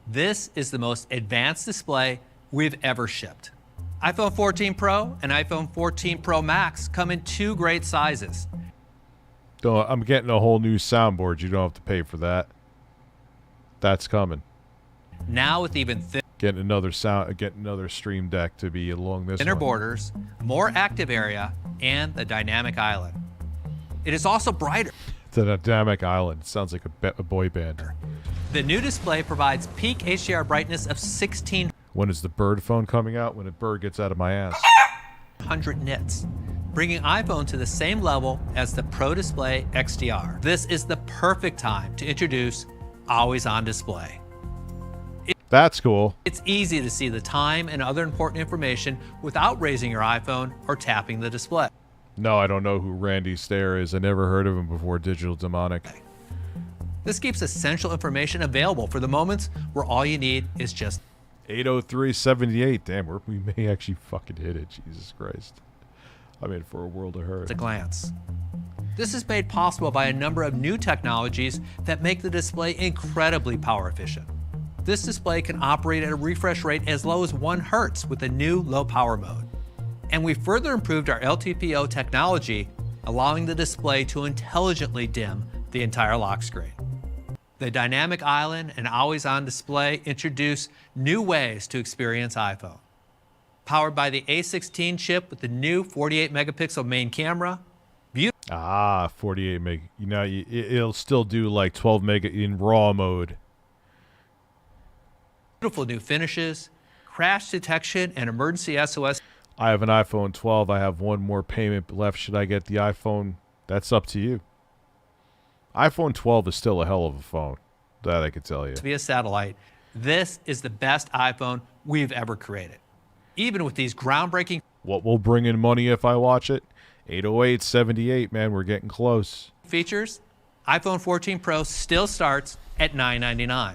This is the most advanced display we've ever shipped. iPhone 14 Pro and iPhone 14 Pro Max come in 2 great sizes. I'm getting a whole new soundboard. You don't have to pay for that. That's coming. Now with even getting another Stream Deck to be along this thinner one. borders, more active area, and the Dynamic Island. It is also brighter. The Dynamic Island sounds like a boy band. The new display provides peak HDR brightness of 1600 When is the bird phone coming out? When a bird gets out of my ass. nits, bringing iPhone to the same level as the Pro Display XDR. This is the perfect time to introduce Always On Display. That's cool. It's easy to see the time and other important information without raising your iPhone or tapping the display. No, I don't know who Randy Stair is. I never heard of him before Digital Demonic. This keeps essential information available for the moments where all you need is just 80378. Damn, we may actually fucking hit it. Jesus Christ. I'm in for a world of hurt. a glance. This is made possible by a number of new technologies that make the display incredibly power efficient. This display can operate at a refresh rate as low as 1 Hertz with the new low power mode. And we further improved our LTPO technology, allowing the display to intelligently dim the entire lock screen. The Dynamic Island and Always On Display introduce new ways to experience iPhone. Powered by the A16 chip with the new 48 megapixel main camera. 48 meg. You know, it'll still do like 12 mega in RAW mode. Beautiful new finishes, crash detection, and emergency SOS. I have an iPhone 12. I have one more payment left. Should I get the iPhone? That's up to you. iPhone 12 is still a hell of a phone. That I can tell you. Via satellite, this is the best iPhone we've ever created. Even with these groundbreaking What will bring in money if I watch it? 808.78, man. We're getting close. features, iPhone 14 Pro still starts at $999.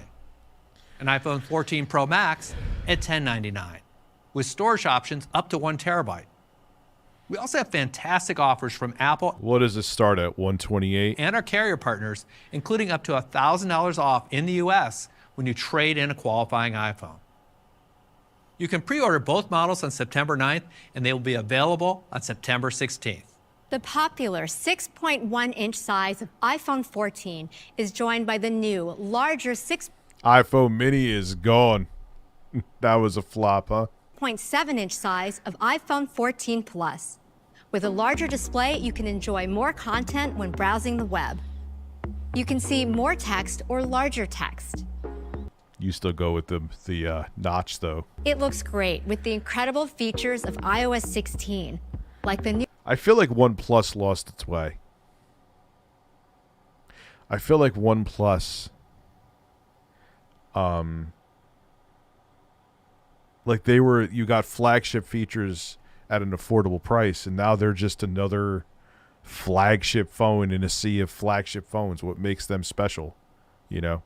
An iPhone 14 Pro Max at $1099, with storage options up to 1 terabyte. We also have fantastic offers from Apple. What does it start at? 128? And our carrier partners, including up to $1,000 off in the US when you trade in a qualifying iPhone. You can pre-order both models on September 9th, and they will be available on September 16th. The popular 6.1-inch size of iPhone 14 is joined by the new, larger iPhone mini is gone. That was a flop, huh? 6.7-inch size of iPhone 14 Plus. With a larger display, you can enjoy more content when browsing the web. You can see more text or larger text. You still go with the notch, though. It looks great with the incredible features of iOS 16, like the new... I feel like OnePlus lost its way. I feel like OnePlus... like you got flagship features at an affordable price, and now they're just another flagship phone in a sea of flagship phones. What makes them special, you know?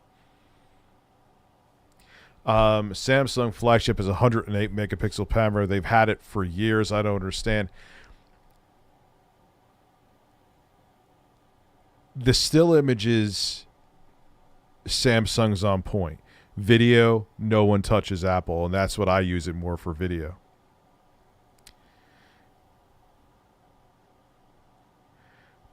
Samsung flagship is 108 megapixel camera. They've had it for years. I don't understand. The still images, Samsung's on point. Video, no one touches Apple, and that's what I use it more for video.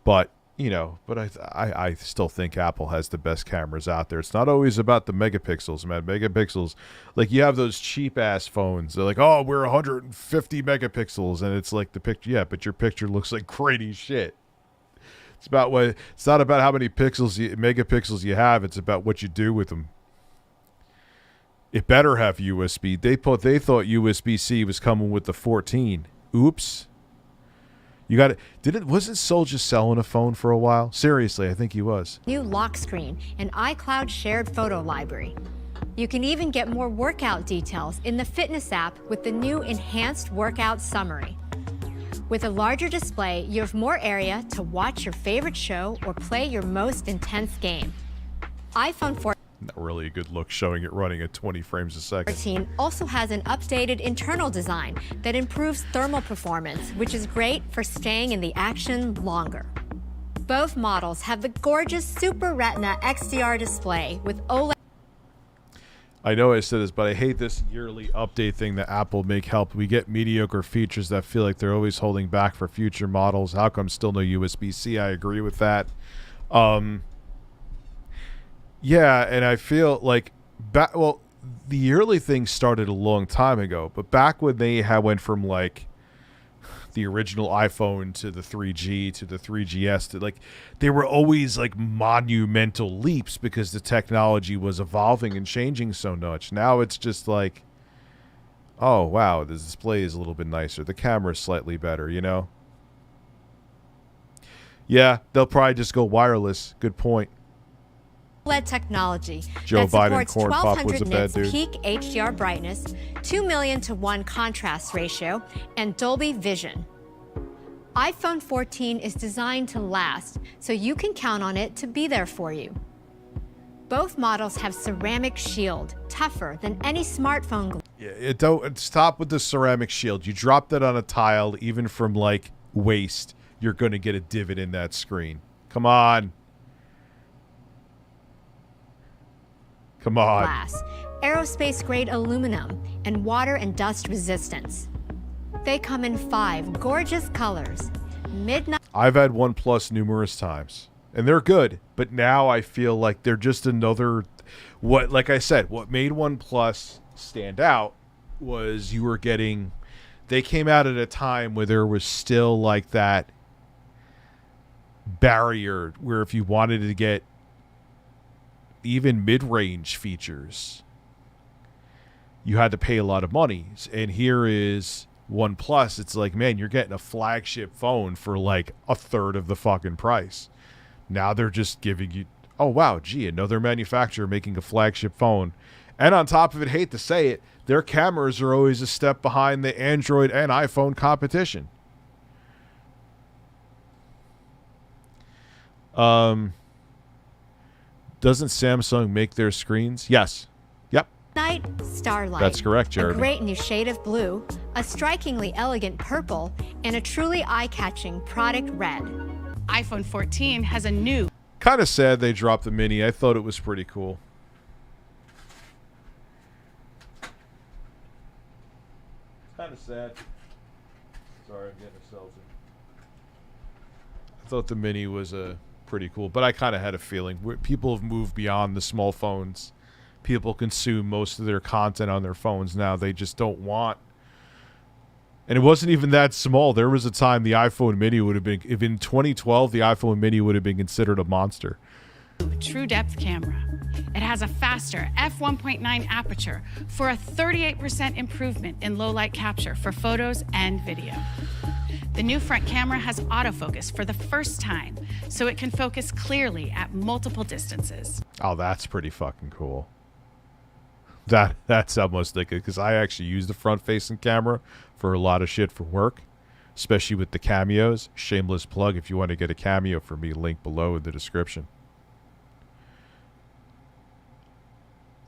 But you know, but I still think Apple has the best cameras out there. It's not always about the megapixels, man. Megapixels, like you have those cheap ass phones. They're like, oh, we're 150 megapixels, and it's like the picture. Yeah, but your picture looks like crazy shit. It's about what. It's not about how many megapixels you have. It's about what you do with them. It better have USB. They thought USB-C was coming with the 14. Oops. You got it. Wasn't Sol just selling a phone for a while? Seriously, I think he was. New lock screen and iCloud shared photo library. You can even get more workout details in the fitness app with the new enhanced workout summary. With a larger display, you have more area to watch your favorite show or play your most intense game. iPhone 14 Not really a good look showing it running at 20 frames a second. also has an updated internal design that improves thermal performance, which is great for staying in the action longer. Both models have the gorgeous Super Retina XDR display with OLED. I know I said this, but I hate this yearly update thing that Apple make help. We get mediocre features that feel like they're always holding back for future models. How come still no USB-C? I agree with that. Yeah, and I feel like the yearly thing started a long time ago, but back when they went from like the original iPhone to the 3G to the 3GS to like, they were always like monumental leaps because the technology was evolving and changing so much. Now it's just like, oh wow, the display is a little bit nicer, the camera is slightly better, you know? Yeah, they'll probably just go wireless. Good point. OLED technology Joe that Biden supports corn pop was 1200 a bad nits dude. peak HDR brightness, 2,000,000:1 contrast ratio, and Dolby Vision. iPhone 14 is designed to last, so you can count on it to be there for you. Both models have ceramic shield, tougher than any smartphone. Yeah, don't stop with the ceramic shield. You drop that on a tile, even from like waist, you're going to get a divot in that screen. Come on. Come on. Glass, aerospace-grade aluminum, and water and dust resistance. They come in 5 gorgeous colors. Midnight. I've had OnePlus numerous times, and they're good, but now I feel like they're just another. Like I said, what made OnePlus stand out was you were getting. They came out at a time where there was still like that barrier where if you wanted to get even mid-range features, you had to pay a lot of money. And here is OnePlus. It's like, man, you're getting a flagship phone for like a third of the fucking price. Now they're just giving you, oh wow, gee, another manufacturer making a flagship phone. And on top of it, hate to say it, their cameras are always a step behind the Android and iPhone competition. Doesn't Samsung make their screens? Yes. Yep. Night Starlight. That's correct, Jared. A great new shade of blue, a strikingly elegant purple, and a truly eye-catching product red. iPhone 14 has a new. Kind of sad they dropped the mini. I thought it was pretty cool. Kind of sad. Sorry, I'm getting a selfie. I thought the mini was pretty cool, but I kind of had a feeling people have moved beyond the small phones. People consume most of their content on their phones now. They just don't want. And it wasn't even that small. There was a time the iPhone mini would have been, if in 2012 the iPhone mini would have been considered a monster. True depth camera. It has a faster f1.9 aperture for a 38% improvement in low light capture for photos and video. The new front camera has autofocus for the first time, so it can focus clearly at multiple distances. Oh, that's pretty fucking cool. That's almost like it, because I actually use the front-facing camera for a lot of shit for work, especially with the cameos. Shameless plug, if you want to get a cameo for me, link below in the description.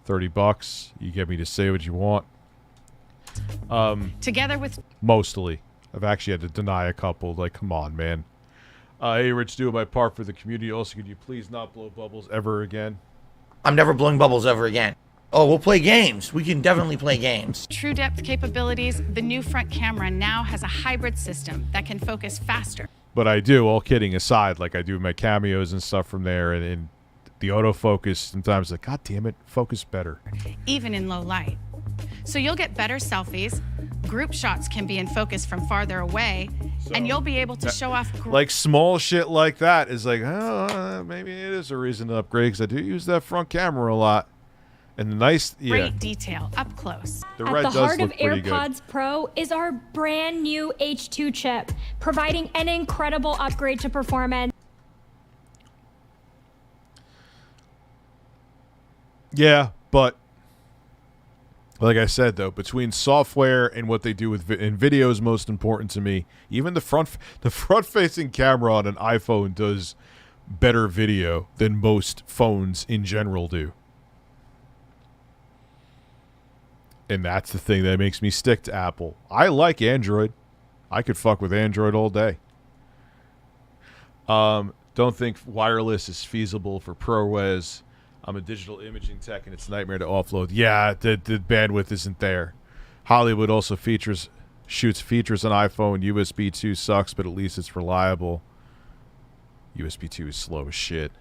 $30, you get me to say what you want. Together with mostly. I've actually had to deny a couple. Like, come on, man. Hey, Rich, doing my part for the community. Also, could you please not blow bubbles ever again? I'm never blowing bubbles ever again. Oh, we'll play games. We can definitely play games. true depth capabilities, the new front camera now has a hybrid system that can focus faster. But I do, all kidding aside, like I do my cameos and stuff from there, and the autofocus sometimes like, God damn it, focus better. Even in low light. So you'll get better selfies, group shots can be in focus from farther away, and you'll be able to show off Like small shit like that is like, oh, maybe it is a reason to upgrade, because I do use that front camera a lot. And the nice, great detail up close. The At red the does heart look of pretty good. AirPods Pro is our brand new H2 chip, providing an incredible upgrade to performance. Yeah, but like I said, though, between software and what they do with and video is most important to me. Even the front-facing camera on an iPhone does better video than most phones in general do. And that's the thing that makes me stick to Apple. I like Android. I could fuck with Android all day. Don't think wireless is feasible for ProRes. I'm a digital imaging tech, and it's a nightmare to offload. Yeah, the bandwidth isn't there. Hollywood also shoots features on iPhone. USB 2 sucks, but at least it's reliable. USB 2 is slow as shit.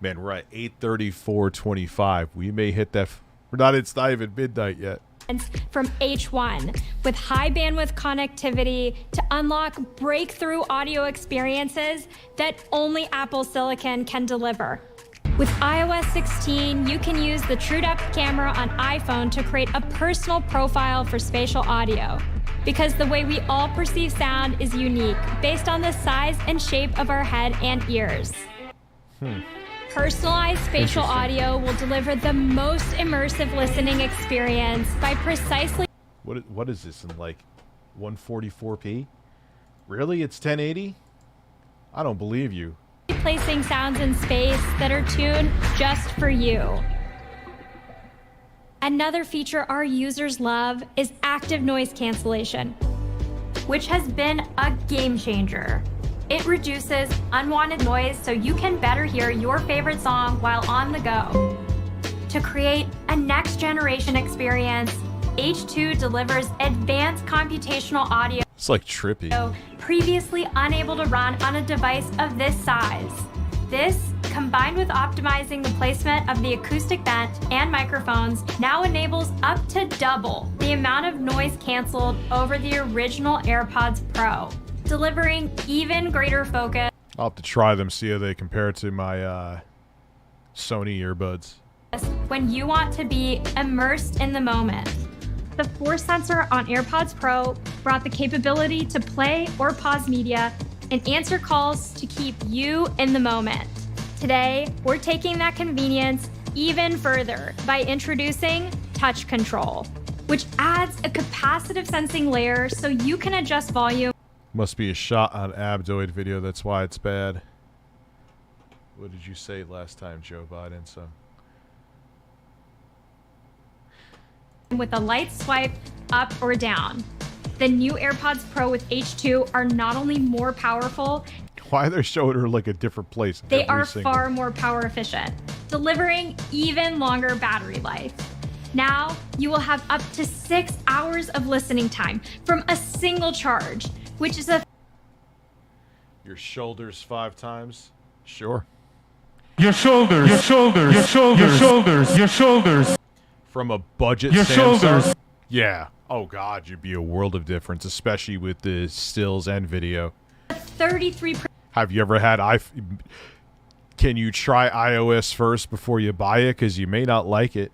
Man, we're at 8:34:25. We may hit that. It's not even midnight yet. From H1 with high bandwidth connectivity to unlock breakthrough audio experiences that only Apple Silicon can deliver. With iOS 16, you can use the TrueDepth camera on iPhone to create a personal profile for spatial audio. Because the way we all perceive sound is unique, based on the size and shape of our head and ears. Personalized spatial audio will deliver the most immersive listening experience by precisely... What is this in, like, 144p? Really? It's 1080? I don't believe you. ...placing sounds in space that are tuned just for you. Another feature our users love is active noise cancellation, which has been a game changer. It reduces unwanted noise so you can better hear your favorite song while on the go. To create a next generation experience, H2 delivers advanced computational audio. It's like trippy. Previously unable to run on a device of this size. This, combined with optimizing the placement of the acoustic vent and microphones, now enables up to double the amount of noise canceled over the original AirPods Pro, delivering even greater focus. I'll have to try them, see how they compare to my Sony earbuds. When you want to be immersed in the moment. The force sensor on AirPods Pro brought the capability to play or pause media and answer calls to keep you in the moment. Today, we're taking that convenience even further by introducing touch control, which adds a capacitive sensing layer so you can adjust volume. Must be a shot on Abdoid video, that's why it's bad. What did you say last time, Joe Biden? So. With a light swipe up or down. The new AirPods Pro with H2 are not only more powerful, Why they're showing her like a different place? they are far more power efficient, delivering even longer battery life. Now, you will have up to 6 hours of listening time from a single charge, which is a... Your shoulders 5 times? Sure. Your shoulders, your shoulders, your shoulders, your shoulders, your shoulders. From a budget Your Samsung? shoulders. Yeah. Oh god, you'd be a world of difference, especially with the stills and video. 33%. Have you ever had Can you try iOS first before you buy it? Because you may not like it.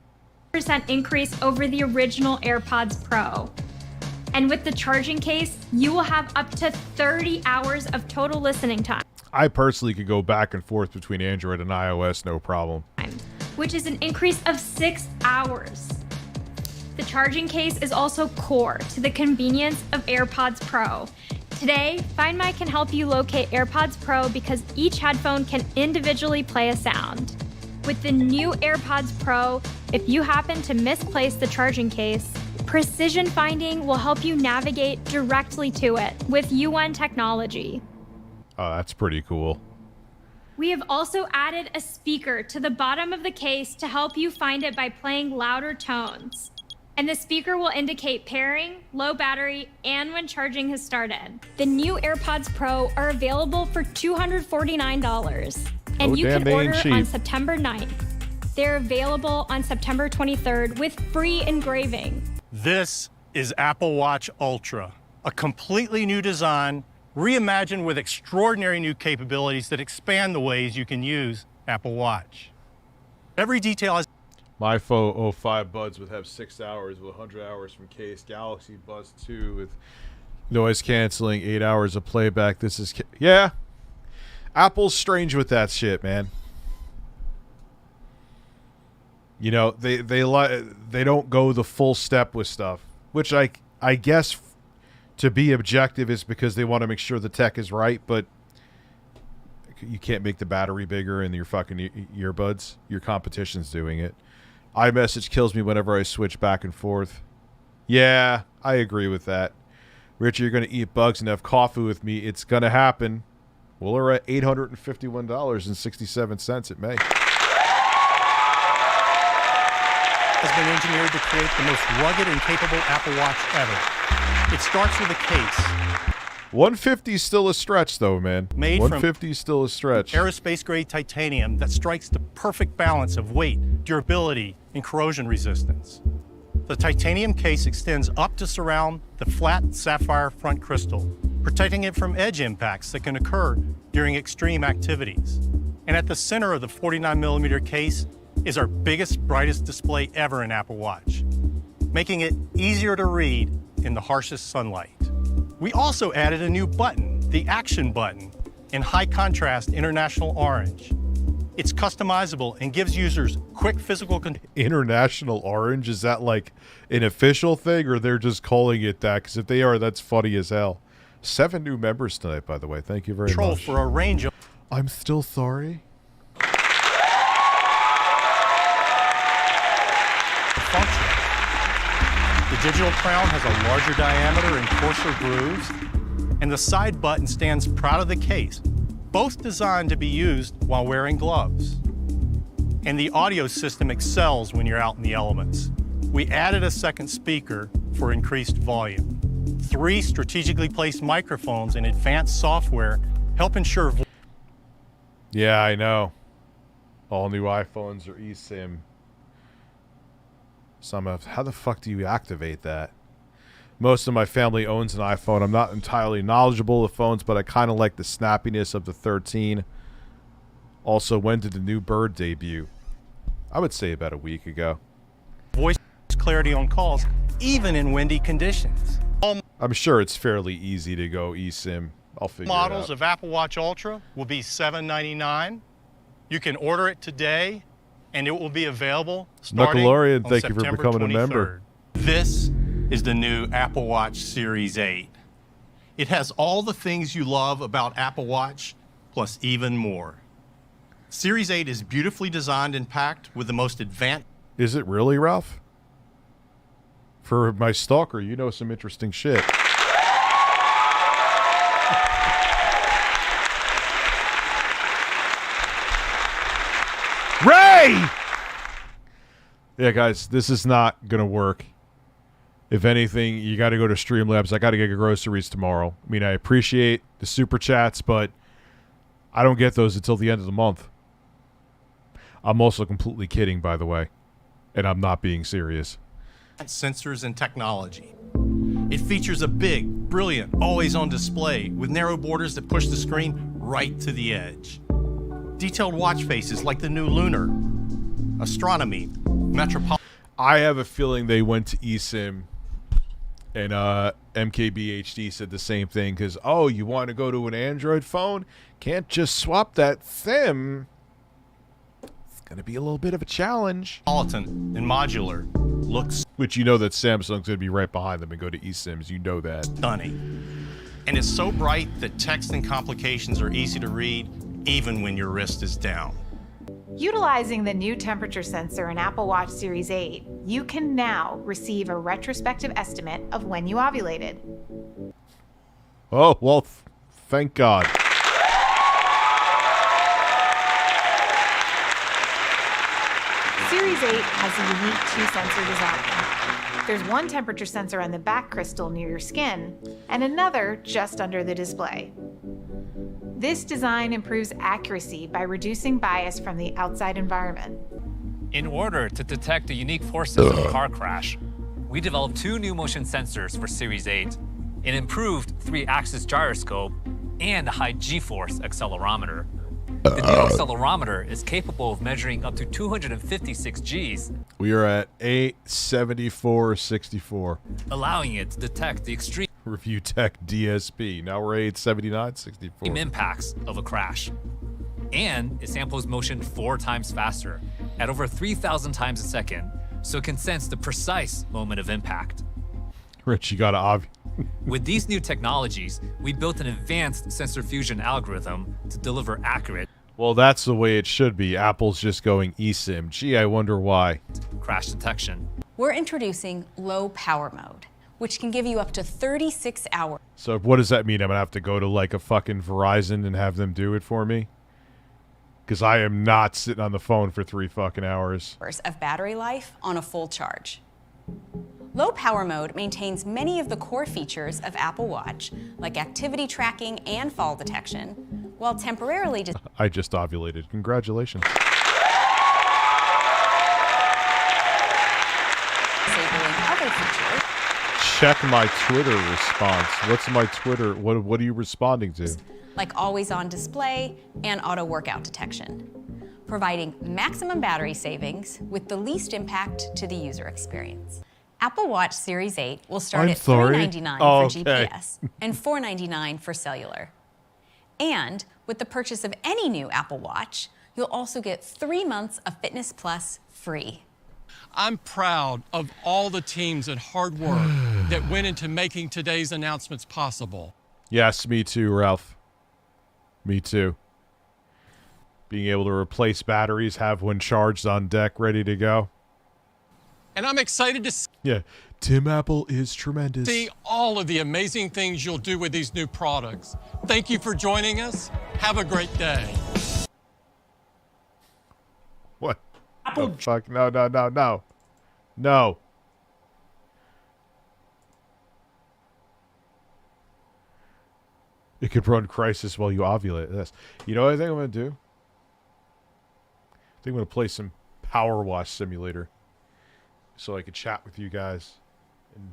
Increase over the original AirPods Pro. And with the charging case, you will have up to 30 hours of total listening time. I personally could go back and forth between Android and iOS, no problem. Which is an increase of 6 hours. The charging case is also core to the convenience of AirPods Pro. Today, Find My can help you locate AirPods Pro because each headphone can individually play a sound. With the new AirPods Pro, if you happen to misplace the charging case, Precision Finding will help you navigate directly to it with UN technology. Oh, that's pretty cool. We have also added a speaker to the bottom of the case to help you find it by playing louder tones. and the speaker will indicate pairing, low battery, and when charging has started. The new AirPods Pro are available for $249, and you can order on September 9th. They're available on September 23rd with free engraving. This is Apple Watch Ultra, a completely new design, reimagined with extraordinary new capabilities that expand the ways you can use Apple Watch. Every detail is... My Pho 05 buds would have 6 hours with 100 hours from case. Galaxy Buds 2 with noise canceling, 8 hours of playback. This is... Yeah. Apple's strange with that shit, man. You know, they don't go the full step with stuff, which I guess to be objective is because they want to make sure the tech is right, but you can't make the battery bigger in your fucking earbuds. Your competition's doing it. iMessage kills me whenever I switch back and forth. Yeah, I agree with that. Richard, you're going to eat bugs and have coffee with me. It's going to happen. Well, we're at $851.67. It may. Has been engineered to create the most rugged and capable Apple Watch ever. It starts with a case. 150 is still a stretch, though, man. Made 150 is still a stretch. Aerospace-grade titanium that strikes the perfect balance of weight, durability, and corrosion resistance. The titanium case extends up to surround the flat sapphire front crystal, protecting it from edge impacts that can occur during extreme activities. And at the center of the 49mm case is our biggest, brightest display ever in Apple Watch, making it easier to read in the harshest sunlight. We also added a new button, the Action button, in high contrast international orange. It's customizable and gives users quick physical control. International orange? Is that like an official thing, or they're just calling it that? Because if they are, that's funny as hell. 7 new members tonight, by the way. Thank you very much. For a range of... I'm still sorry. Function. The digital crown has a larger diameter and coarser grooves, and the side button stands proud of the case, both designed to be used while wearing gloves. And the audio system excels when you're out in the elements. We added a second speaker for increased volume. 3 strategically placed microphones and advanced software help ensure... Yeah, I know. All new iPhones are eSIM. How the fuck do you activate that? Most of my family owns an iPhone. I'm not entirely knowledgeable of phones, but I kind of like the snappiness of the 13. Also, when did the new Bird debut? I would say about a week ago. Voice clarity on calls, even in windy conditions. I'm sure it's fairly easy to go eSIM. I'll figure it out. Models of Apple Watch Ultra will be $799. You can order it today, and it will be available starting Nickelodeon, on thank you September for becoming 23rd. a member. This is the new Apple Watch Series 8. It has all the things you love about Apple Watch, plus even more. Series 8 is beautifully designed and packed with the most advanced... Is it really, Ralph? For my stalker, you know some interesting shit. Ray! Yeah, guys, this is not going to work. If anything, you got to go to StreamLabs. I got to get groceries tomorrow. I mean, I appreciate the super chats, but I don't get those until the end of the month. I'm also completely kidding, by the way. And I'm not being serious. Sensors and technology. It features a big, brilliant, always-on display with narrow borders that push the screen right to the edge. Detailed watch faces like the new Lunar, Astronomy, Metropolitan. I have a feeling they went to eSIM, and MKBHD said the same thing, because, oh, you want to go to an Android phone? Can't just swap that SIM. It's going to be a little bit of a challenge. And modular looks... Which you know that Samsung's going to be right behind them and go to eSIMs. You know that. Stunning. And it's so bright that text and complications are easy to read, even when your wrist is down. Utilizing the new temperature sensor in Apple Watch Series 8, you can now receive a retrospective estimate of when you ovulated. Oh, well, thank God. Series 8 has a unique two-sensor design. There's one temperature sensor on the back crystal near your skin, and another just under the display. This design improves accuracy by reducing bias from the outside environment. In order to detect the unique forces of a car crash, we developed 2 new motion sensors for Series 8, an improved 3-axis gyroscope, and a high G-force accelerometer. The new accelerometer is capable of measuring up to 256 Gs, We are at 874.64. allowing it to detect the extreme Review Tech DSP. Now we're 879.64. impacts of a crash. And it samples motion 4 times faster, at over 3,000 times a second, so it can sense the precise moment of impact. Rich, you gotta With these new technologies, we built an advanced sensor fusion algorithm to deliver accurate Well, that's the way it should be. Apple's just going eSIM. Gee, I wonder why. crash detection. We're introducing low power mode, which can give you up to 36 hours So what does that mean? I'm gonna have to go to like a fucking Verizon and have them do it for me? Because I am not sitting on the phone for 3 fucking hours. of battery life on a full charge. Low power mode maintains many of the core features of Apple Watch, like activity tracking and fall detection, while temporarily I just ovulated. Congratulations. disabling other features. Check my Twitter response. What's my Twitter? What are you responding to? Like always on display and auto workout detection, providing maximum battery savings with the least impact to the user experience. Apple Watch Series 8 will start at $399 for GPS and $499 for cellular. And with the purchase of any new Apple Watch, you'll also get 3 months of Fitness Plus free. I'm proud of all the teams and hard work that went into making today's announcements possible. Yes, me too, Ralph. Me too. Being able to replace batteries, have one charged on deck, ready to go. And I'm excited to Yeah, Tim Apple is tremendous. see all of the amazing things you'll do with these new products. Thank you for joining us. Have a great day. What? Oh, fuck, no. No. It could run Crisis while you ovulate. Yes. You know what I think I'm going to do? I think I'm going to play some Power Wash Simulator so I could chat with you guys. And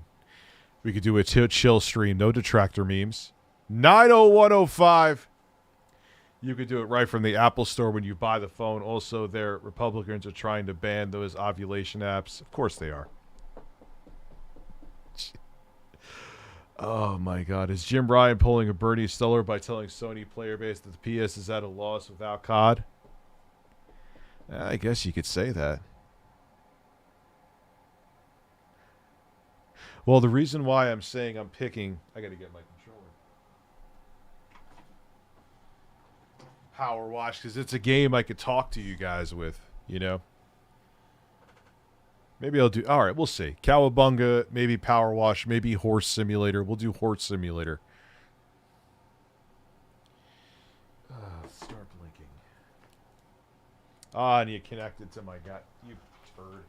we could do a chill stream. No detractor memes. 90105. You could do it right from the Apple Store when you buy the phone. Also, their Republicans are trying to ban those ovulation apps. Of course they are. Oh my God. Is Jim Ryan pulling a Bernie Stellar by telling Sony player base that the PS is at a loss without COD? I guess you could say that. Well, the reason why I'm saying I'm picking... I gotta get my controller. Power Wash, because it's a game I could talk to you guys with, you know? Maybe I'll do... Alright, we'll see. Cowabunga, maybe Power Wash, maybe Horse Simulator. We'll do Horse Simulator. Start blinking. Ah, and you connected to my guy. You turd.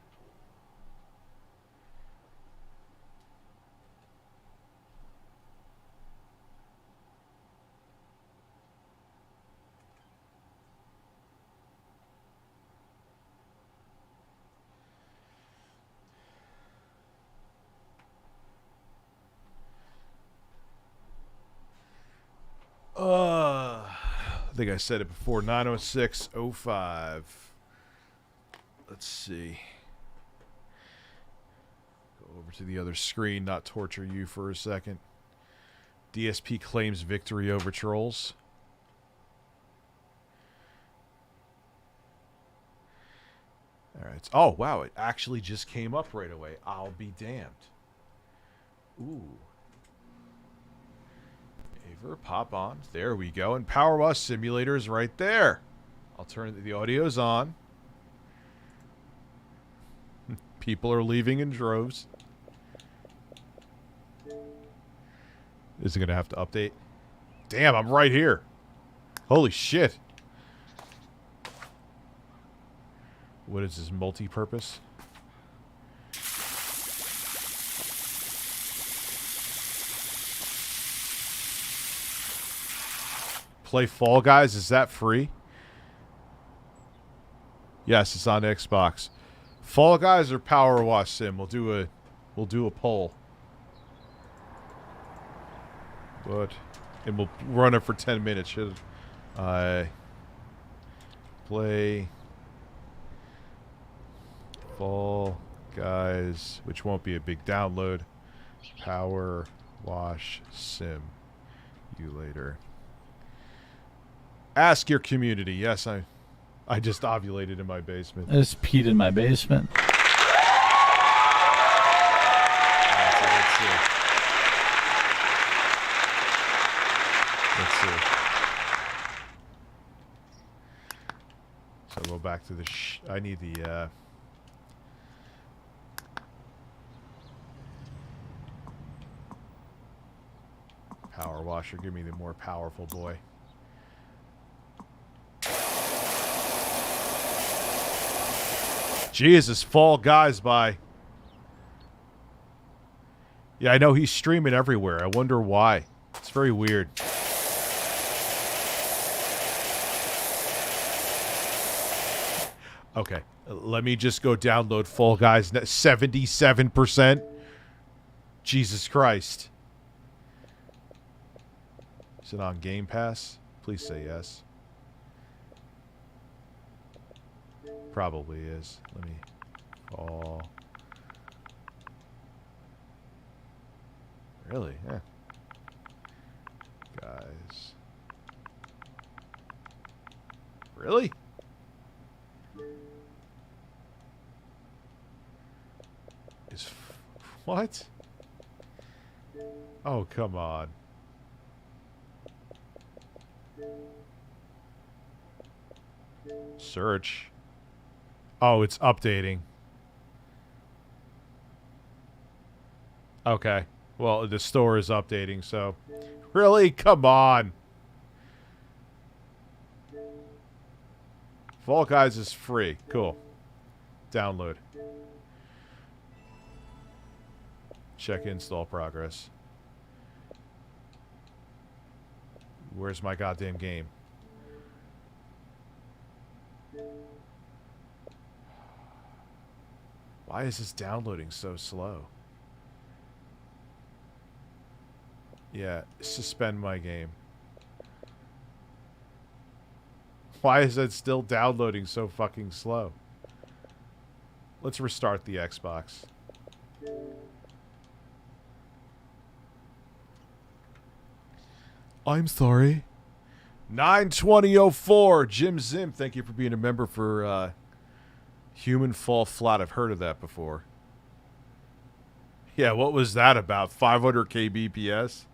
I think I said it before. 90605. Let's see. Go over to the other screen, not torture you for a second. DSP claims victory over trolls. All right. Oh, wow. It actually just came up right away. I'll be damned. Ooh. Pop on. There we go. And Power Wash Simulator is right there. I'll turn the audio's on. People are leaving in droves. Is it going to have to update? Damn, I'm right here. Holy shit. What is this, multi-purpose? Play Fall Guys, is that free? Yes, it's on Xbox. Fall Guys or Power Wash Sim? We'll do a poll. And we'll run it for 10 minutes. Should I play Fall Guys, which won't be a big download. Power Wash Sim. You later. Ask your community. Yes, I just ovulated in my basement. I just peed in my basement. Let's see. So go back to the I need the power washer. Give me the more powerful boy. Jesus, Fall Guys by. Yeah, I know he's streaming everywhere. I wonder why. It's very weird. Okay, let me just go download Fall Guys. 77%. Jesus Christ. Is it on Game Pass? Please say yes. Probably is. Let me call. Really? Yeah. Guys. Really? What? Oh, come on. Search. Oh, it's updating. Okay. Well, the store is updating, so... Really? Come on. Fall Guys is free. Cool. Download. Check install progress. Where's my goddamn game? Why is this downloading so slow? Yeah, suspend my game. Why is it still downloading so fucking slow? Let's restart the Xbox. I'm sorry. 92004 Jim Zim, thank you for being a member for Human Fall Flat. I've heard of that before. Yeah, what was that about? 500 kbps?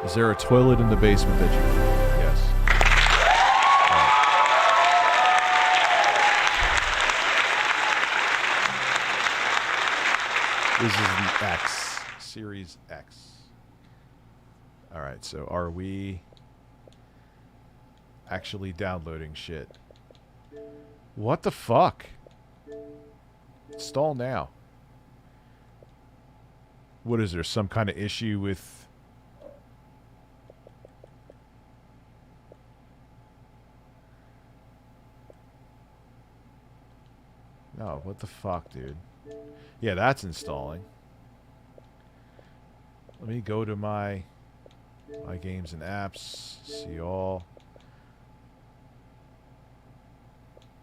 Is there a toilet in the basement that you... Yes. Right. This is the X. Series X. Alright, so are we actually downloading shit? What the fuck? Install now. What is there? Some kind of issue with... No, what the fuck, dude? Yeah, that's installing. Let me go to my games and apps. See all.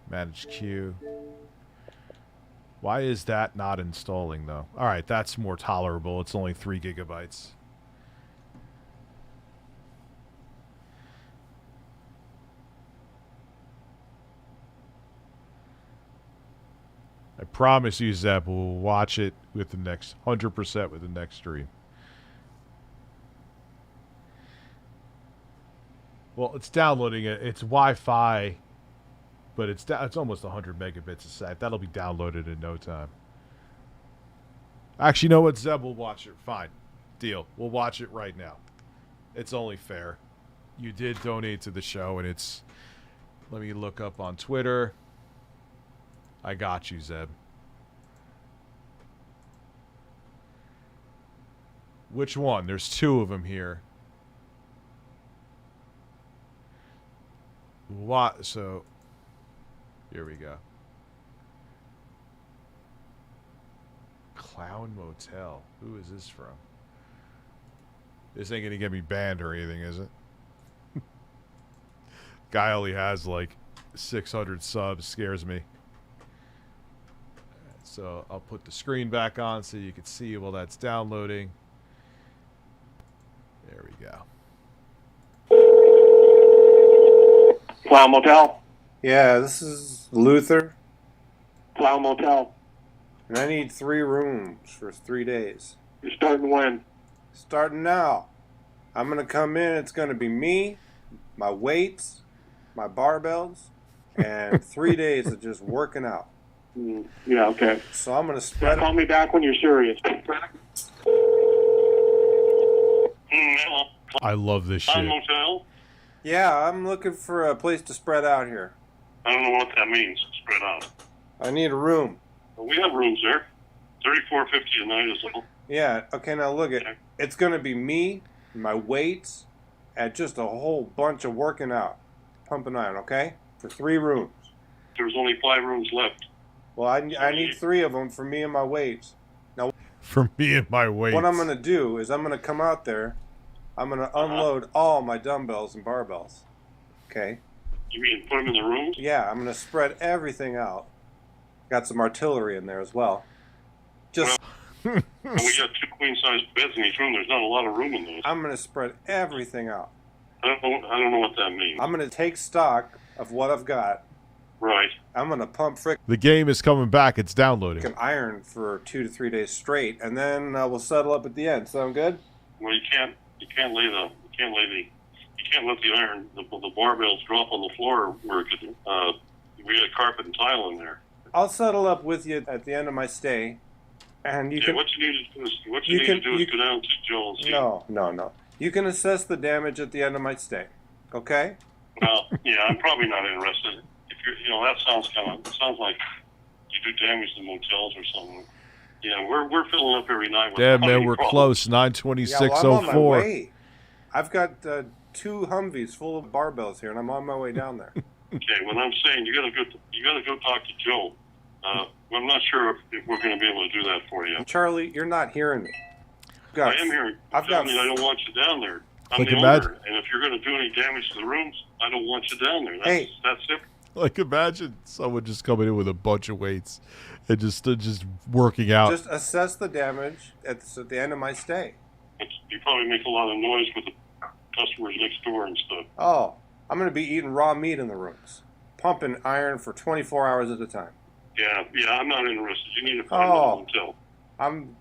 Manage queue. Why is that not installing, though? Alright, that's more tolerable. It's only 3 gigabytes. I promise you, Zeb, we'll watch it with the next 100% with the next stream. Well, it's downloading it. It's Wi-Fi, but it's almost 100 megabits a sec. That'll be downloaded in no time. Actually, you know what, Zeb? We'll watch it. Fine. Deal. We'll watch it right now. It's only fair. You did donate to the show, and it's... Let me look up on Twitter. I got you, Zeb. Which one? There's two of them here. What? So, here we go. Clown Motel. Who is this from? This ain't gonna get me banned or anything, is it? Guy only has like 600 subs. Scares me. So I'll put the screen back on so you can see while that's downloading. There we go. Plow Motel? Yeah, this is Luther. Plow Motel. And I need 3 rooms for 3 days. You're starting when? Starting now. I'm going to come in. It's going to be me, my weights, my barbells, and 3 days of just working out. Yeah, okay. So I'm going to spread Call me back when you're serious. I love this shit. Motel? Yeah, I'm looking for a place to spread out here. I don't know what that means, spread out. I need a room. Well, we have rooms there. $34.50 a night is all. Yeah, okay, now look at it's going to be me, my weights, and just a whole bunch of working out. Pumping iron, okay? For 3 rooms. There's only 5 rooms left. Well, I need 3 of them for me and my weights. Now, for me and my weights. What I'm going to do is I'm going to come out there. I'm going to unload all my dumbbells and barbells. Okay? You mean put them in the rooms? Yeah, I'm going to spread everything out. Got some artillery in there as well. Just... And we got 2 queen-sized beds in each room. There's not a lot of room in those. I'm going to spread everything out. I don't know what that means. I'm going to take stock of what I've got. Right. I'm going to pump The game is coming back. It's downloading. frickin' iron for 2 to 3 days straight, and then we'll settle up at the end. Sound good? Well, you can't let the iron, the barbells drop on the floor where it could, we got carpet and tile in there. I'll settle up with you at the end of my stay, and you can. What you need to do is go down to Joel and see. No. You can assess the damage at the end of my stay. Okay? Well, yeah, I'm probably not interested. If you're, that sounds like you do damage to motels or something. Yeah, we're filling up every night with Damn, man, plenty we're of problems. close. 926.04. Yeah, well, I'm on my way. I've got 2 Humvees full of barbells here, and I'm on my way down there. Okay, well, I'm saying you gotta go talk to Joe. I'm not sure if we're going to be able to do that for you. Charlie, you're not hearing me. I am hearing. I don't want you down there. I'm the owner, and if you're going to do any damage to the rooms, I don't want you down there. That's it. Like, imagine someone just coming in with a bunch of weights and just working out. Just assess the damage at the end of my stay. You probably make a lot of noise with the customers next door and stuff. Oh, I'm going to be eating raw meat in the rooms, pumping iron for 24 hours at a time. Yeah, I'm not interested. You need to find another hotel. I don't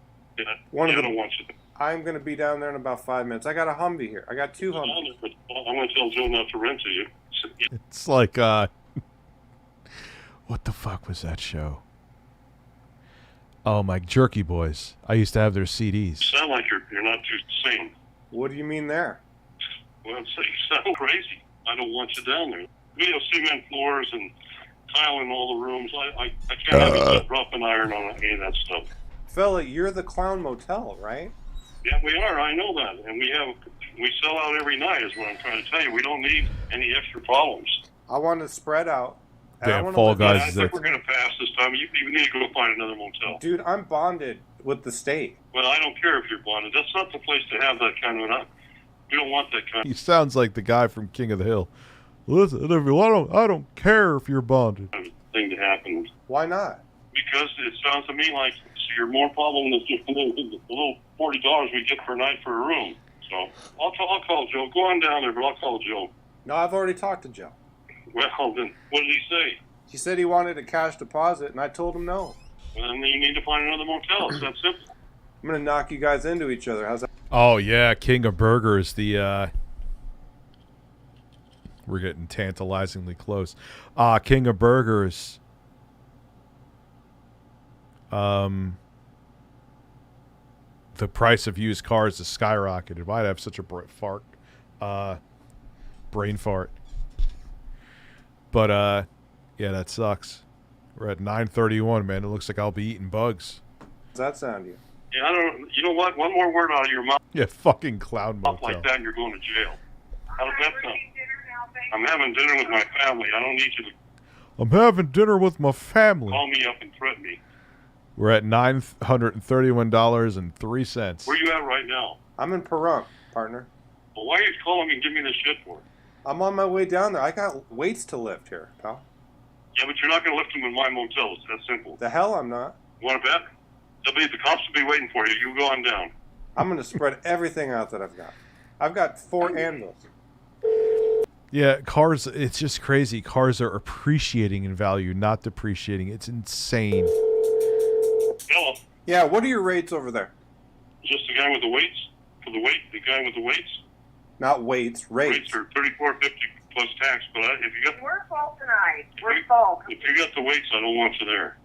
want you. I'm going to be down there in about 5 minutes. I got a Humvee here. I got 2 Humvees. I'm going to tell Joe not to rent to you. It's like, what the fuck was that show? Oh, my Jerky Boys. I used to have their CDs. You sound like you're not too sane. What do you mean there? Well, you sound crazy. I don't want you down there. We have cement floors and tile in all the rooms. I can't have you dropping iron on any of that stuff. Fella, you're the Clown Motel, right? Yeah, we are. I know that. And we sell out every night is what I'm trying to tell you. We don't need any extra problems. I want to spread out. Damn, Fall Guys. I think we're going to pass this time. You need to go find another motel. Dude, I'm bonded with the state. Well, I don't care if you're bonded. That's not the place to have that kind of we don't want that kind He sounds like the guy from King of the Hill. Listen, I don't care if you're bonded. of thing to happen. Why not? Because it sounds to me like you're more problem than just the little $40 we get per night for a room. So I'll call Joe. Go on down there, but I'll call Joe. No, I've already talked to Joe. Well, then what did he say? He said he wanted a cash deposit, and I told him no. Well, then you need to find another motel. It's that simple. I'm going to knock you guys into each other. How's that? Oh, yeah, King of Burgers. We're getting tantalizingly close. King of Burgers. The price of used cars has skyrocketed. Why'd I have such a brain fart? But, yeah, that sucks. We're at 9:31, man. It looks like I'll be eating bugs. Does that sound you? Yeah, I don't. You know what? One more word out of your mouth Yeah, fucking clown like motel. that, and you're going to jail. How does that sound? I'm having dinner with my family. I don't need you to I'm having dinner with my family. call me up and threaten me. We're at $931.03. Where you at right now? I'm in Pahrump, partner. Well, why are you calling me and giving me this shit for? I'm on my way down there. I got weights to lift here, pal. Yeah, but you're not going to lift them in my motel. It's that simple. The hell I'm not. You want to bet? The cops will be waiting for you. You go on down. I'm going to spread everything out that I've got. I've got 4 anvils. Yeah, cars, it's just crazy. Cars are appreciating in value, not depreciating. It's insane. Hello? Yeah, what are your rates over there? Just the guy with the weights? For the weight? The guy with the weights? Not weights, rates. Rates are $34.50 plus tax, but if you got... We're full tonight. We're full. If you got the weights, I don't want you there.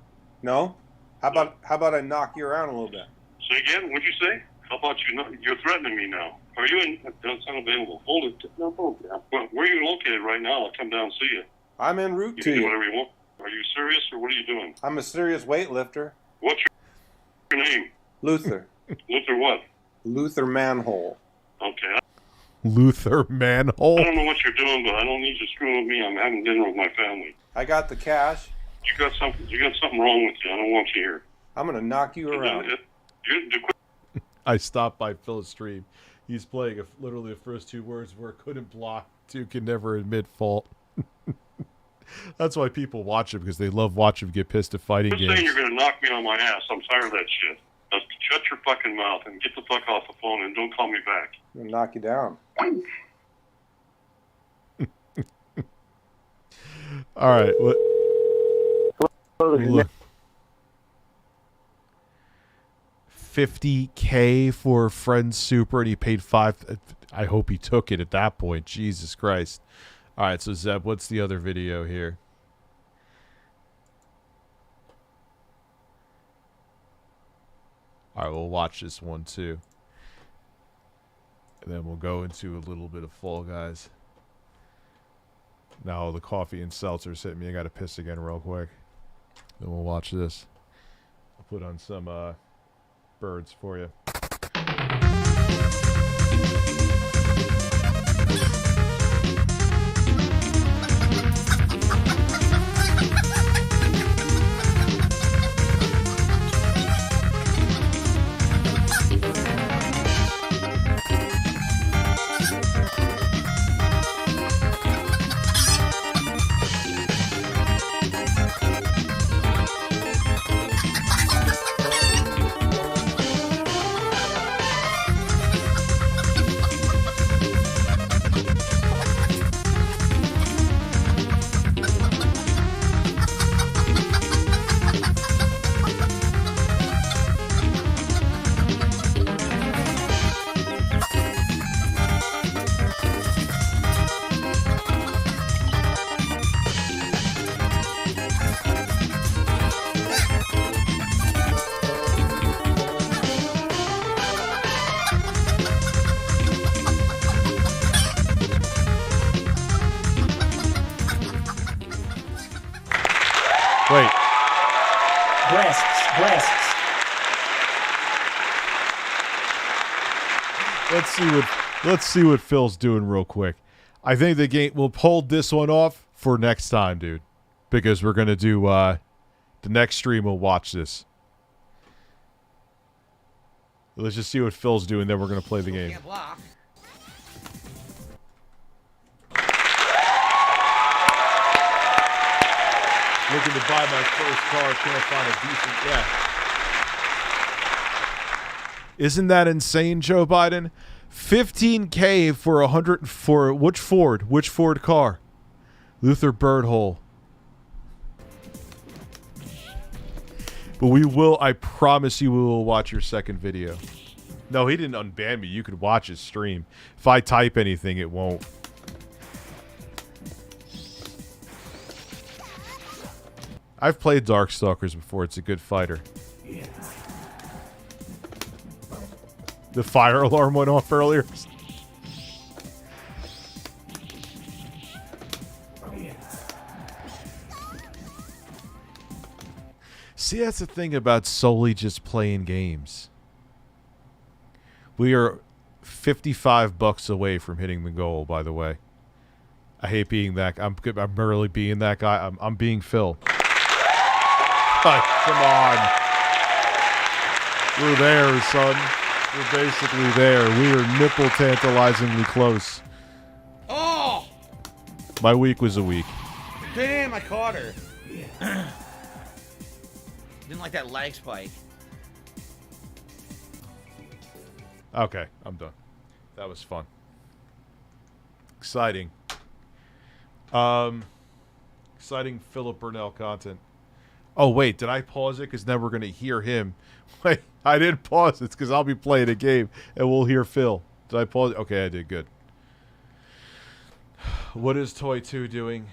No? How about I knock you around a little bit? Say again? What'd you say? How about you? You're threatening me now. Are you in? That's unavailable. Hold it. No, hold it. Where are you located right now? I'll come down and see you. I'm en route You to can do you. whatever you want. Are you serious, or what are you doing? I'm a serious weightlifter. What's your name? Luther. Luther what? Luther Manhole. Okay. Luther Manhole. I don't know what you're doing, but I don't need you screwing with me. I'm having dinner with my family. I got the cash. You got something wrong with you. I don't want you here. I'm gonna knock you around. I stopped by Phil's stream. He's playing literally the first 2 words were couldn't block, 2 can never admit fault. That's why people watch him, because they love watching him get pissed at fighting I'm games. saying you're going to knock me on my ass. I'm tired of that shit. Now, shut your fucking mouth and get the fuck off the phone and don't call me back. I'm gonna knock you down. All right. Look. 50K for friend super, and he paid 5. I hope he took it at that point. Jesus Christ. All right, so Zeb, what's the other video here? All right, we'll watch this one too. And then we'll go into a little bit of Fall Guys. Now the coffee and seltzers hit me. I got to piss again real quick. Then we'll watch this. I'll put on some birds for you. Wait. Breasts. Let's see what Phil's doing real quick. I think the game we'll hold this one off for next time, dude, because we're gonna do the next stream. We'll watch this. Let's just see what Phil's doing, then we're gonna play the game. Looking to buy my first car, can't find a decent. Yeah. Isn't that insane, Joe Biden? $15K for 100 for which Ford? Which Ford car? Luther Birdhole. But we will, I promise you, we will watch your second video. No, he didn't unban me. You could watch his stream. If I type anything, it won't. I've played Darkstalkers before. It's a good fighter. Yeah. The fire alarm went off earlier. See, that's the thing about solely just playing games. We are $55 away from hitting the goal, by the way. I hate being that. I'm really being that guy. I'm being Phil. Come on. We're there, son. We're basically there. We are nipple tantalizingly close. Oh! My week was a week. Damn, I caught her. Didn't like that lag spike. Okay, I'm done. That was fun. Exciting. Exciting Philip Burnell content. Oh, wait, did I pause it? Because now we're going to hear him. Wait, I didn't pause it because I'll be playing a game and we'll hear Phil. Did I pause it? Okay, I did. Good. What is Toy 2 doing?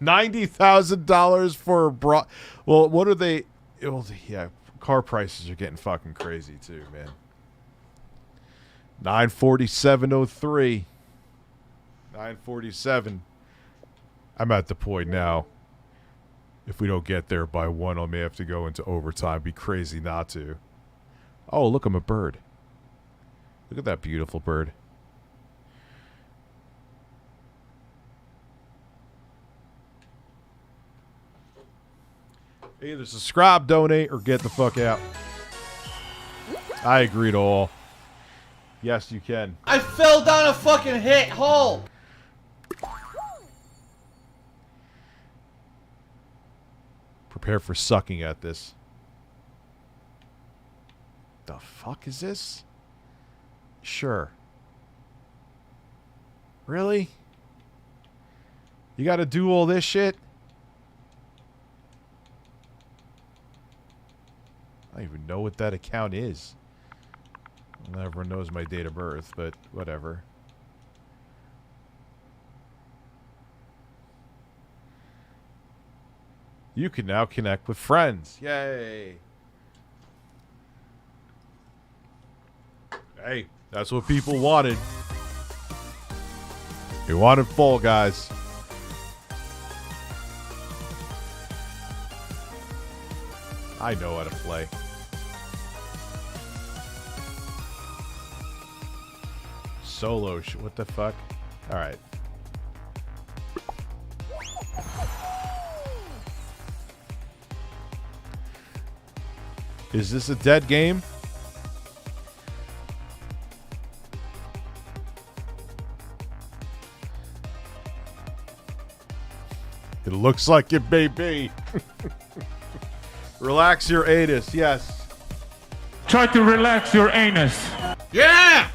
$90,000 for a bra. Well, what are they? Well, yeah, car prices are getting fucking crazy too, man. 947.03. 947. I'm at the point now. If we don't get there by 1, I may have to go into overtime. Be crazy not to. Oh, look, I'm a bird. Look at that beautiful bird. Either subscribe, donate, or get the fuck out. I agree to all. Yes, you can. I fell down a fucking hole. Prepare for sucking at this. The fuck is this? Sure. Really? You gotta do all this shit? I don't even know what that account is. Well, everyone knows my date of birth, but whatever. You can now connect with friends. Yay! Hey, that's what people wanted. They wanted Fall Guys. I know how to play. Solo what the fuck? Alright. Is this a dead game? It looks like it may be. Relax your anus, yes. Try to relax your anus. Yeah!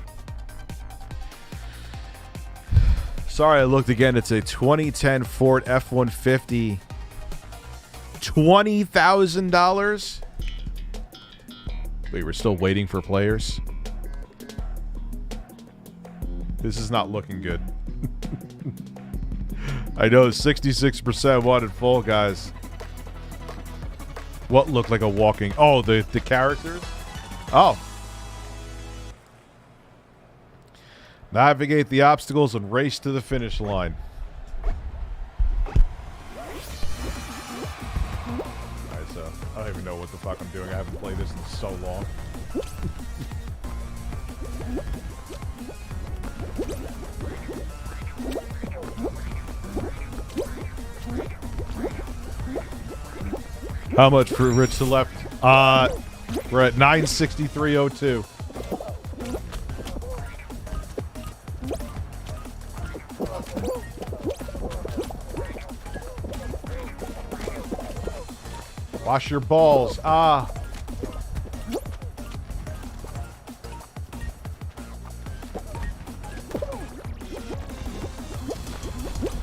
Sorry, I looked again. It's a 2010 Ford F-150. $20,000? Wait, we're still waiting for players? This is not looking good. I know 66% wanted Fall Guys. What looked like a walking... Oh, the characters? Oh. Navigate the obstacles and race to the finish line. Alright, so I don't even know what the fuck I'm doing. I haven't played this in so long. How much for Rich to left? We're at 963.02. Wash your balls. Ah.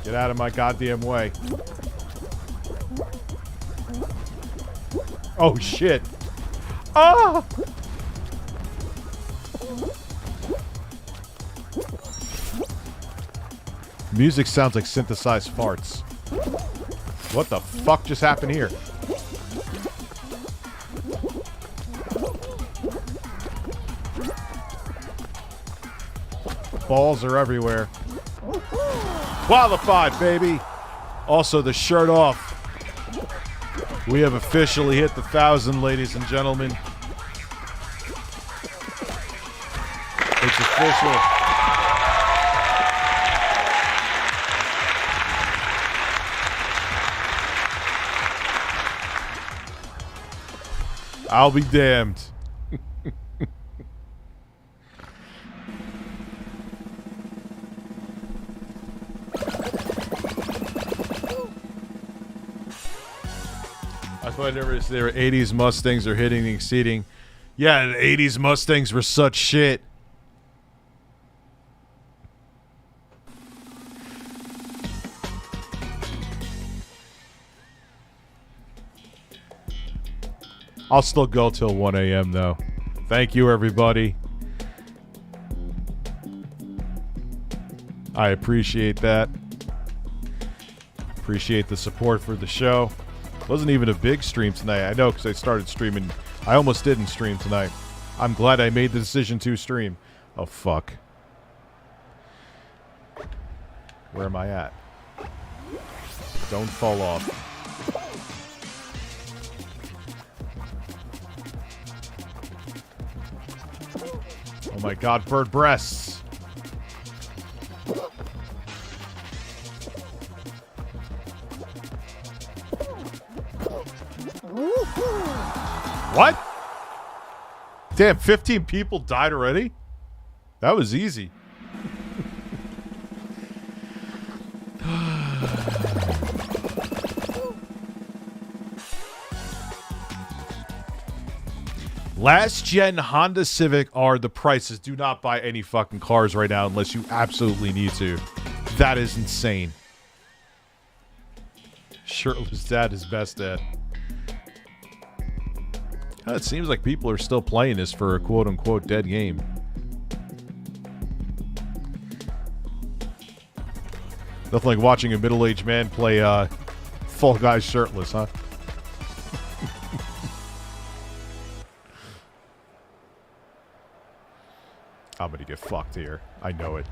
Get out of my goddamn way. Oh, shit. Ah! Music sounds like synthesized farts. What the fuck just happened here? Balls are everywhere. Qualified, baby. Also, the shirt off. We have officially hit the 1,000, ladies and gentlemen. It's official. I'll be damned. I thought there were 80s Mustangs are hitting and exceeding. Yeah, the 80s Mustangs were such shit. I'll still go till 1 a.m. though. Thank you, everybody. I appreciate that. Appreciate the support for the show. Wasn't even a big stream tonight. I know because I started streaming. I almost didn't stream tonight. I'm glad I made the decision to stream. Oh, fuck. Where am I at? Don't fall off. Oh my god, bird breasts. What? Damn, 15 people died already? That was easy. Last gen Honda Civic are the prices. Do not buy any fucking cars right now unless you absolutely need to. That is insane. Shirtless dad is best dad. It seems like people are still playing this for a quote-unquote dead game. Nothing like watching a middle-aged man play Fall Guys shirtless, huh? I'm gonna get fucked here. I know it.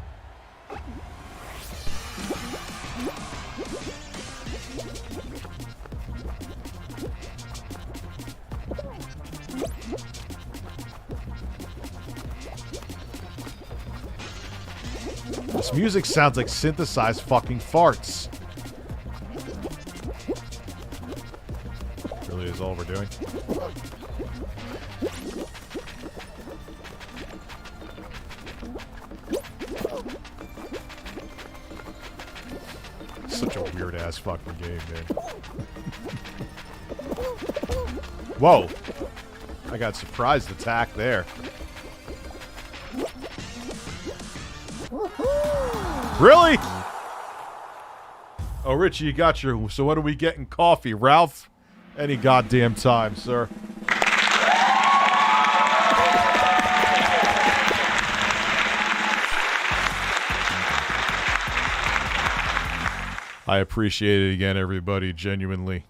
This music sounds like synthesized fucking farts. Really is all we're doing. Such a weird ass fucking game, man. Whoa! I got surprised attack there. Really? Oh, Richie, you got your... So when are we getting coffee? Ralph? Any goddamn time, sir. I appreciate it again, everybody, genuinely.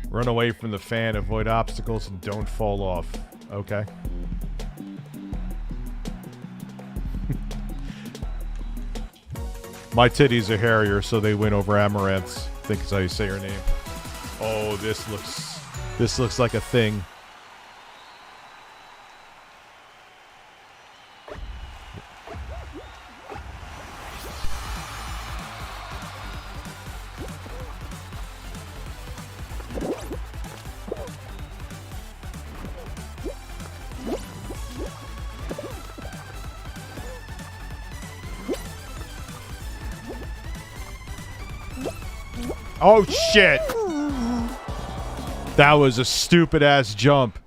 Run away from the fan, avoid obstacles, and don't fall off. Okay. My titties are hairier, so they win over Amaranth's. I think is how you say her name. Oh, this looks like a thing. Oh, shit! That was a stupid-ass jump.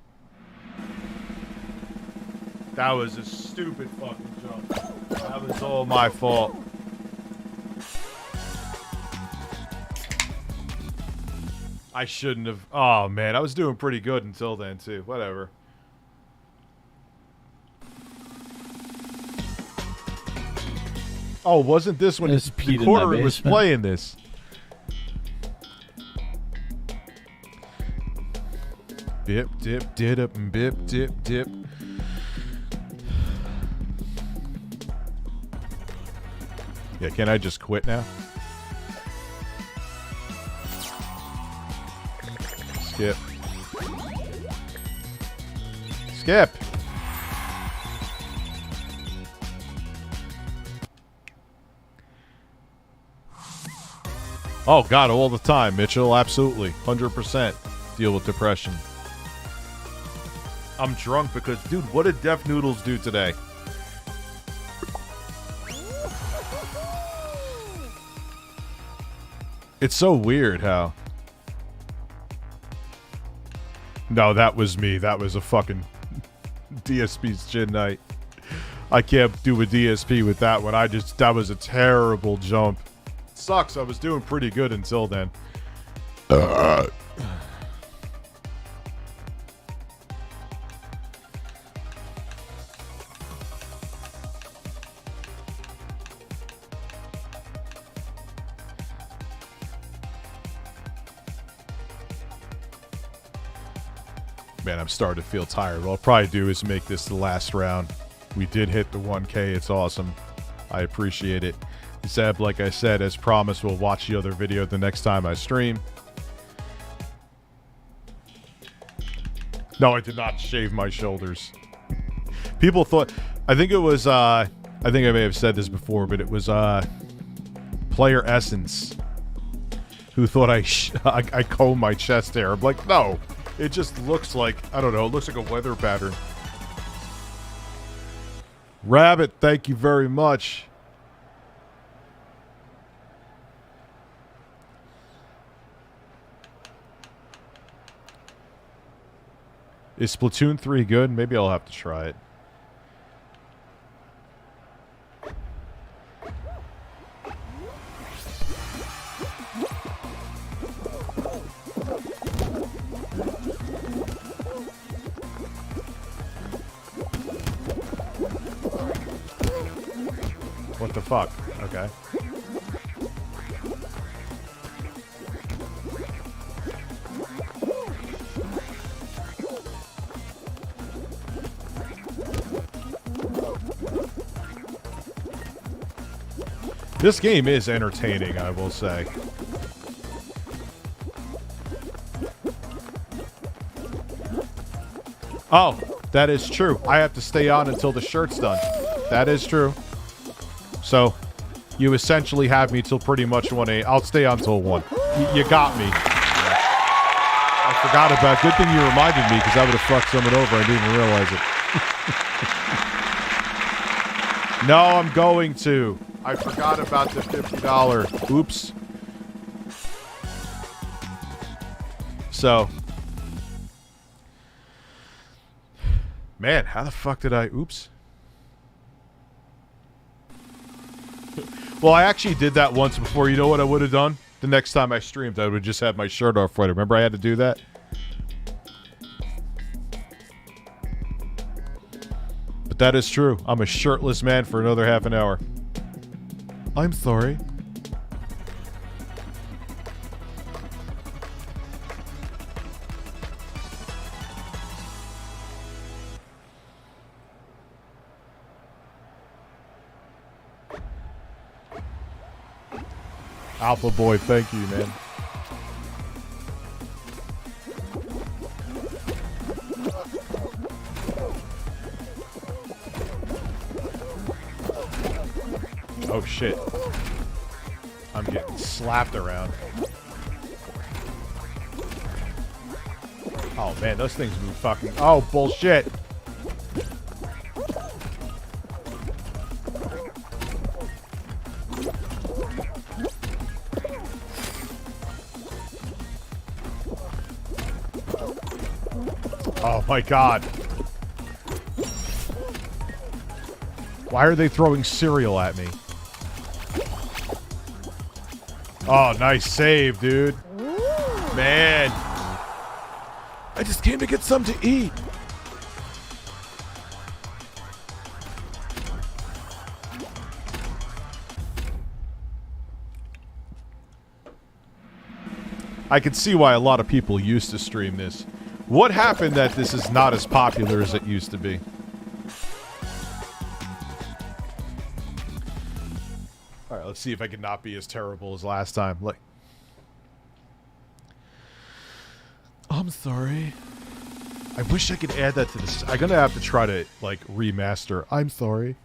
That was a stupid fucking jump. That was all my fault. I shouldn't have... Oh, man. I was doing pretty good until then, too. Whatever. Oh, wasn't this when the quarter was playing this? Bip, dip, dip, bip, dip, dip. Yeah, can I just quit now? Skip. Skip! Oh, God, all the time, Mitchell. Absolutely. 100% deal with depression. I'm drunk because, dude, what did Deaf Noodles do today? It's so weird how... No, that was me. That was a fucking DSP's gin night. I can't do a DSP with that one. That was a terrible jump. Sucks. I was doing pretty good until then. Man, I'm starting to feel tired. What I'll probably do is make this the last round. We did hit the 1K. It's awesome. I appreciate it. Zeb, like I said, as promised, we'll watch the other video the next time I stream. No, I did not shave my shoulders. People thought... I think it was... I think I may have said this before, but it was Player Essence who thought I combed my chest hair. I'm like, no. It just looks like... I don't know. It looks like a weather pattern. Rabbit, thank you very much. Is Splatoon 3 good? Maybe I'll have to try it. What the fuck? Okay. This game is entertaining, I will say. Oh, that is true. I have to stay on until the shirt's done. That is true. So, you essentially have me till pretty much 1 a.m. I'll stay on till 1. You got me. I forgot about... Good thing you reminded me, because I would have fucked someone over and didn't even realize it. No, I'm going to. I forgot about the $50. Oops. So. Man, how the fuck did I... Oops. Well, I actually did that once before. You know what I would have done? The next time I streamed, I would have just had my shirt off right. Remember I had to do that? But that is true. I'm a shirtless man for another half an hour. I'm sorry. Alpha Boy, thank you, man. Oh shit. I'm getting slapped around. Oh man, those things move fucking... Oh, bullshit. Oh my god. Why are they throwing cereal at me? Oh, nice save, dude. Man. I just came to get something to eat. I can see why a lot of people used to stream this. What happened that this is not as popular as it used to be? Alright, let's see if I can not be as terrible as last time. Like, I'm sorry. I wish I could add that to this. I'm gonna have to try to, like, remaster. I'm sorry.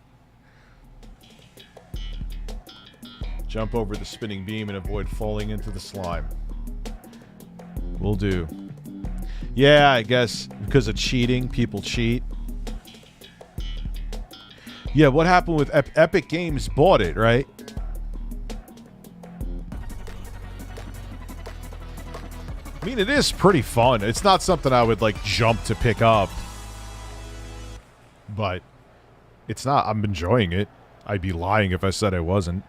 Jump over the spinning beam and avoid falling into the slime. Will do. Yeah, I guess because of cheating, people cheat. Yeah, what happened with Epic Games bought it, right? I mean, it is pretty fun. It's not something I would, like, jump to pick up. But it's not. I'm enjoying it. I'd be lying if I said I wasn't.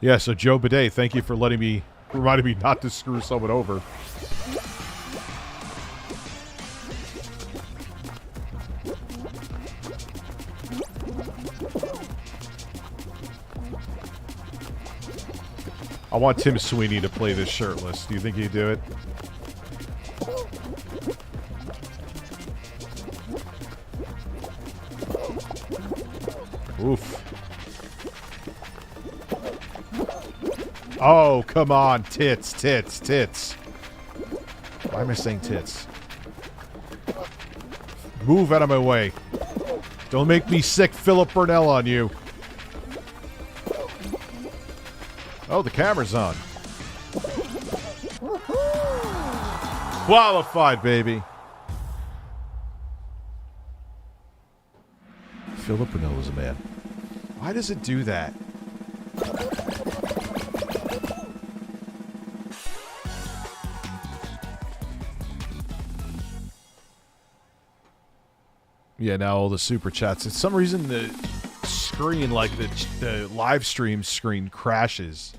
Yeah, so Joe Bidet, thank you for reminding me not to screw someone over. I want Tim Sweeney to play this shirtless. Do you think he'd do it? Oof. Oh, come on. Tits, tits, tits. Why am I saying tits? Move out of my way. Don't make me sick Philip Burnell on you. Oh, the camera's on. Qualified, baby. Philip Burnell is a man. Why does it do that? Yeah, now all the super chats. For some reason, the screen, like the live stream screen, crashes,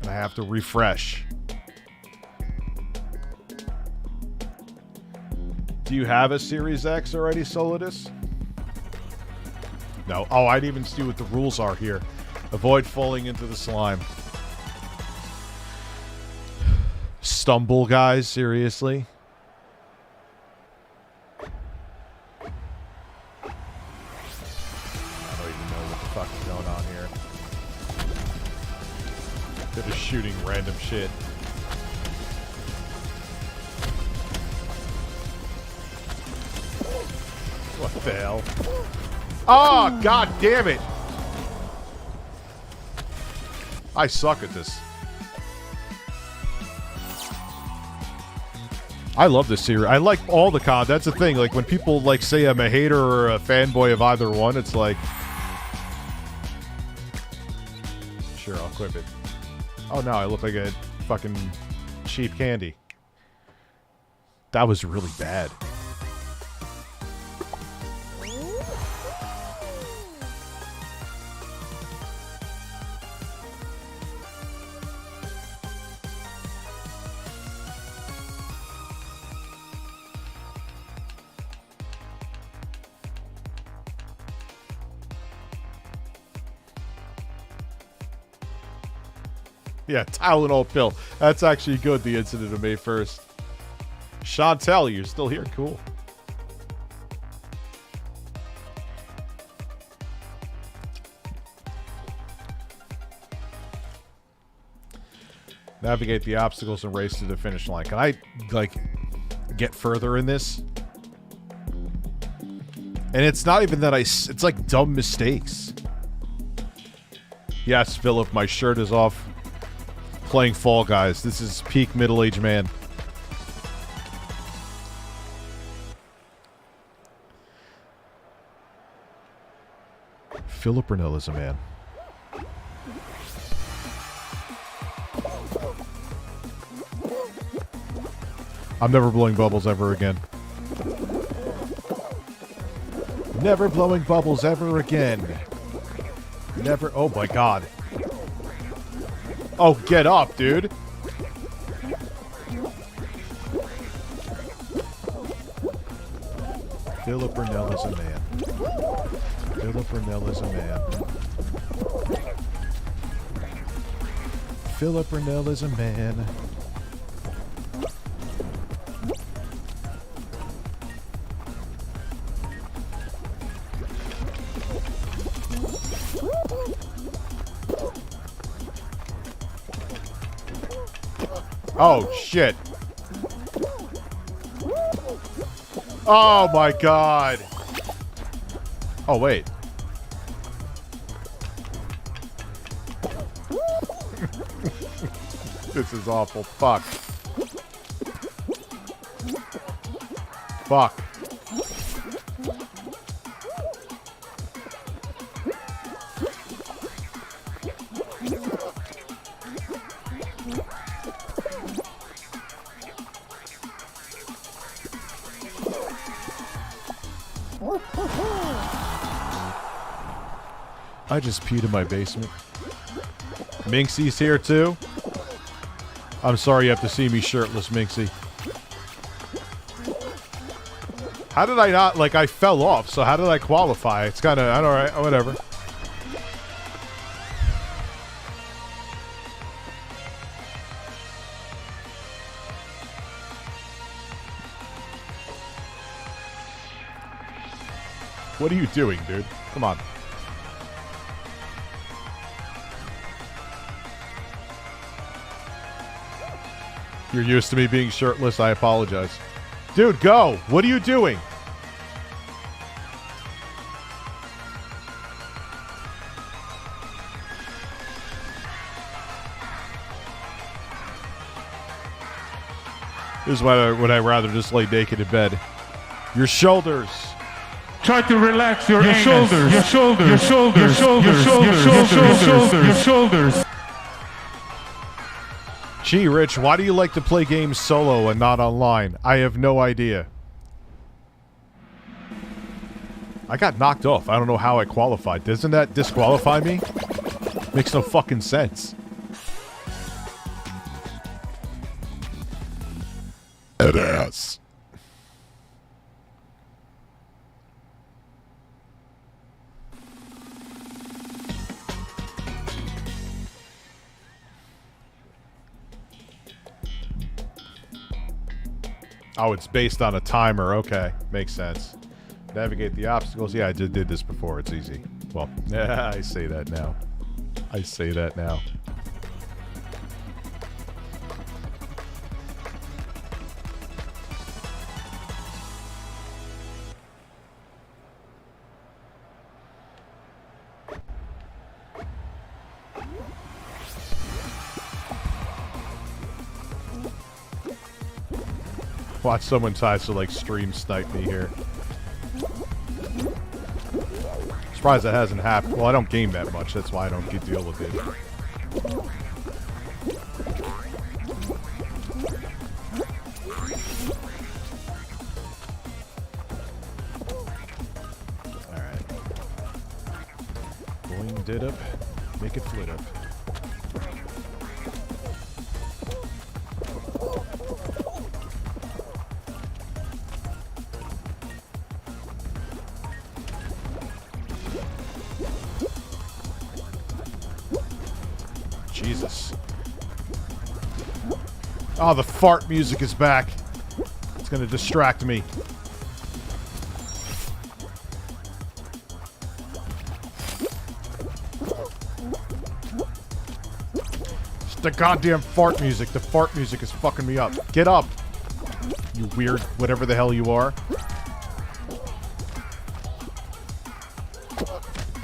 and I have to refresh. Do you have a Series X already, Solidus? No. Oh, I didn't even see what the rules are here. Avoid falling into the slime. Stumble, guys. Seriously. They're just shooting random shit. What the hell? Oh, god damn it! I suck at this. I love this series. I like all the content. That's the thing. Like, when people, like, say I'm a hater or a fanboy of either one, it's like... Sure, I'll clip it. Oh no, I look like a fucking cheap candy. That was really bad. Yeah, Tylenol pill. That's actually good, the incident of May 1st. Chantel, you're still here. Cool. Navigate the obstacles and race to the finish line. Can I, like, get further in this? And it's not even that it's like dumb mistakes. Yes, Philip, my shirt is off. Playing Fall Guys. This is peak middle-aged man. Philip Burnell is a man. I'm never blowing bubbles ever again. Never blowing bubbles ever again. Never. Oh my god. Oh, get up, dude. Philip Burnell is a man. Philip Burnell is a man. Philip Burnell is a man. Oh, shit. Oh, my God. Oh, wait. This is awful. Fuck. Fuck. I just peed in my basement. Minxy's here too. I'm sorry you have to see me shirtless, Minxy. How did I not, like, I fell off, so how did I qualify? It's kind of, alright, whatever. What are you doing, dude? Come on. You're used to me being shirtless. I apologize. Dude, go. What are you doing? This is why would I rather just lay naked in bed. Your shoulders. Try to relax your shoulders. Your shoulders. Your shoulders. Your shoulders. Your shoulders. Your shoulders. Your shoulders. Gee, Rich, why do you like to play games solo and not online? I have no idea. I got knocked off. I don't know how I qualified. Doesn't that disqualify me? Makes no fucking sense. That ass. Oh, it's based on a timer. Okay. Makes sense. Navigate the obstacles. Yeah, I just did this before. It's easy. Well, yeah, I say that now. I say that now. Watch someone tries to, like, stream snipe me here. Surprised that hasn't happened. Well, I don't game that much. That's why I don't deal with it. Alright. Boing did up. Make it flit up. Jesus. Oh, the fart music is back. It's gonna distract me. It's the goddamn fart music. The fart music is fucking me up. Get up, you weird whatever the hell you are.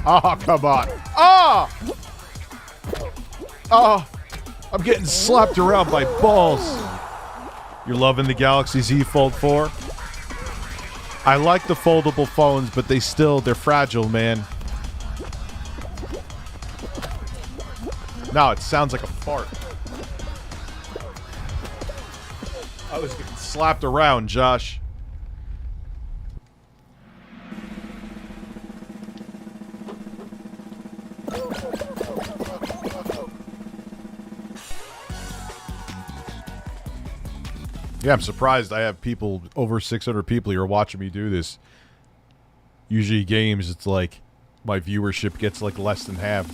Oh, come on. Ah! Oh, I'm getting slapped around by balls. You're loving the Galaxy Z Fold 4? I like the foldable phones, but they're fragile, man. No, it sounds like a fart. I was getting slapped around, Josh. Yeah, I'm surprised I have people, over 600 people here watching me do this. Usually games, it's like, my viewership gets like less than half.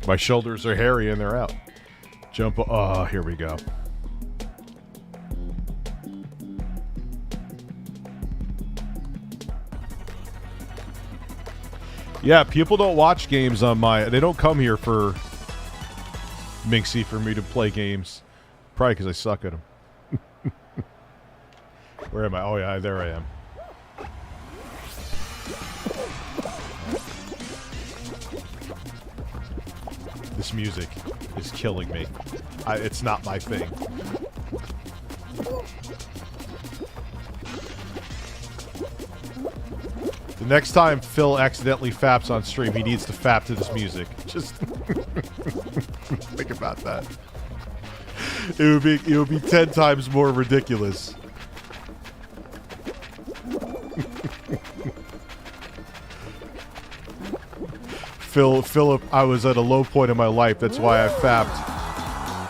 My shoulders are hairy and they're out. Jump, oh, here we go. Yeah, people don't watch games on my... They don't come here for Minxy for me to play games. Probably because I suck at them. Where am I? Oh, yeah, there I am. This music is killing me. It's not my thing. The next time Phil accidentally faps on stream, he needs to fap to this music. Just think about that. It would be 10 times more ridiculous. Philip, I was at a low point in my life. That's why I fapped.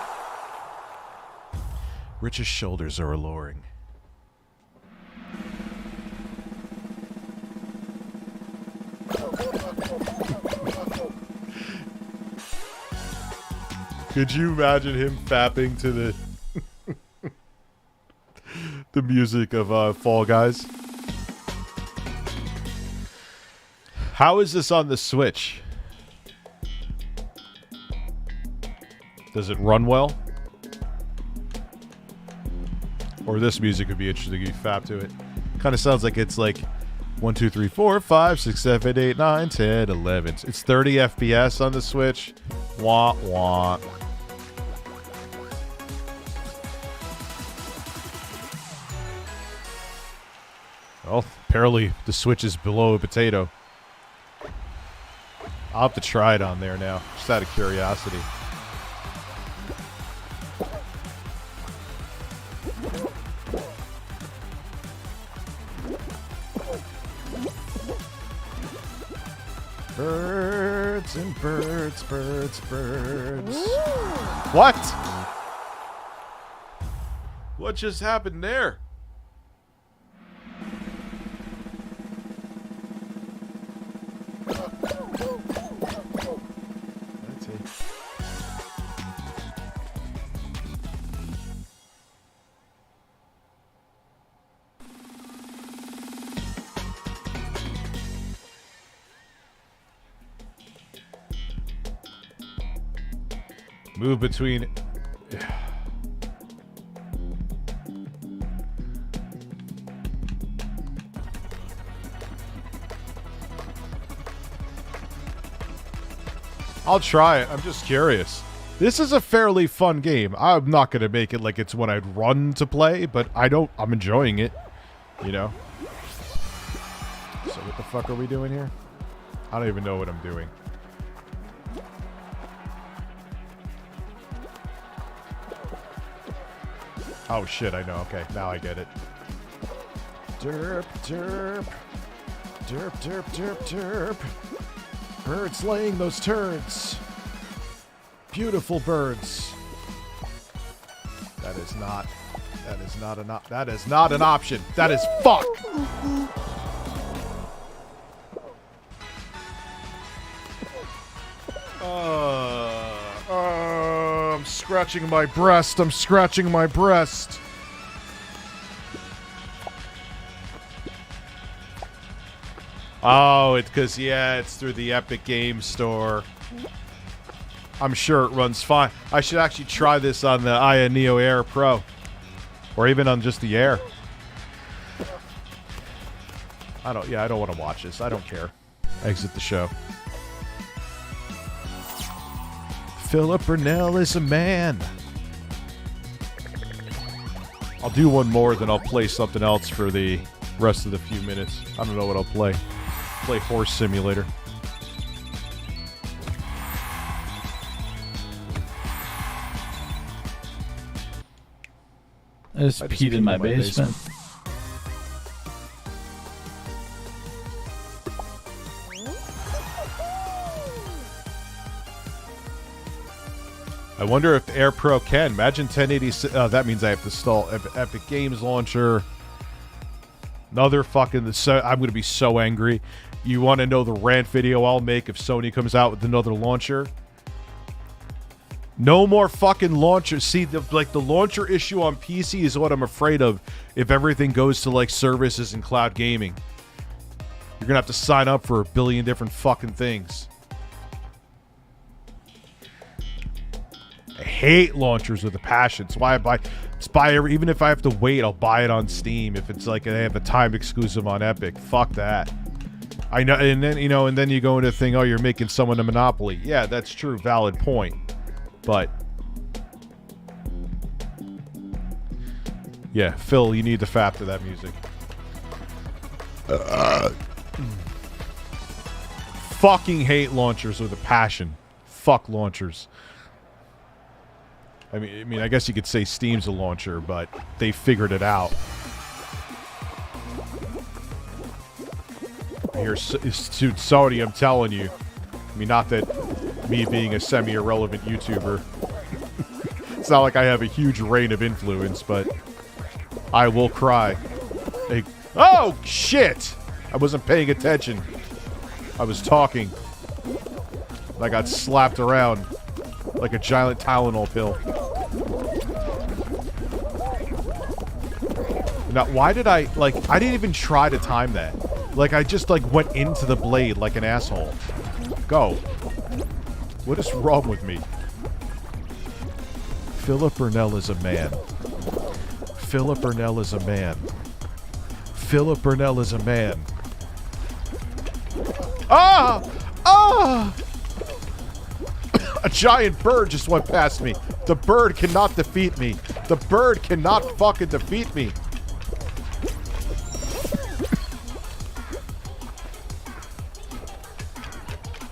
Rich's shoulders are alluring. Could you imagine him fapping to the the music of Fall Guys? How is this on the Switch? Does it run well? Or this music would be interesting if you fap to it. Kind of sounds like it's like 1, 2, 3, 4, 5, 6, 7, 8, 9, 10, 11. It's 30 FPS on the Switch. Wah, wah. Well, apparently the Switch is below a potato. I'll have to try it on there now, just out of curiosity. Birds and birds, birds, birds. What? What just happened there? That's it. Move between... I'll try it. I'm just curious. This is a fairly fun game. I'm not going to make it like it's what I'd run to play, but I'm enjoying it. You know? So what the fuck are we doing here? I don't even know what I'm doing. Oh shit, I know. Okay, now I get it. Derp, derp. Derp, derp, derp, derp. Birds laying those turds. Beautiful birds. That is not an option. That is fuck. I'm scratching my breast. I'm scratching my breast. Oh, it's because, yeah, it's through the Epic Games Store. I'm sure it runs fine. I should actually try this on the Aya Neo Air Pro. Or even on just the Air. I don't want to watch this. I don't care. Exit the show. Philip Burnell is a man. I'll do one more, then I'll play something else for the rest of the few minutes. I don't know what I'll play. Play Horse Simulator. I just peed in my basement. I wonder if the Air Pro can. Imagine 1080. That means I have to install Epic Games Launcher. Another fucking... I'm going to be so angry. You want to know the rant video I'll make if Sony comes out with another launcher? No more fucking launchers. See, the launcher issue on PC is what I'm afraid of if everything goes to, like, services and cloud gaming. You're gonna have to sign up for a billion different fucking things. I hate launchers with a passion. It's why I buy even if I have to wait, I'll buy it on Steam if it's like they have a time exclusive on Epic. Fuck that. I know, and then and then you go into the thing, oh, you're making someone a monopoly. Yeah, that's true, valid point. But yeah, Phil, you need the fap to that music. Fucking hate launchers with a passion. Fuck launchers. I mean, I guess you could say Steam's a launcher, but they figured it out. Here's Saudi, I'm telling you. I mean, not that me being a semi-irrelevant YouTuber, it's not like I have a huge reign of influence, but I will cry. Oh, shit! I wasn't paying attention. I was talking. I got slapped around like a giant Tylenol pill. Now, why did I didn't even try to time that. Like, I just, went into the blade like an asshole. Go. What is wrong with me? Philip Burnell is a man. Philip Burnell is a man. Philip Burnell is a man. Ah! Ah! A giant bird just went past me. The bird cannot defeat me. The bird cannot fucking defeat me.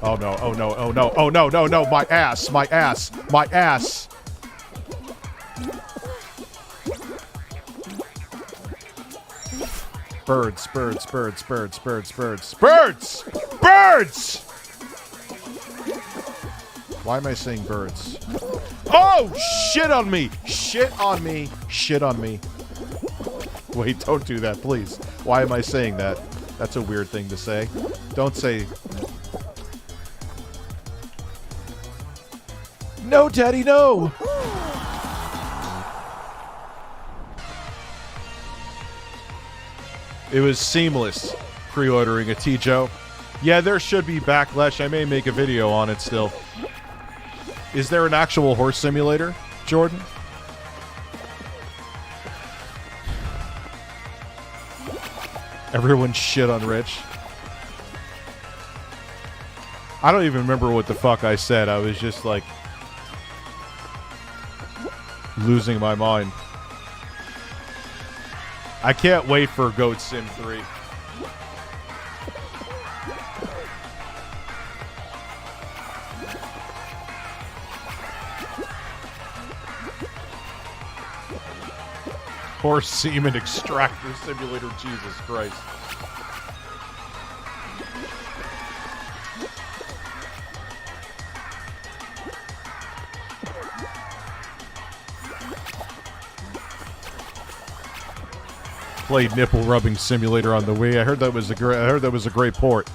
Oh no, oh no, oh no, oh no, no, no, my ass, my ass, my ass. Birds, birds, birds, birds, birds, birds, birds! Birds! Why am I saying birds? Oh, shit on me! Shit on me! Shit on me. Wait, don't do that, please. Why am I saying that? That's a weird thing to say. Don't say... No, Daddy, no! It was seamless pre-ordering a T-Joe. Yeah, there should be backlash. I may make a video on it still. Is there an actual horse simulator, Jordan? Everyone shit on Rich. I don't even remember what the fuck I said. I was just like... losing my mind. I can't wait for Goat Sim 3. Horse semen extractor simulator, Jesus Christ. Played nipple rubbing simulator on the Wii. I heard that was a great port.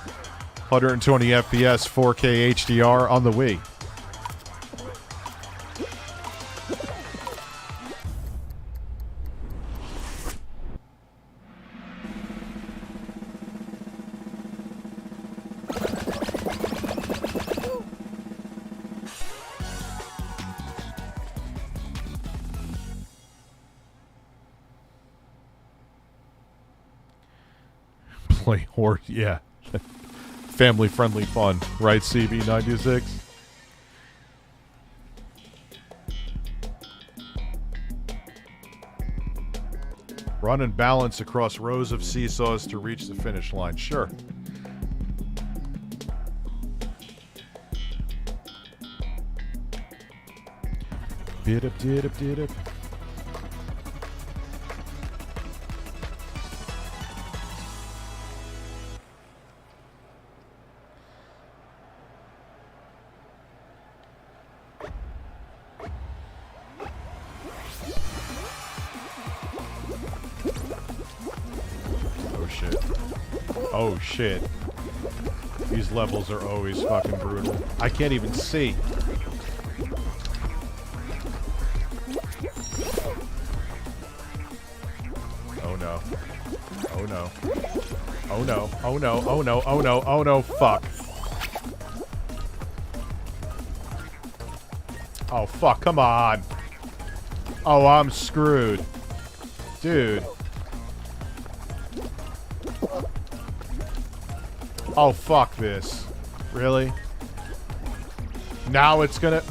120 FPS, 4K HDR on the Wii. Play horse, yeah. Family-friendly fun, right, CB96? Run and balance across rows of seesaws to reach the finish line. Sure. Did-up, did-up, did-up. Oh shit. These levels are always fucking brutal. I can't even see. Oh no. Oh no. Oh no. Oh no. Oh no. Oh no. Oh no. Fuck. Oh fuck. Come on. Oh, I'm screwed. Dude. Oh fuck this. Really? Now it's gonna...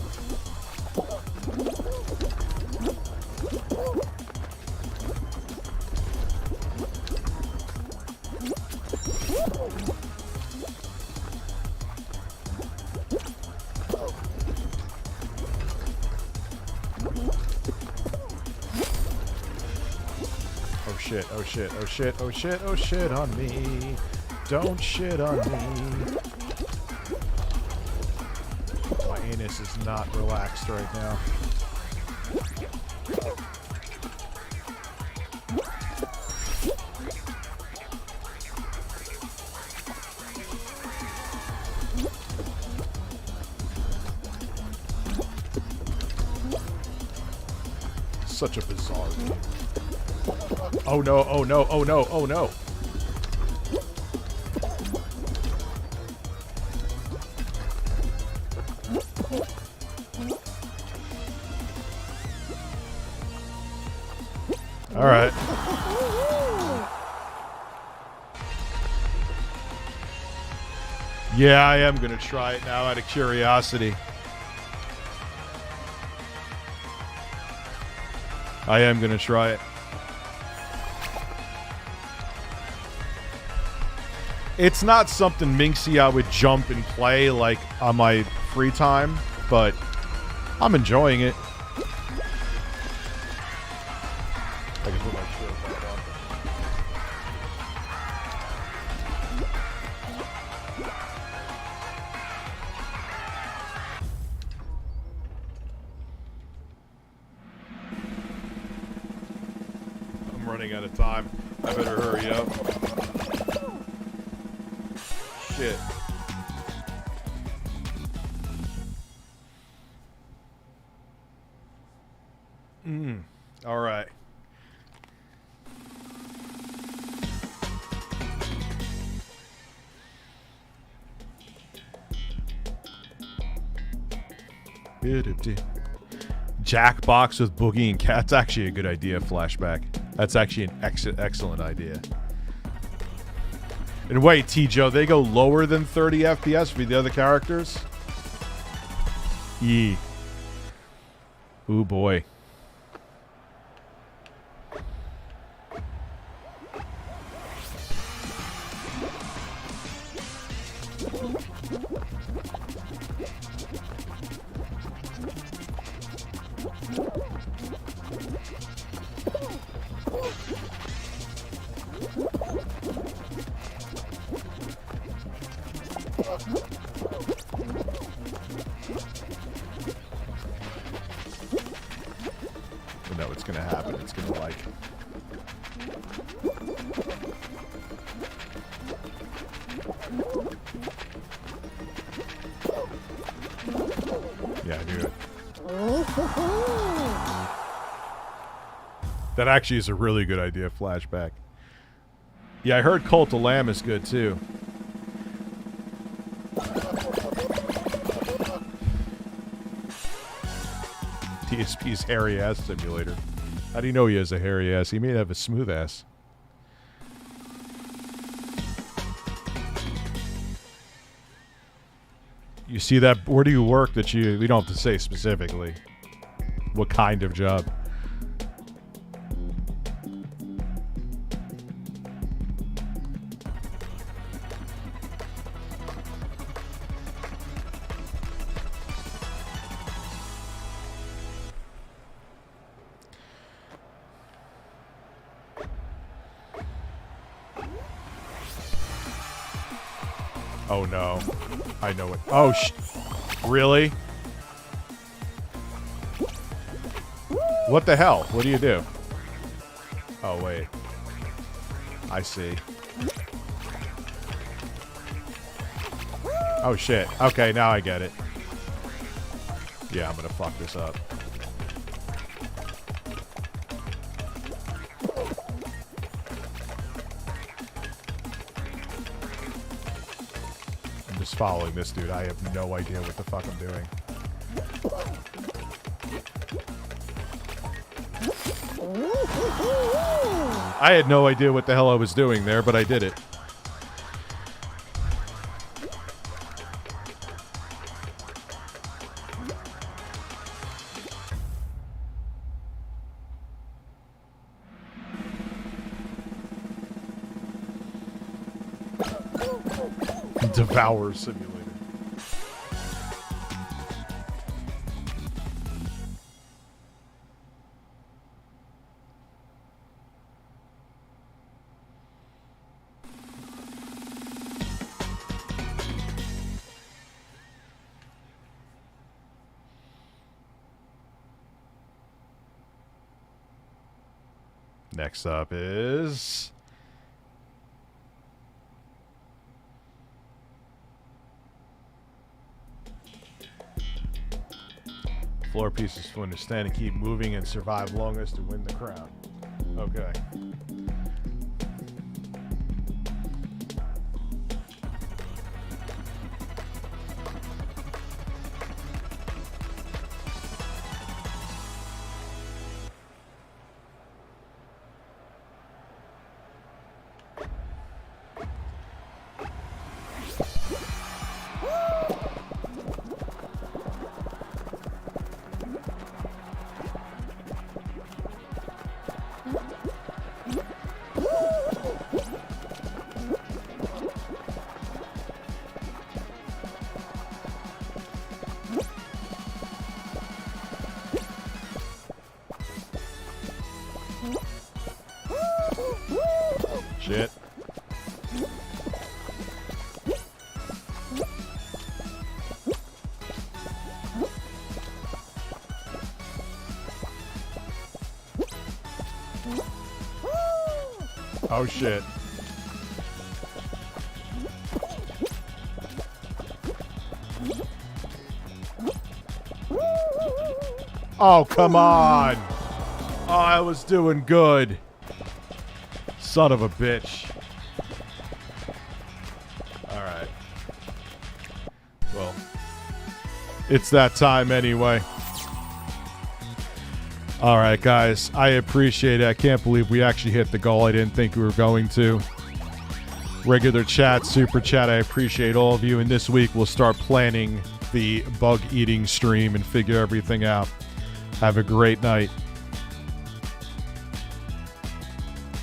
Oh shit, oh shit, oh shit, oh shit, oh shit on me. Don't shit on me. My anus is not relaxed right now. Such a bizarre game. Oh no, oh no, oh no, oh no. All right. Yeah, I am going to try it now out of curiosity. I am going to try it. It's not something Minxy I would jump and play like on my free time, but I'm enjoying it. I can put my shirt back on. I'm running out of time. I better hurry up. Shit. All right. Jackbox with Boogie and Cat's actually a good idea, Flashback. That's actually an excellent idea. And wait, T-Joe, they go lower than 30 FPS for the other characters? Yee. Ooh, boy. You know what's gonna happen. It's gonna like... Yeah, I knew it. That actually is a really good idea, Flashback. Yeah, I heard Cult of Lamb is good too. TSP's hairy ass simulator. How do you know he has a hairy ass? He may have a smooth ass. You see that? Where do you work that you... We don't have to say specifically. What kind of job? Oh no. I know it. Oh, really? What the hell? What do you do? Oh, wait. I see. Oh, shit. Okay, now I get it. Yeah, I'm gonna fuck this up. just following this dude. I have no idea what the fuck I'm doing. I had no idea what the hell I was doing there, but I did it. Devour Simulator. Next up is... floor pieces to understand and keep moving and survive longest to win the crown. Okay. Shit. Oh shit. Oh, come on. Oh, I was doing good. Son of a bitch. Alright. Well, it's that time anyway. Alright, guys. I appreciate it. I can't believe we actually hit the goal. I didn't think we were going to. Regular chat, super chat, I appreciate all of you. And this week we'll start planning the bug eating stream and figure everything out. Have a great night.